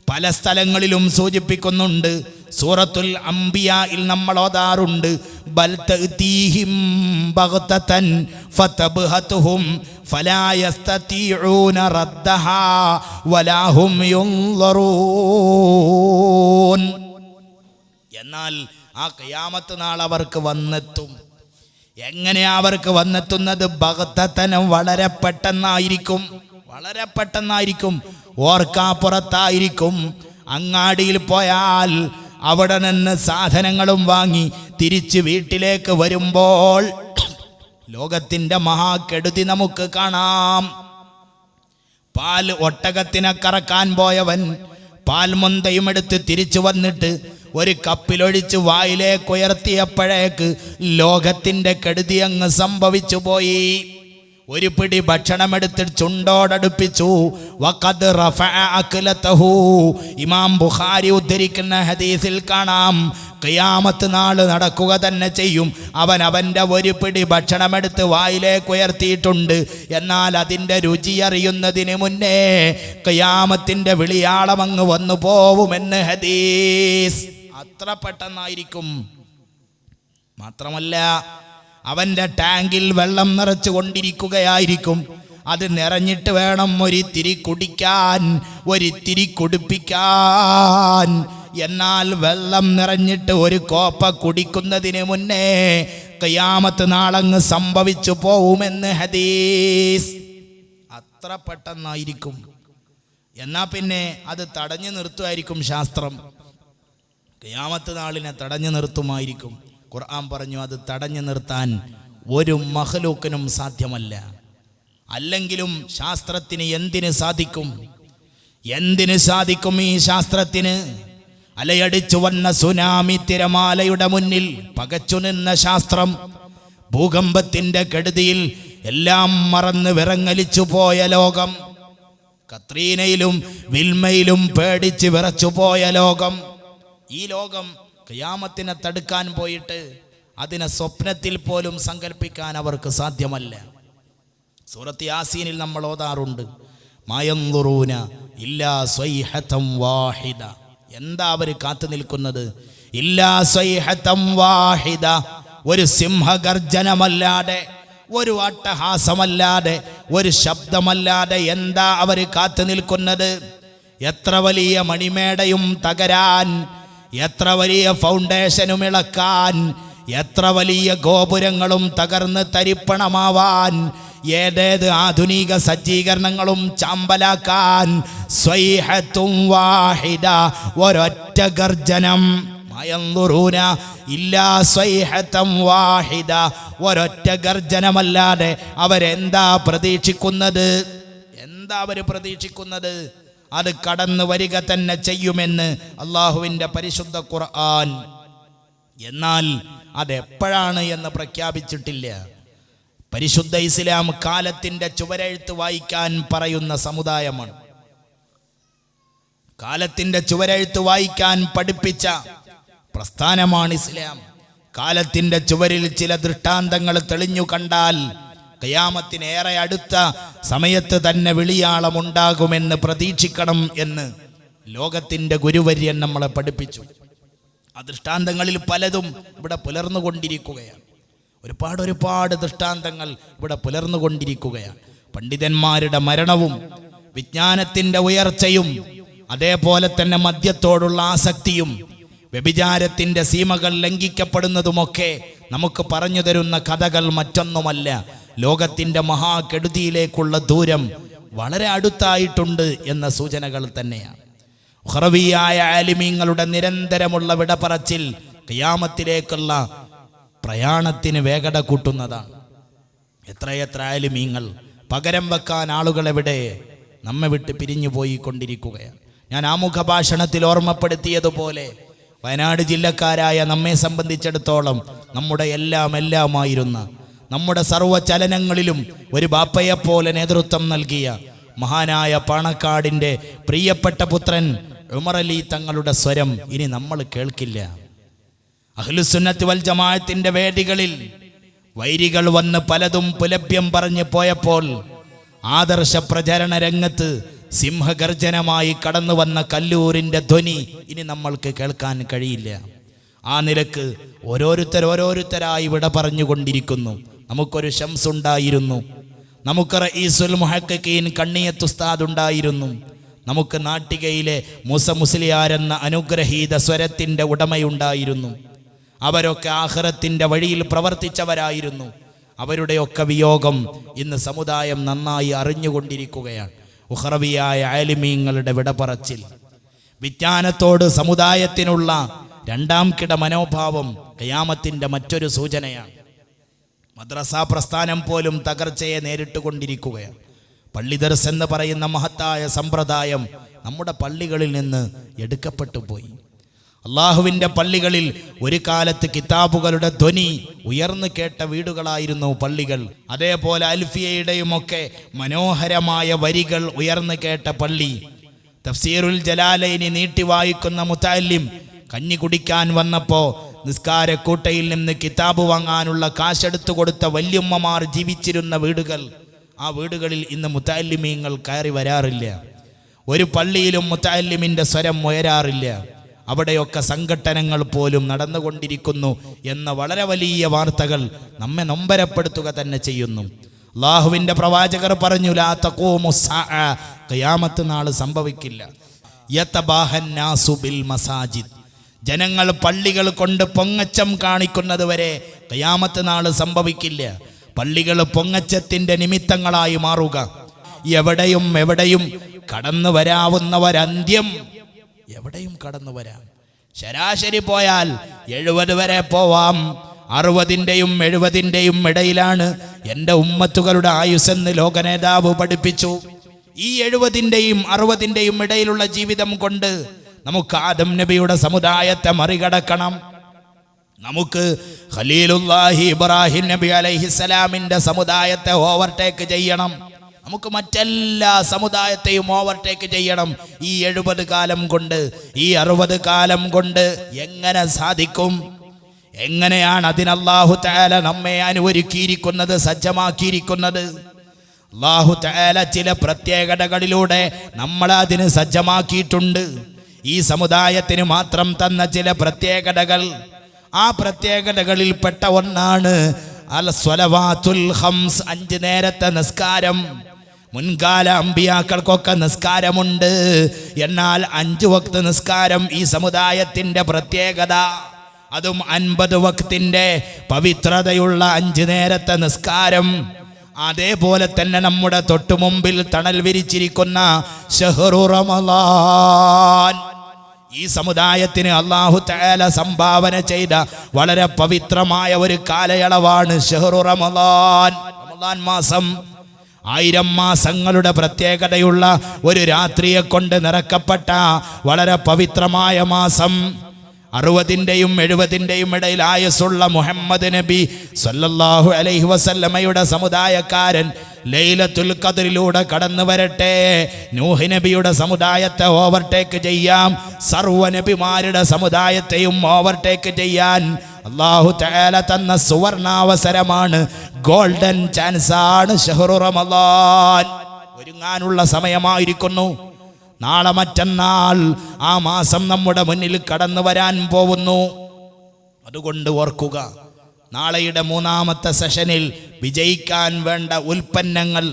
Speaker 2: പല സ്ഥലങ്ങളിലും സൂചിപ്പിക്കുന്നുണ്ട്. സൂറത്തുൽ അംബിയായിൽ നമ്മൾ ഓതാറുണ്ട്, ബൽ തഅതീഹിം ബഗ്തതൻ ഫതബ്ഹതുഹും ഫലാ യസ്തതീഊന റദ്ദഹാ വലാ ഹും യുൻളറൂൻ. എന്നാൽ ആ ഖിയാമത്ത് നാൾ അവർക്ക് വന്നെത്തും. എങ്ങനെയാ അവർക്ക് വന്നെത്തുന്നത്? ബഗ്തതൻ, വളരെ പെട്ടെന്നായിരിക്കും. വളരെ പെട്ടെന്നായിരിക്കും, ഓർക്കാപ്പുറത്തായിരിക്കും. അങ്ങാടിയിൽ പോയാൽ അവിടെ നിന്ന് സാധനങ്ങളും വാങ്ങി തിരിച്ച് വീട്ടിലേക്ക് വരുമ്പോൾ ലോകത്തിൻ്റെ മഹാകെടുതി നമുക്ക് കാണാം. പാൽ ഒട്ടകത്തിനെ കറക്കാൻ പോയവൻ പാൽമൊന്തയും എടുത്ത് തിരിച്ചു വന്നിട്ട് ഒരു കപ്പിലൊഴിച്ച് വായിലേക്ക് ഉയർത്തിയപ്പോഴേക്ക് ലോകത്തിന്റെ കെടുതി അങ്ങ് സംഭവിച്ചു പോയി. ഒരു പിടി ഭക്ഷണമെടുത്ത് ചുണ്ടോടടുപ്പിച്ചു. വഖദ് റഫഅ അക്ലതഹു. ഇമാം ബുഖാരി ഉദ്ധരിക്കുന്ന ഹദീസിൽ കാണാം, ഖിയാമത്ത് നാൾ നടക്കുക തന്നെ ചെയ്യും. അവന്റെ ഒരു പിടി ഭക്ഷണമെടുത്ത് വായിലേക്ക് ഉയർത്തിയിട്ടുണ്ട്. എന്നാൽ അതിൻ്റെ രുചി അറിയുന്നതിന് മുന്നേ ഖിയാമത്തിന്റെ വിളിയാളം അങ്ങ് വന്നു പോവുമെന്ന് ഹദീസ്. അത്ര പെട്ടെന്നായിരിക്കും. മാത്രമല്ല, അവൻ്റെ ടാങ്കിൽ വെള്ളം നിറച്ചു കൊണ്ടിരിക്കുകയായിരിക്കും. അത് നിറഞ്ഞിട്ട് വേണം ഒരിത്തിരി കുടിക്കാൻ, ഒരിത്തിരി കുടിപ്പിക്കാൻ. എന്നാൽ വെള്ളം നിറഞ്ഞിട്ട് ഒരു കോപ്പ കുടിക്കുന്നതിന് മുന്നേ ഖിയാമത്ത് നാളങ്ങ് സംഭവിച്ചു പോവുമെന്ന് ഹദീസ്. അത്ര പെട്ടെന്നായിരിക്കും. എന്നാ പിന്നെ അത് തടഞ്ഞു നിർത്തുമായിരിക്കും ശാസ്ത്രം. ഖിയാമത്ത് നാളിനെ തടഞ്ഞു നിർത്തുമായിരിക്കും. ഖുർആൻ പറഞ്ഞു, അത് തടഞ്ഞു നിർത്താൻ ഒരു മഖ്ലൂക്കിനും സാധ്യമല്ല. അല്ലെങ്കിലും ശാസ്ത്രത്തിന് എന്തിന് സാധിക്കും? എന്തിന് സാധിക്കും ഈ ശാസ്ത്രത്തിന്? അലയടിച്ചു വന്ന സുനാമി തിരമാലയുടെ മുന്നിൽ പകച്ചു നിന്ന ശാസ്ത്രം, ഭൂകമ്പത്തിന്റെ കെടുതിയിൽ എല്ലാം മറന്ന് വിറങ്ങലിച്ചു പോയ ലോകം, കത്രീനയിലും വിൽമയിലും പേടിച്ച് വിറച്ചു പോയ ലോകം, ഈ ലോകം ഖിയാമത്തിനെ തടുക്കാൻ പോയിട്ട് അതിനെ സ്വപ്നത്തിൽ പോലും സങ്കല്പിക്കാൻ അവർക്ക് സാധ്യമല്ല. സൂറത്ത് യാസീനിൽ നമ്മൾ ഓതാറുണ്ട്, മായൻദുറൂന ഇല്ലാ സ്വൈഹതം വാഹിദ. എന്താ അവർ കാത്തു നിൽക്കുന്നത്? ഇല്ലാ സ്വൈഹതം വാഹിദ, ഒരു സിംഹഗർജനമല്ലാതെ, ഒരു അട്ടഹാസമല്ലാതെ, ഒരു ശബ്ദമല്ലാതെ എന്താ അവർ കാത്തു നിൽക്കുന്നത്? എത്ര വലിയ മണിമേടയും തകരാൻ, എത്ര വലിയ ഫൗണ്ടേഷനും ഇളക്കാൻ, എത്ര വലിയ ഗോപുരങ്ങളും തകർന്ന് തരിപ്പണമാവാൻ, ഏതേത് ആധുനിക സജ്ജീകരണങ്ങളും ചാമ്പലാക്കാൻ, സ്വൈഹത്തും വാഹിദ, ഒരൊറ്റ ഗർജനം. മയൻദുറൂന ഇല്ലാ സ്വൈഹതം വാഹിദ, ഒരൊറ്റ ഗർജനമല്ലാതെ അവരെന്താ പ്രതീക്ഷിക്കുന്നത്? എന്താ അവർ പ്രതീക്ഷിക്കുന്നത്? അത് കടന്നു വരിക തന്നെ ചെയ്യുമെന്ന് അള്ളാഹുവിൻ്റെ പരിശുദ്ധ ഖുർആൻ. എന്നാൽ അതെപ്പോഴാണ് എന്ന് പ്രഖ്യാപിച്ചിട്ടില്ല. പരിശുദ്ധ ഇസ്ലാം കാലത്തിന്റെ ചുവരെഴുത്ത് വായിക്കാൻ പറയുന്ന സമുദായമാണ്. കാലത്തിന്റെ ചുവരെഴുത്ത് വായിക്കാൻ പഠിപ്പിച്ച പ്രസ്ഥാനമാണ് ഇസ്ലാം. കാലത്തിന്റെ ചുവരിൽ ചില ദൃഷ്ടാന്തങ്ങൾ തെളിഞ്ഞു കണ്ടാൽ ഖിയാമത്തിന് ഏറെ അടുത്ത സമയത്ത് തന്നെ വിളിയാളമുണ്ടാകുമെന്ന് പ്രതീക്ഷിക്കണം എന്ന് ലോകത്തിന്റെ ഗുരുവര്യൻ നമ്മളെ പഠിപ്പിച്ചു. ആ ദൃഷ്ടാന്തങ്ങളിൽ പലതും ഇവിടെ പുലർന്നുകൊണ്ടിരിക്കുകയാണ്. ഒരുപാട് ദൃഷ്ടാന്തങ്ങൾ ഇവിടെ പുലർന്നുകൊണ്ടിരിക്കുകയാണ്. പണ്ഡിതന്മാരുടെ മരണവും വിജ്ഞാനത്തിന്റെ ഉയർച്ചയും അതേപോലെ തന്നെ മദ്യത്തോടുള്ള ആസക്തിയും വ്യഭിചാരത്തിന്റെ സീമകൾ ലംഘിക്കപ്പെടുന്നതുമൊക്കെ നമുക്ക് പറഞ്ഞു തരുന്ന കഥകൾ മറ്റൊന്നുമല്ല. ലോകത്തിന്റെ മഹാകെടുതിയിലേക്കുള്ള ദൂരം വളരെ അടുത്തായിട്ടുണ്ട് എന്ന സൂചനകൾ തന്നെയാണ്. ഉഖ്റവിയായ ആലിമീങ്ങളുടെ നിരന്തരമുള്ള വിടപറച്ചിൽ ഖിയാമത്തിലേക്കുള്ള പ്രയാണത്തിന് വേഗത കൂട്ടുന്നതാണ്. എത്രയെത്ര ആലിമീങ്ങൾ, പകരം വെക്കാൻ ആളുകളെവിടെ, നമ്മെ വിട്ട് പിരിഞ്ഞു പോയിക്കൊണ്ടിരിക്കുകയാണ്. ഞാൻ ആമുഖ ഭാഷണത്തിൽ ഓർമ്മപ്പെടുത്തിയതുപോലെ വയനാട് ജില്ലക്കാരായ നമ്മെ സംബന്ധിച്ചിടത്തോളം നമ്മുടെ എല്ലാമായിരുന്ന, നമ്മുടെ സർവ്വചലനങ്ങളിലും ഒരു ബാപ്പയെപ്പോലെ നേതൃത്വം നൽകിയ മഹാനായ പാണക്കാടിൻ്റെ പ്രിയപ്പെട്ട പുത്രൻ ഉമർ അലി തങ്ങളുടെ സ്വരം ഇനി നമ്മൾ കേൾക്കില്ല. അഹ്ലുസുന്നത്ത് വൽ ജമാഅത്തിന്റെ വേദികളിൽ വൈരികൾ വന്ന് പലതും പുലഭ്യം പറഞ്ഞു പോയപ്പോൾ ആദർശ പ്രചരണ രംഗത്ത് സിംഹഗർജനമായി കടന്നു വന്ന കല്ലൂരിൻ്റെ ധ്വനി ഇനി നമ്മൾക്ക് കേൾക്കാൻ കഴിയില്ല. ആ നിലക്ക് ഓരോരുത്തരായി വിട പറഞ്ഞുകൊണ്ടിരിക്കുന്നു. നമുക്കൊരു ശംസ് ഉണ്ടായിരുന്നു, നമുക്ക് റഈസുൽ മുഹഖഖീൻ കണ്ണിയത്ത് ഉസ്താദ് ഉണ്ടായിരുന്നു, നമുക്ക് നാട്ടികയിലെ മൂസ മുസ്ലിയാർ എന്ന അനുഗ്രഹീത സ്വരത്തിൻ്റെ ഉടമയുണ്ടായിരുന്നു. അവരൊക്കെ ആഖിറത്തിൻ്റെ വഴിയിൽ പ്രവർത്തിച്ചവരായിരുന്നു. അവരുടെയൊക്കെ വിയോഗം ഇന്ന് സമുദായം നന്നായി അറിഞ്ഞുകൊണ്ടിരിക്കുകയാണ്. ഉഖ്റവിയായ ആലിമീങ്ങളുടെ വിടപറച്ചിൽ, വിജ്ഞാനത്തോട് സമുദായത്തിനുള്ള രണ്ടാം കിട മനോഭാവം ഖിയാമത്തിൻ്റെ മറ്റൊരു സൂചനയാണ്. മദ്രസാ പ്രസ്ഥാനം പോലും തകർച്ചയെ നേരിട്ടുകൊണ്ടിരിക്കുകയാണ്. പള്ളി ദർസ് എന്ന് പറയുന്ന മഹത്തായ സമ്പ്രദായം നമ്മുടെ പള്ളികളിൽ നിന്ന് എടുക്കപ്പെട്ടു പോയി. അള്ളാഹുവിൻ്റെ പള്ളികളിൽ ഒരു കാലത്ത് കിതാബുകളുടെ ധ്വനി ഉയർന്നു കേട്ട വീടുകളായിരുന്നു പള്ളികൾ. അതേപോലെ അൽഫിയയുടെയുമൊക്കെ മനോഹരമായ വരികൾ ഉയർന്നു കേട്ട പള്ളി. തഫ്സീറുൽ ജലാലൈനി നീട്ടി വായിക്കുന്ന മുതഅല്ലിം കഞ്ഞി കുടിക്കാൻ വന്നപ്പോൾ നിസ്കാരക്കൂട്ടയിൽ നിന്ന് കിതാബ് വാങ്ങാനുള്ള കാശെടുത്തു കൊടുത്ത വല്യമ്മമാർ ജീവിച്ചിരുന്ന വീടുകൾ, ആ വീടുകളിൽ ഇന്ന് മുതഅല്ലിമീങ്ങൾ കയറി വരാറില്ല. ഒരു പള്ളിയിലും മുതഅല്ലിമിൻ്റെ സ്വരം ഉയരാറില്ല. അവിടെയൊക്കെ സംഘട്ടനങ്ങൾ പോലും നടന്നുകൊണ്ടിരിക്കുന്നു എന്ന വളരെ വലിയ വാർത്തകൾ നമ്മെ നൊമ്പരപ്പെടുത്തുക തന്നെ ചെയ്യുന്നു. അല്ലാഹുവിൻ്റെ പ്രവാചകർ പറഞ്ഞു, ലാ തഖൂമു സ്സാഅ, ഖിയാമത്ത് നാൾ സംഭവിക്കില്ല. യതബാഹന്നാസു ബിൽ മസാജിദ്, ജനങ്ങൾ പള്ളികൾ കൊണ്ട് പൊങ്ങച്ചം കാണിക്കുന്നത് വരെ ഖിയാമത്ത് നാൾ സംഭവിക്കില്ല. പള്ളികൾ പൊങ്ങച്ചത്തിൻ്റെ നിമിത്തങ്ങളായി മാറുക. എവിടെയും കടന്നു വരാവുന്നവരന്ത്യം എവിടെയും കടന്നു വരാം. ശരാശരി പോയാൽ 70 വരെ പോവാം. 60ൻ്റെയും 70ൻ്റെയും ഇടയിലാണ് എൻ്റെ ഉമ്മത്തുകളുടെ ആയുസ്സെന്ന് ലോകനേതാവ് പഠിപ്പിച്ചു. ഈ 70ൻ്റെയും 60ൻ്റെയും ഇടയിലുള്ള ജീവിതം കൊണ്ട് നമുക്ക് ആദം നബിയുടെ സമുദായത്തെ മറികടക്കണം. നമുക്ക് ഖലീലുല്ലാഹി ഇബ്രാഹിം നബി അലൈഹിസ്സലാമിൻ്റെ സമുദായത്തെ ഓവർടേക്ക് ചെയ്യണം. നമുക്ക് മറ്റെല്ലാ സമുദായത്തെയും ഓവർടേക്ക് ചെയ്യണം. ഈ 70 കാലം കൊണ്ട്, ഈ 60 കാലം കൊണ്ട് എങ്ങനെ സാധിക്കും? എങ്ങനെയാണ് അതിന് അല്ലാഹു തആല നമ്മെ അനുവരുക്കിയിരിക്കുന്നത്, സജ്ജമാക്കിയിരിക്കുന്നത്? അല്ലാഹു തആല ചില പ്രത്യേകതകളിലൂടെ നമ്മളെ അതിന് സജ്ജമാക്കിയിട്ടുണ്ട്. ഈ സമുദായത്തിന് മാത്രം തന്ന ചില പ്രത്യേകതകൾ. ആ പ്രത്യേകതകളിൽപ്പെട്ട ഒന്നാണ് അൽ സ്വലവാത്തുൽ ഖംസ്, 5 നേരത്തെ നിസ്കാരം. മുൻകാല അമ്പിയാക്കൾക്കൊക്കെ നിസ്കാരമുണ്ട്, എന്നാൽ 5 വക്ത് നിസ്കാരം ഈ സമുദായത്തിൻ്റെ പ്രത്യേകത. അതും 50 വക്തിൻ്റെ പവിത്രതയുള്ള 5 നേരത്തെ നിസ്കാരം. അതേപോലെ തന്നെ നമ്മുടെ തൊട്ടുമുമ്പിൽ തണൽ വിരിച്ചിരിക്കുന്ന ശഹ്റു റമളാൻ, ഈ സമുദായത്തിന് അല്ലാഹു തആല സംഭാവന ചെയ്ത വളരെ പവിത്രമായ ഒരു കാലയളവാണ് ശഹ്റു റമളാൻ. റമളാൻ മാസം 1000 മാസങ്ങളുടെ പ്രത്യേകതയുള്ള ഒരു രാത്രിയെ കൊണ്ട് നിറക്കപ്പെട്ട വളരെ പവിത്രമായ മാസം. 60ൻ്റെയും 70ൻ്റെയും ഇടയിൽ ആയുസ്സുള്ള മുഹമ്മദ് നബി സല്ലല്ലാഹു അലൈഹി വസല്ലമയുടെ സമുദായക്കാരൻ ലൈലത്തുൽ ഖദ്റിലൂടെ കടന്നു വരട്ടെ. നൂഹ് നബിയുടെ സമുദായത്തെ ഓവർടേക്ക് ചെയ്യാം. സർവ്വ നബിമാരുടെ സമുദായത്തെയും ഓവർടേക്ക് ചെയ്യാൻ അല്ലാഹു തആല തന്ന സുവർണാവസരമാണ്, ഗോൾഡൻ ചാൻസാണ് ശഹ്റു റമളാൻ. ഒരുങ്ങാനുള്ള സമയമായിരിക്കുന്നു. നാളെ മറ്റന്നാൾ ആ മാസം നമ്മുടെ മുന്നിൽ കടന്നു വരാൻ പോകുന്നു. അതുകൊണ്ട് ഓർക്കുക, നാളെയുടെ 3ാമത്തെ സെഷനിൽ വിജയിക്കാൻ വേണ്ട ഉൽപ്പന്നങ്ങൾ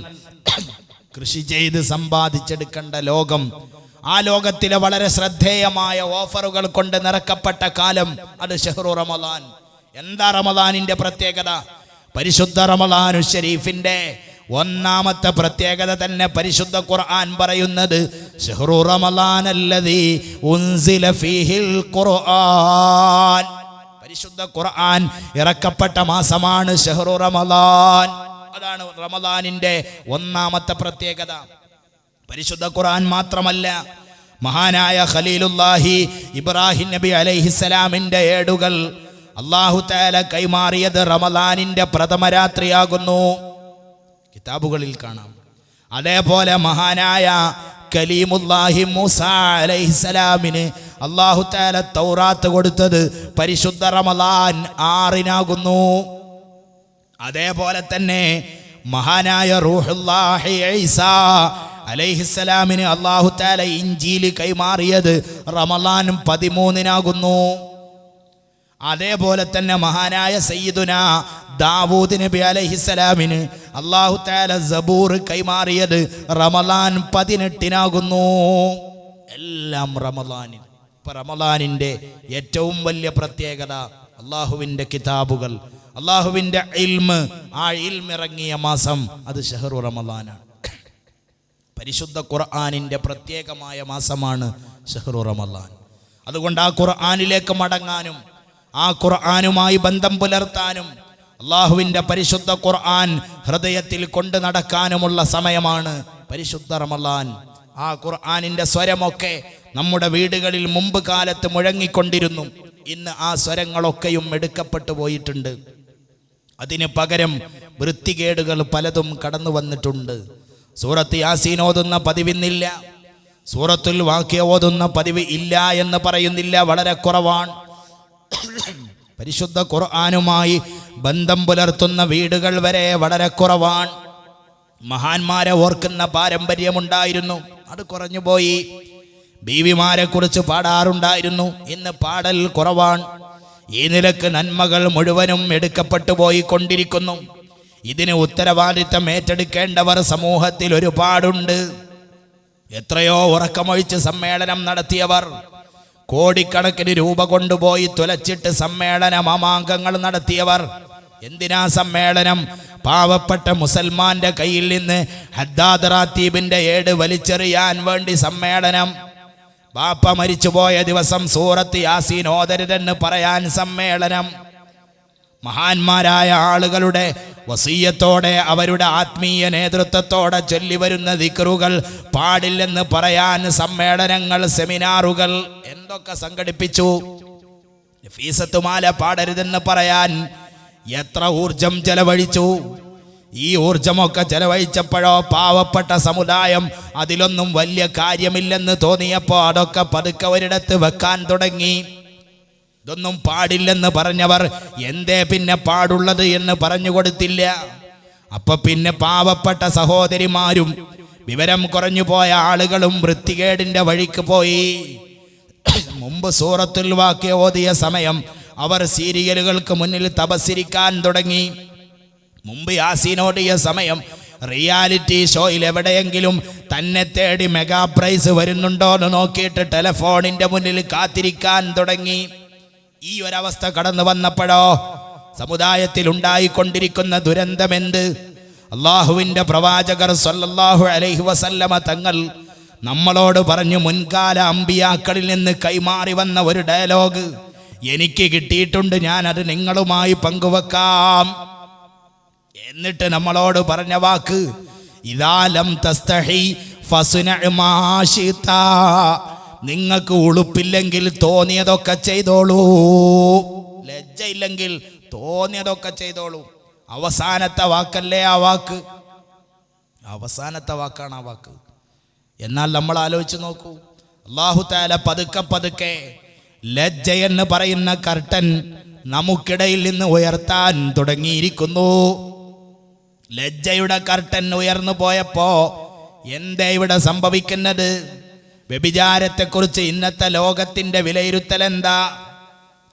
Speaker 2: കൃഷി ചെയ്ത് സമ്പാദിച്ചെടുക്കേണ്ട ലോകം, ആ ലോകത്തിലെ വളരെ ശ്രദ്ധേയമായ ഓഫറുകൾ കൊണ്ട് നിറക്കപ്പെട്ട കാലം, അത് ശഹ്റു റമളാൻ. എന്താ റമളാനിൻ്റെ പ്രത്യേകത? പരിശുദ്ധ റമളാനു ശരീഫിൻ്റെ 1ാമത്തെ പ്രത്യേകത തന്നെ പരിശുദ്ധ ഖുർആൻ പറയുന്നത്, ശഹ്റു റമളാനല്ലദീ ഉൻസില ഫീഹിൽ ഖുർആൻ. പരിശുദ്ധ ഖുർആൻ ഇറക്കപ്പെട്ട മാസമാണ് ശഹ്റു റമളാൻ. അതാണ് റമളാനിൻ്റെ 1ാമത്തെ പ്രത്യേകത. പരിശുദ്ധ ഖുർആൻ മാത്രമല്ല, മഹാനായ ഖലീലുല്ലാഹി ഇബ്രാഹിം നബി അലൈഹിസ്സലാമിൻ്റെ ഏടുകൾ അല്ലാഹു തആല കൈമാറിയത് റമളാനിൻ്റെ പ്രഥമ രാത്രിയാകുന്നു. കിതാബുകളിൽ കാണാം. അതേപോലെ മഹാനായ കലീമുല്ലാഹി മൂസ അലൈഹിസ്സലാമിന് അല്ലാഹു തആല തൗറാത്ത് കൊടുത്തത് പരിശുദ്ധ റമളാൻ 6-നാകുന്നു. അതേപോലെ തന്നെ മഹാനായ റൂഹുല്ലാഹി ഈസാ അലൈഹിസ്സലാമിന് അല്ലാഹു തആല ഇഞ്ചീൽ കൈമാറിയത് റമളാൻ 13-നാകുന്നു. അതേപോലെ തന്നെ മഹാനായ സയ്യിദുന ദാവൂദ് നബി അലൈഹിസ്സലാമിന് അല്ലാഹു തആല സബൂർ കൈമാറിയത് റമളാൻ 18-നാകുന്നു. എല്ലാം റമളാനിൽ. ഇപ്പം റമളാനിൻ്റെ ഏറ്റവും വലിയ പ്രത്യേകത അള്ളാഹുവിൻ്റെ കിതാബുകൾ, അള്ളാഹുവിൻ്റെ ഇൽമ്, ആ ഇൽമ് ഇറങ്ങിയ മാസം അത് ശഹ്റു റമളാനാണ്. പരിശുദ്ധ ഖുർആനിൻ്റെ പ്രത്യേകമായ മാസമാണ് ശഹ്റു റമളാൻ. അതുകൊണ്ട് ആ ഖുർആനിലേക്ക് മടങ്ങാനും ആ ഖുർആനുമായി ബന്ധം പുലർത്താനും അള്ളാഹുവിൻ്റെ പരിശുദ്ധ ഖുർആൻ ഹൃദയത്തിൽ കൊണ്ട് നടക്കാനുമുള്ള സമയമാണ് പരിശുദ്ധ റമളാൻ. ആ ഖുർആനിൻ്റെ സ്വരമൊക്കെ നമ്മുടെ വീടുകളിൽ മുമ്പ് കാലത്ത് മുഴങ്ങിക്കൊണ്ടിരുന്നു. ഇന്ന് ആ സ്വരങ്ങളൊക്കെയും എടുക്കപ്പെട്ടു പോയിട്ടുണ്ട്. അതിന് പകരം വൃത്തികേടുകൾ പലതും കടന്നു വന്നിട്ടുണ്ട്. സൂറത്ത് യാസീൻ ഓതുന്ന പതിവിന്നില്ല, സൂറത്തുൽ വാഖിയ ഓതുന്ന പതിവ് ഇല്ല എന്ന് പറയുന്നില്ല, വളരെ കുറവാണ്. പരിശുദ്ധ ഖുർആനുമായി ബന്ധം പുലർത്തുന്ന വീടുകൾ വരെ വളരെ കുറവാണ്. മഹാന്മാരെ ഓർക്കുന്ന പാരമ്പര്യമുണ്ടായിരുന്നു, അത് കുറഞ്ഞുപോയി. ബീവിമാരെ കുറിച്ച് പാടാറുണ്ടായിരുന്നു, ഇന്ന് പാടൽ കുറവാണ്. ഈ നിലക്ക് നന്മകൾ മുഴുവനും എടുക്കപ്പെട്ടു പോയിക്കൊണ്ടിരിക്കുന്നു. ഇതിന് ഉത്തരവാദിത്തം ഏറ്റെടുക്കേണ്ടവർ സമൂഹത്തിൽ ഒരുപാടുണ്ട്. എത്രയോ ഉറക്കമൊഴിച്ച് സമ്മേളനം നടത്തിയവർ, കോടിക്കണക്കിന് രൂപ കൊണ്ടുപോയി തുലച്ചിട്ട് സമ്മേളന മാമാങ്കങ്ങൾ നടത്തിയവർ. എന്തിനാ സമ്മേളനം? പാവപ്പെട്ട മുസൽമാന്റെ കയ്യിൽ നിന്ന് ഹദ്ദാദ് റാത്തീബിന്റെ ഏട് വലിച്ചെറിയാൻ വേണ്ടി സമ്മേളനം. ബാപ്പ മരിച്ചുപോയ ദിവസം സൂറത്ത് യാസീൻ ഓതരുതെന്ന് പറയാൻ സമ്മേളനം. മഹാന്മാരായ ആളുകളുടെ വസിയ്യത്തോടെ അവരുടെ ആത്മീയ നേതൃത്വത്തോടെ ചൊല്ലിവരുന്ന ദിക്റുകൾ പാടില്ലെന്ന് പറയാൻ സമ്മേളനങ്ങൾ, സെമിനാറുകൾ എന്തൊക്കെ സംഘടിപ്പിച്ചു. ഫീസത്തുമാല പാടരുതെന്ന് പറയാൻ എത്ര ഊർജം ചെലവഴിച്ചു. ഈ ഊർജമൊക്കെ ചെലവഴിച്ചപ്പോഴോ പാവപ്പെട്ട സമുദായം അതിലൊന്നും വലിയ കാര്യമില്ലെന്ന് തോന്നിയപ്പോൾ അതൊക്കെ പതുക്കെ ഒരിടത്ത് വെക്കാൻ തുടങ്ങി. ഇതൊന്നും പാടില്ലെന്ന് പറഞ്ഞവർ എന്തേ പിന്നെ പാടുള്ളത് എന്ന് പറഞ്ഞു കൊടുത്തില്ല. അപ്പൊ പിന്നെ പാവപ്പെട്ട സഹോദരിമാരും വിവരം കുറഞ്ഞു പോയ ആളുകളും വൃത്തികേടിന്റെ വഴിക്ക് പോയി. മുമ്പ് സൂറത്തുൽ വാഖിയ ഓതിയ സമയം അവർ സീരിയലുകൾക്ക് മുന്നിൽ തപസ്സിരിക്കാൻ തുടങ്ങി. മുമ്പ് യാസീൻ ഓതിയ സമയം റിയാലിറ്റി ഷോയിൽ എവിടെയെങ്കിലും തന്നെ തേടി മെഗാ പ്രൈസ് വരുന്നുണ്ടോ എന്ന് നോക്കിയിട്ട് ടെലിഫോണിന്റെ മുന്നിൽ കാത്തിരിക്കാൻ തുടങ്ങി. ഈ ഒരവസ്ഥ കടന്നു വന്നപ്പോഴോ സമുദായത്തിൽ ഉണ്ടായിക്കൊണ്ടിരിക്കുന്ന ദുരന്തമെന്ത്? അള്ളാഹുവിൻ്റെ പ്രവാചകർ സല്ലല്ലാഹു അലൈഹി വസല്ലമ തങ്ങൾ നമ്മളോട് പറഞ്ഞു, മുൻകാല അമ്പിയാക്കളിൽ നിന്ന് കൈമാറി വന്ന ഒരു ഡയലോഗ് എനിക്ക് കിട്ടിയിട്ടുണ്ട്, ഞാനത് നിങ്ങളുമായി പങ്കുവെക്കാം. എന്നിട്ട് നമ്മളോട് പറഞ്ഞ വാക്ക്, ഇദാ ലം തസ്തഹി ഫസ്ന മാ ശിത, നിങ്ങൾക്ക് ഉളുപ്പില്ലെങ്കിൽ തോന്നിയതൊക്കെ ചെയ്തോളൂ, ലജ്ജയില്ലെങ്കിൽ തോന്നിയതൊക്കെ ചെയ്തോളൂ. അവസാനത്തെ വാക്കല്ലേ ആ വാക്ക്, അവസാനത്തെ വാക്കാണ് ആ വാക്ക്. എന്നാൽ നമ്മൾ ആലോചിച്ച് നോക്കൂ, അല്ലാഹു തആല പതുക്കെ പതുക്കെ ലജ്ജയെന്ന് പറയുന്ന കർട്ടൻ നമുക്കിടയിൽ നിന്ന് ഉയർത്താൻ തുടങ്ങിയിരിക്കുന്നു. ലജ്ജയുടെ കർട്ടൻ ഉയർന്നു പോയപ്പോ എന്താ ഇവിടെ സംഭവിക്കുന്നത്? വ്യഭിചാരത്തെക്കുറിച്ച് ഇന്നത്തെ ലോകത്തിന്റെ വിലയിരുത്തൽ എന്താ?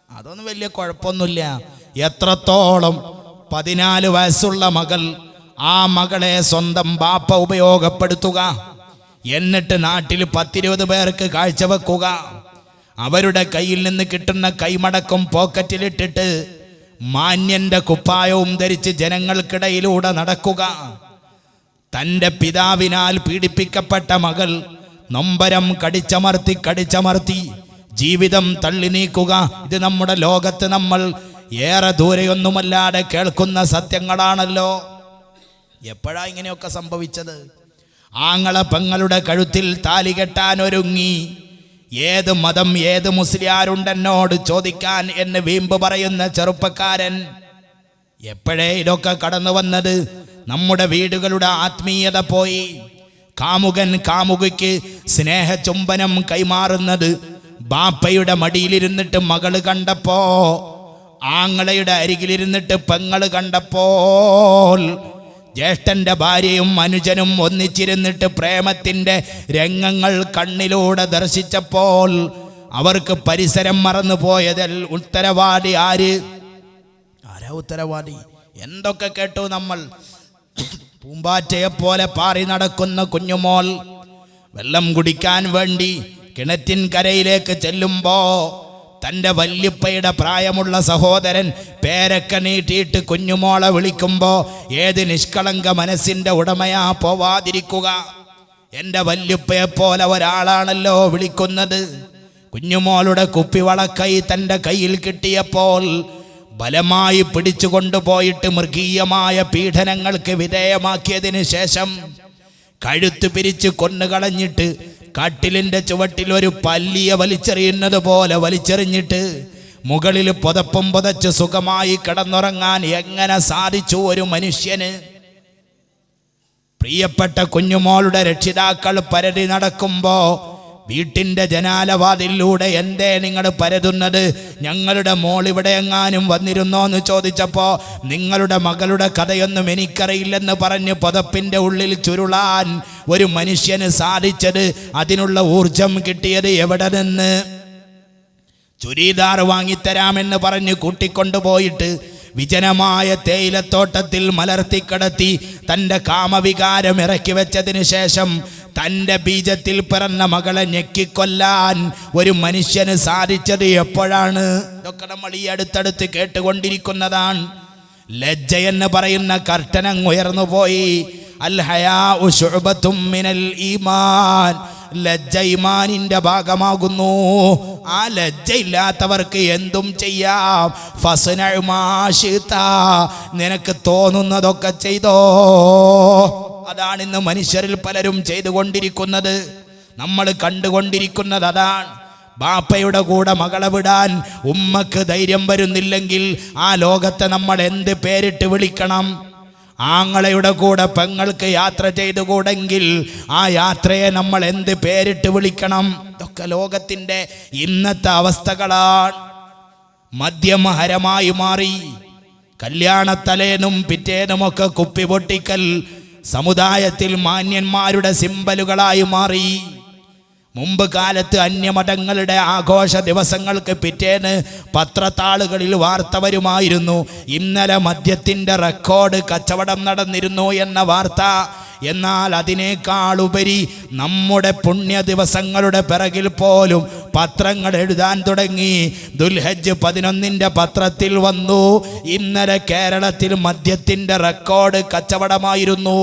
Speaker 2: അതൊന്നും വലിയ കുഴപ്പമൊന്നുമില്ല. എത്രത്തോളം 14 വയസ്സുള്ള മകൾ, ആ മകളെ സ്വന്തം ബാപ്പ ഉപയോഗപ്പെടുത്തുക, എന്നിട്ട് നാട്ടിൽ 10-20 പേർക്ക് കാഴ്ചവെക്കുക, അവരുടെ കയ്യിൽ നിന്ന് കിട്ടുന്ന കൈമടക്കും പോക്കറ്റിലിട്ടിട്ട് മാന്യന്റെ കുപ്പായവും ധരിച്ച് ജനങ്ങൾക്കിടയിലൂടെ നടക്കുക. തൻ്റെ പിതാവിനാൽ പീഡിപ്പിക്കപ്പെട്ട മകൾ നൊമ്പരം കടിച്ചമർത്തി ജീവിതം തള്ളി നീക്കുക. ഇത് നമ്മുടെ ലോകത്ത് നമ്മൾ ഏറെ ദൂരെയൊന്നുമല്ലാതെ കേൾക്കുന്ന സത്യങ്ങളാണല്ലോ. എപ്പോഴാ ഇങ്ങനെയൊക്കെ സംഭവിച്ചത്? ആങ്ങളെ പെങ്ങളുടെ കഴുത്തിൽ താലി കെട്ടാൻ ഒരുങ്ങി. ഏത് മതം, ഏത് മുസ്ലിയാരുണ്ടെന്നോട് ചോദിക്കാൻ എന്ന് വീമ്പ് പറയുന്ന ചെറുപ്പക്കാരൻ. എപ്പോഴേ ഇതൊക്കെ കടന്നു വന്നത്? നമ്മുടെ വീടുകളുടെ ആത്മീയത പോയി. കാമുകൻ കാമുകിക്ക് സ്നേഹചുംബനം കൈമാറുന്നത് ബാപ്പയുടെ മടിയിലിരുന്നിട്ട് മകള് കണ്ടപ്പോ, ആങ്ങളയുടെ അരികിലിരുന്നിട്ട് പെങ്ങള് കണ്ടപ്പോൾ, ജ്യേഷ്ഠന്റെ ഭാര്യയും അനുജനും ഒന്നിച്ചിരുന്നിട്ട് പ്രേമത്തിന്റെ രംഗങ്ങൾ കണ്ണിലൂടെ ദർശിച്ചപ്പോൾ അവർക്ക് പരിസരം മറന്നു പോയതിൽ ഉത്തരവാദി ആര്? ആരാ ഉത്തരവാദി? എന്തൊക്കെ കേട്ടു നമ്മൾ. പൂമ്പാറ്റയെപ്പോലെ പാറി നടക്കുന്ന കുഞ്ഞുമോൾ വെള്ളം കുടിക്കാൻ വേണ്ടി കിണറ്റിൻ കരയിലേക്ക് ചെല്ലുമ്പോ തൻ്റെ വല്യപ്പയുടെ പ്രായമുള്ള സഹോദരൻ പേരൊക്കെ നീട്ടിയിട്ട് കുഞ്ഞുമോളെ വിളിക്കുമ്പോ ഏത് നിഷ്കളങ്ക മനസ്സിന്റെ ഉടമയാ പോവാതിരിക്കുക? എൻ്റെ വല്യപ്പയെപ്പോലെ ഒരാളാണല്ലോ വിളിക്കുന്നത്. കുഞ്ഞുമോളുടെ കുപ്പിവളക്കൈ തൻ്റെ കയ്യിൽ കിട്ടിയപ്പോൾ ബലമായി പിടിച്ചു കൊണ്ടുപോയിട്ട് മൃഗീയമായ പീഡനങ്ങൾക്ക് വിധേയമാക്കിയതിന് ശേഷം കഴുത്ത് പിരിച്ച് കൊന്നുകളഞ്ഞിട്ട് കട്ടിലിൻ്റെ ചുവട്ടിൽ ഒരു പല്ലിയെ വലിച്ചെറിയുന്നത് പോലെ വലിച്ചെറിഞ്ഞിട്ട് മുകളിൽ പുതപ്പും പുതച്ച് സുഖമായി കിടന്നുറങ്ങാൻ എങ്ങനെ സാധിച്ചു ഒരു മനുഷ്യന്? പ്രിയപ്പെട്ട കുഞ്ഞുമോളുടെ രക്ഷിതാക്കൾ പരതി നടക്കുമ്പോൾ വീട്ടിൻ്റെ ജനാലവാതിലൂടെ എന്തേ നിങ്ങൾ പരതുന്നത്? ഞങ്ങളുടെ മോൾ ഇവിടെ എങ്ങാനും വന്നിരുന്നോ എന്ന് ചോദിച്ചപ്പോൾ നിങ്ങളുടെ മകളുടെ കഥയൊന്നും എനിക്കറിയില്ലെന്ന് പറഞ്ഞ് പുതപ്പിൻ്റെ ഉള്ളിൽ ചുരുളാൻ ഒരു മനുഷ്യന് സാധിച്ചത്, അതിനുള്ള ഊർജം കിട്ടിയത് എവിടെ നിന്ന്? ചുരിദാർ വാങ്ങിത്തരാമെന്ന് പറഞ്ഞ് കൂട്ടിക്കൊണ്ടുപോയിട്ട് വിജനമായ തേയിലത്തോട്ടത്തിൽ മലർത്തിക്കിടത്തി തൻ്റെ കാമവികാരം ഇറക്കി വെച്ചതിന് ശേഷം തൻ്റെ ബീജത്തിൽ പിറന്ന മകളെ ഞെക്കിക്കൊല്ലാൻ ഒരു മനുഷ്യന് സാധിച്ചത് എപ്പോഴാണ്? ഇതൊക്കെ നമ്മൾ ഈ അടുത്തടുത്ത് കേട്ടുകൊണ്ടിരിക്കുന്നതാണ്. ലജ്ജ എന്ന് പറയുന്ന കർട്ടനങ്ങ് ഉയർന്നുപോയി. അൽ ഹയാഉ ശുഅബത്തും മിനൽ ഈമാൻ. ലജ്ജ ഈമാനിന്റെ ഭാഗമാകുന്നു. ആ ലജ്ജയില്ലാത്തവർക്ക് എന്തും ചെയ്യാം. ഫസ്നഉ മാ ശിഅത, നിനക്ക് തോന്നുന്നതൊക്കെ ചെയ്തോ. അതാണ് ഇന്ന് മനുഷ്യരിൽ പലരും ചെയ്തുകൊണ്ടിരിക്കുന്നത്. നമ്മൾ കണ്ടുകൊണ്ടിരിക്കുന്നത് അതാണ്. ബാപ്പയുടെ കൂടെ മകളെ വിടാൻ ഉമ്മക്ക് ധൈര്യം വരുന്നില്ലെങ്കിൽ ആ ലോകത്തെ നമ്മൾ എന്ത് പേരിട്ട് വിളിക്കണം? ആങ്ങളയുടെ കൂടെ പെങ്ങൾക്ക് യാത്ര ചെയ്തുകൂടെങ്കിൽ ആ യാത്രയെ നമ്മൾ എന്ത് പേരിട്ട് വിളിക്കണം? ഇതൊക്കെ ലോകത്തിൻ്റെ ഇന്നത്തെ അവസ്ഥകളാണ്. മദ്യമഹരമായി മാറി. കല്യാണത്തലേന്നും പിറ്റേന്നുമൊക്കെ കുപ്പി പൊട്ടിക്കൽ സമുദായത്തിൽ മാന്യന്മാരുടെ സിംബലുകളായി മാറി. മുമ്പ് കാലത്ത് അന്യമതങ്ങളുടെ ആഘോഷ ദിവസങ്ങൾക്ക് പിറ്റേന്ന് പത്രത്താളുകളിൽ വാർത്ത വരുമായിരുന്നു, ഇന്നലെ മദ്യത്തിൻ്റെ റെക്കോർഡ് കച്ചവടം നടന്നിരുന്നു എന്ന വാർത്ത. എന്നാൽ അതിനേക്കാളുപരി നമ്മുടെ പുണ്യ ദിവസങ്ങളുടെ പിറകിൽ പോലും പത്രങ്ങൾ എഴുതാൻ തുടങ്ങി. ദുൽഹജ്ജ് 11 പത്രത്തിൽ വന്നു, ഇന്നലെ കേരളത്തിൽ മദ്യത്തിൻ്റെ റെക്കോർഡ് കച്ചവടമായിരുന്നു.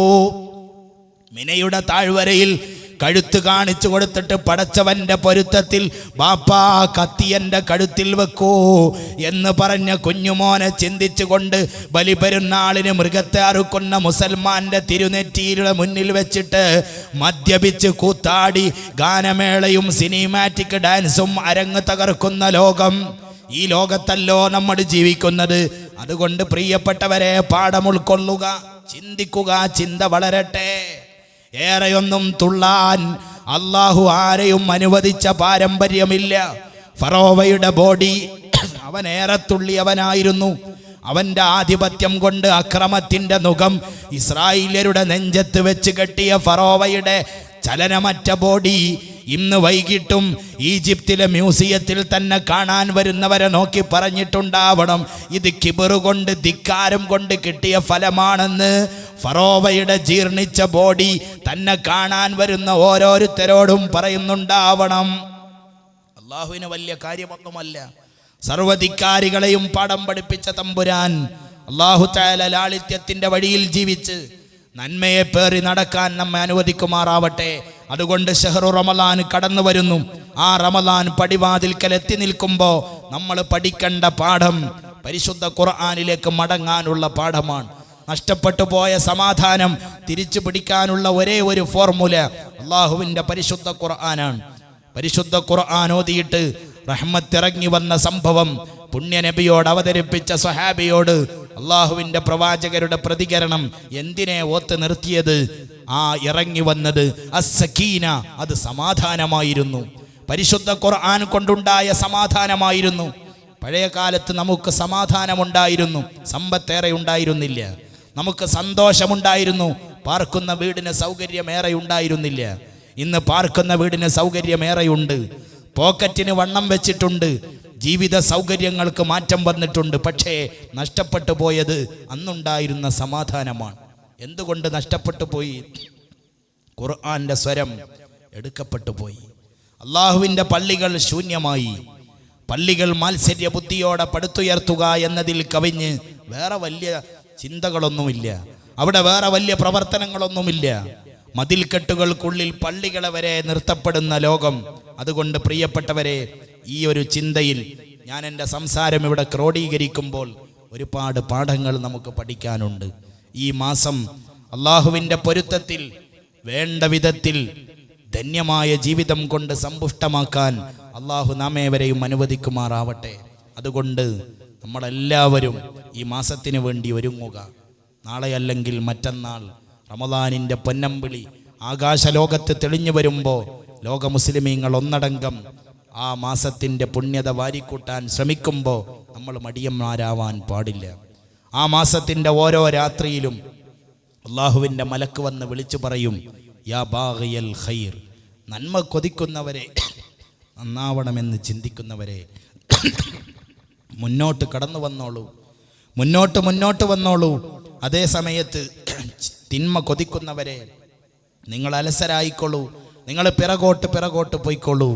Speaker 2: മിനയുടെ താഴ്വരയിൽ കഴുത്ത് കാണിച്ചു കൊടുത്തിട്ട് പടച്ചവന്റെ പൊരുത്തത്തിൽ ബാപ്പാ കത്തിയൻ്റെ കഴുത്തിൽ വെക്കൂ എന്ന് പറഞ്ഞ കുഞ്ഞുമോനെ ചിന്തിച്ചുകൊണ്ട് ബലിപെരുന്നാളിന് മൃഗത്തെ അറുക്കുന്ന മുസൽമാന്റെ തിരുനെറ്റിയുടെ മുന്നിൽ വെച്ചിട്ട് മദ്യപിച്ച് കൂത്താടി ഗാനമേളയും സിനിമാറ്റിക് ഡാൻസും അരങ്ങ് തകർക്കുന്ന ലോകം. ഈ ലോകത്തല്ലോ നമ്മൾ ജീവിക്കുന്നത്. അതുകൊണ്ട് പ്രിയപ്പെട്ടവരെ, പാഠം ഉൾക്കൊള്ളുക, ചിന്തിക്കുക, ചിന്ത വളരട്ടെ. ഏറെയൊന്നും തുള്ളാൻ അള്ളാഹു ആരെയും അനുവദിച്ച പാരമ്പര്യമില്ല. ഫറോവയുടെ ബോഡി, അവൻ ഏറെ തുള്ളിയവനായിരുന്നു. അവൻ്റെ ആധിപത്യം കൊണ്ട് അക്രമത്തിൻ്റെ നുകം ഇസ്രായേല്യരുടെ നെഞ്ചത്ത് വെച്ച് കെട്ടിയ ഫറോവയുടെ ചലനമറ്റ ബോഡി ഇന്ന് വൈകിട്ടും ഈജിപ്തിലെ മ്യൂസിയത്തിൽ തന്നെ കാണാൻ വരുന്നവരെ നോക്കി പറഞ്ഞിട്ടുണ്ടാവണം, ഇത് കിബറ് കൊണ്ട്, ധിക്കാരം കൊണ്ട് കിട്ടിയ ഫലമാണെന്ന്. ഫറോവയുടെ ജീർണിച്ച ബോഡി തന്നെ കാണാൻ വരുന്ന ഓരോരുത്തരോടും പറയുന്നുണ്ടാവണം. അള്ളാഹുവിന് വലിയ കാര്യമൊന്നുമല്ല. സർവ്വധിക്കാരികളെയും പാഠം പഠിപ്പിച്ച തമ്പുരാൻ അള്ളാഹു തആല ലാളിത്യത്തിൻ്റെ വഴിയിൽ ജീവിച്ച് നന്മയെ പേറി നടക്കാൻ നമ്മെ അനുവദിക്കുമാറാവട്ടെ. അതുകൊണ്ട് ഷഹ്റു റമളാൻ കടന്നു വരുന്നു. ആ റമളാൻ പടിവാതിൽക്കൽ എത്തി നിൽക്കുമ്പോൾ നമ്മൾ പഠിക്കേണ്ട പാഠം പരിശുദ്ധ ഖുർആനിലേക്ക് മടങ്ങാനുള്ള പാഠമാണ്. നഷ്ടപ്പെട്ടു പോയ സമാധാനം തിരിച്ചു പിടിക്കാനുള്ള ഒരേ ഒരു ഫോർമുല അള്ളാഹുവിൻ്റെ പരിശുദ്ധ ഖുർആനാണ്. പരിശുദ്ധ ഖുർആൻ ഓതിയിട്ട് റഹ്മത്തിറങ്ങി വന്ന സംഭവം പുണ്യനബിയോട് അവതരിപ്പിച്ച സ്വഹാബിയോട് അള്ളാഹുവിൻ്റെ പ്രവാചകരുടെ പ്രതികരണം എന്തിനെ ഓത്ത് നിർത്തിയത്? ആ ഇറങ്ങി വന്നത് അസ്സക്കീന, അത് സമാധാനമായിരുന്നു. പരിശുദ്ധ ഖുർആൻ കൊണ്ടുണ്ടായ സമാധാനമായിരുന്നു. പഴയ കാലത്ത് നമുക്ക് സമാധാനമുണ്ടായിരുന്നു, സമ്പത്തേറെ ഉണ്ടായിരുന്നില്ല. നമുക്ക് സന്തോഷമുണ്ടായിരുന്നു, പാർക്കുന്ന വീടിന് സൗകര്യമേറെ ഉണ്ടായിരുന്നില്ല. ഇന്ന് പാർക്കുന്ന വീടിന് സൗകര്യമേറെയുണ്ട്, പോക്കറ്റിന് വണ്ണം വെച്ചിട്ടുണ്ട്, ജീവിത സൗകര്യങ്ങൾക്ക് മാറ്റം വന്നിട്ടുണ്ട്. പക്ഷേ നഷ്ടപ്പെട്ടു പോയത് അന്നുണ്ടായിരുന്ന സമാധാനമാണ്. എന്തുകൊണ്ട് നഷ്ടപ്പെട്ടു പോയി? ഖുർആന്റെ സ്വരം എടുക്കപ്പെട്ടു പോയി. അള്ളാഹുവിൻ്റെ പള്ളികൾ ശൂന്യമായി. പള്ളികൾ മാത്സര്യ ബുദ്ധിയോടെ പടുത്തുയർത്തുക എന്നതിൽ കവിഞ്ഞ് വേറെ വലിയ ചിന്തകളൊന്നുമില്ല. അവിടെ വേറെ വലിയ പ്രവർത്തനങ്ങളൊന്നുമില്ല. മതിൽക്കെട്ടുകൾക്കുള്ളിൽ പള്ളികളെ വരെ നിർത്തപ്പെടുന്ന ലോകം. അതുകൊണ്ട് പ്രിയപ്പെട്ടവരെ, ഈ ഒരു ചിന്തയിൽ ഞാൻ എൻ്റെ സംസാരം ഇവിടെ ക്രോഡീകരിക്കുമ്പോൾ ഒരുപാട് പാഠങ്ങൾ നമുക്ക് പഠിക്കാനുണ്ട്. ഈ മാസം അള്ളാഹുവിൻ്റെ പൊരുത്തത്തിൽ വേണ്ട വിധത്തിൽ ധന്യമായ ജീവിതം കൊണ്ട് സമ്പുഷ്ടമാക്കാൻ അള്ളാഹു നാമേവരെയും അനുവദിക്കുമാറാവട്ടെ. അതുകൊണ്ട് നമ്മളെല്ലാവരും ഈ മാസത്തിന് വേണ്ടി ഒരുങ്ങുക. നാളെയല്ലെങ്കിൽ മറ്റന്നാൾ റമദാനിൻ്റെ പൊന്നമ്പിളി ആകാശലോകത്ത് തെളിഞ്ഞു വരുമ്പോൾ ലോക മുസ്ലിമീങ്ങൾ ഒന്നടങ്കം ആ മാസത്തിൻ്റെ പുണ്യത വാരിക്കൂട്ടാൻ ശ്രമിക്കുമ്പോൾ നമ്മൾ മടിയന്മാരാവാൻ പാടില്ല. ആ മാസത്തിൻ്റെ ഓരോ രാത്രിയിലും അള്ളാഹുവിൻ്റെ മലക്ക് വന്ന് വിളിച്ചു പറയും, യാ ബാഗിയൽ ഖൈർ, നന്മ കൊതിക്കുന്നവരെ, നന്നാവണമെന്ന് ചിന്തിക്കുന്നവരെ മുന്നോട്ട് കടന്നു വന്നോളൂ, മുന്നോട്ട് വന്നോളൂ. അതേ സമയത്ത് തിന്മ കൊതിക്കുന്നവരെ നിങ്ങൾ അലസരായിക്കൊള്ളൂ, നിങ്ങൾ പിറകോട്ട് പോയിക്കൊള്ളൂ.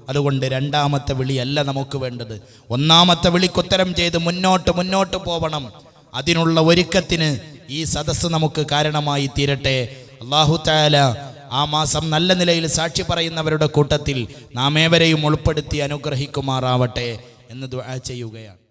Speaker 2: അതുകൊണ്ട് രണ്ടാമത്തെ വിളിയല്ല നമുക്ക് വേണ്ടത്. ഒന്നാമത്തെ വിളിക്കുത്തരം ചെയ്ത് മുന്നോട്ട് പോവണം. അതിനുള്ള ഒരുക്കത്തിന് ഈ സദസ്സ് നമുക്ക് കാരണമായി തീരട്ടെ. അല്ലാഹു തആല ആ മാസം നല്ല നിലയിൽ സാക്ഷി പറയുന്നവരുടെ കൂട്ടത്തിൽ നാം ഏവരെയും ഉൾപ്പെടുത്തി അനുഗ്രഹിക്കുമാറാവട്ടെ എന്ന് ദുആ ചെയ്യുകയാണ്.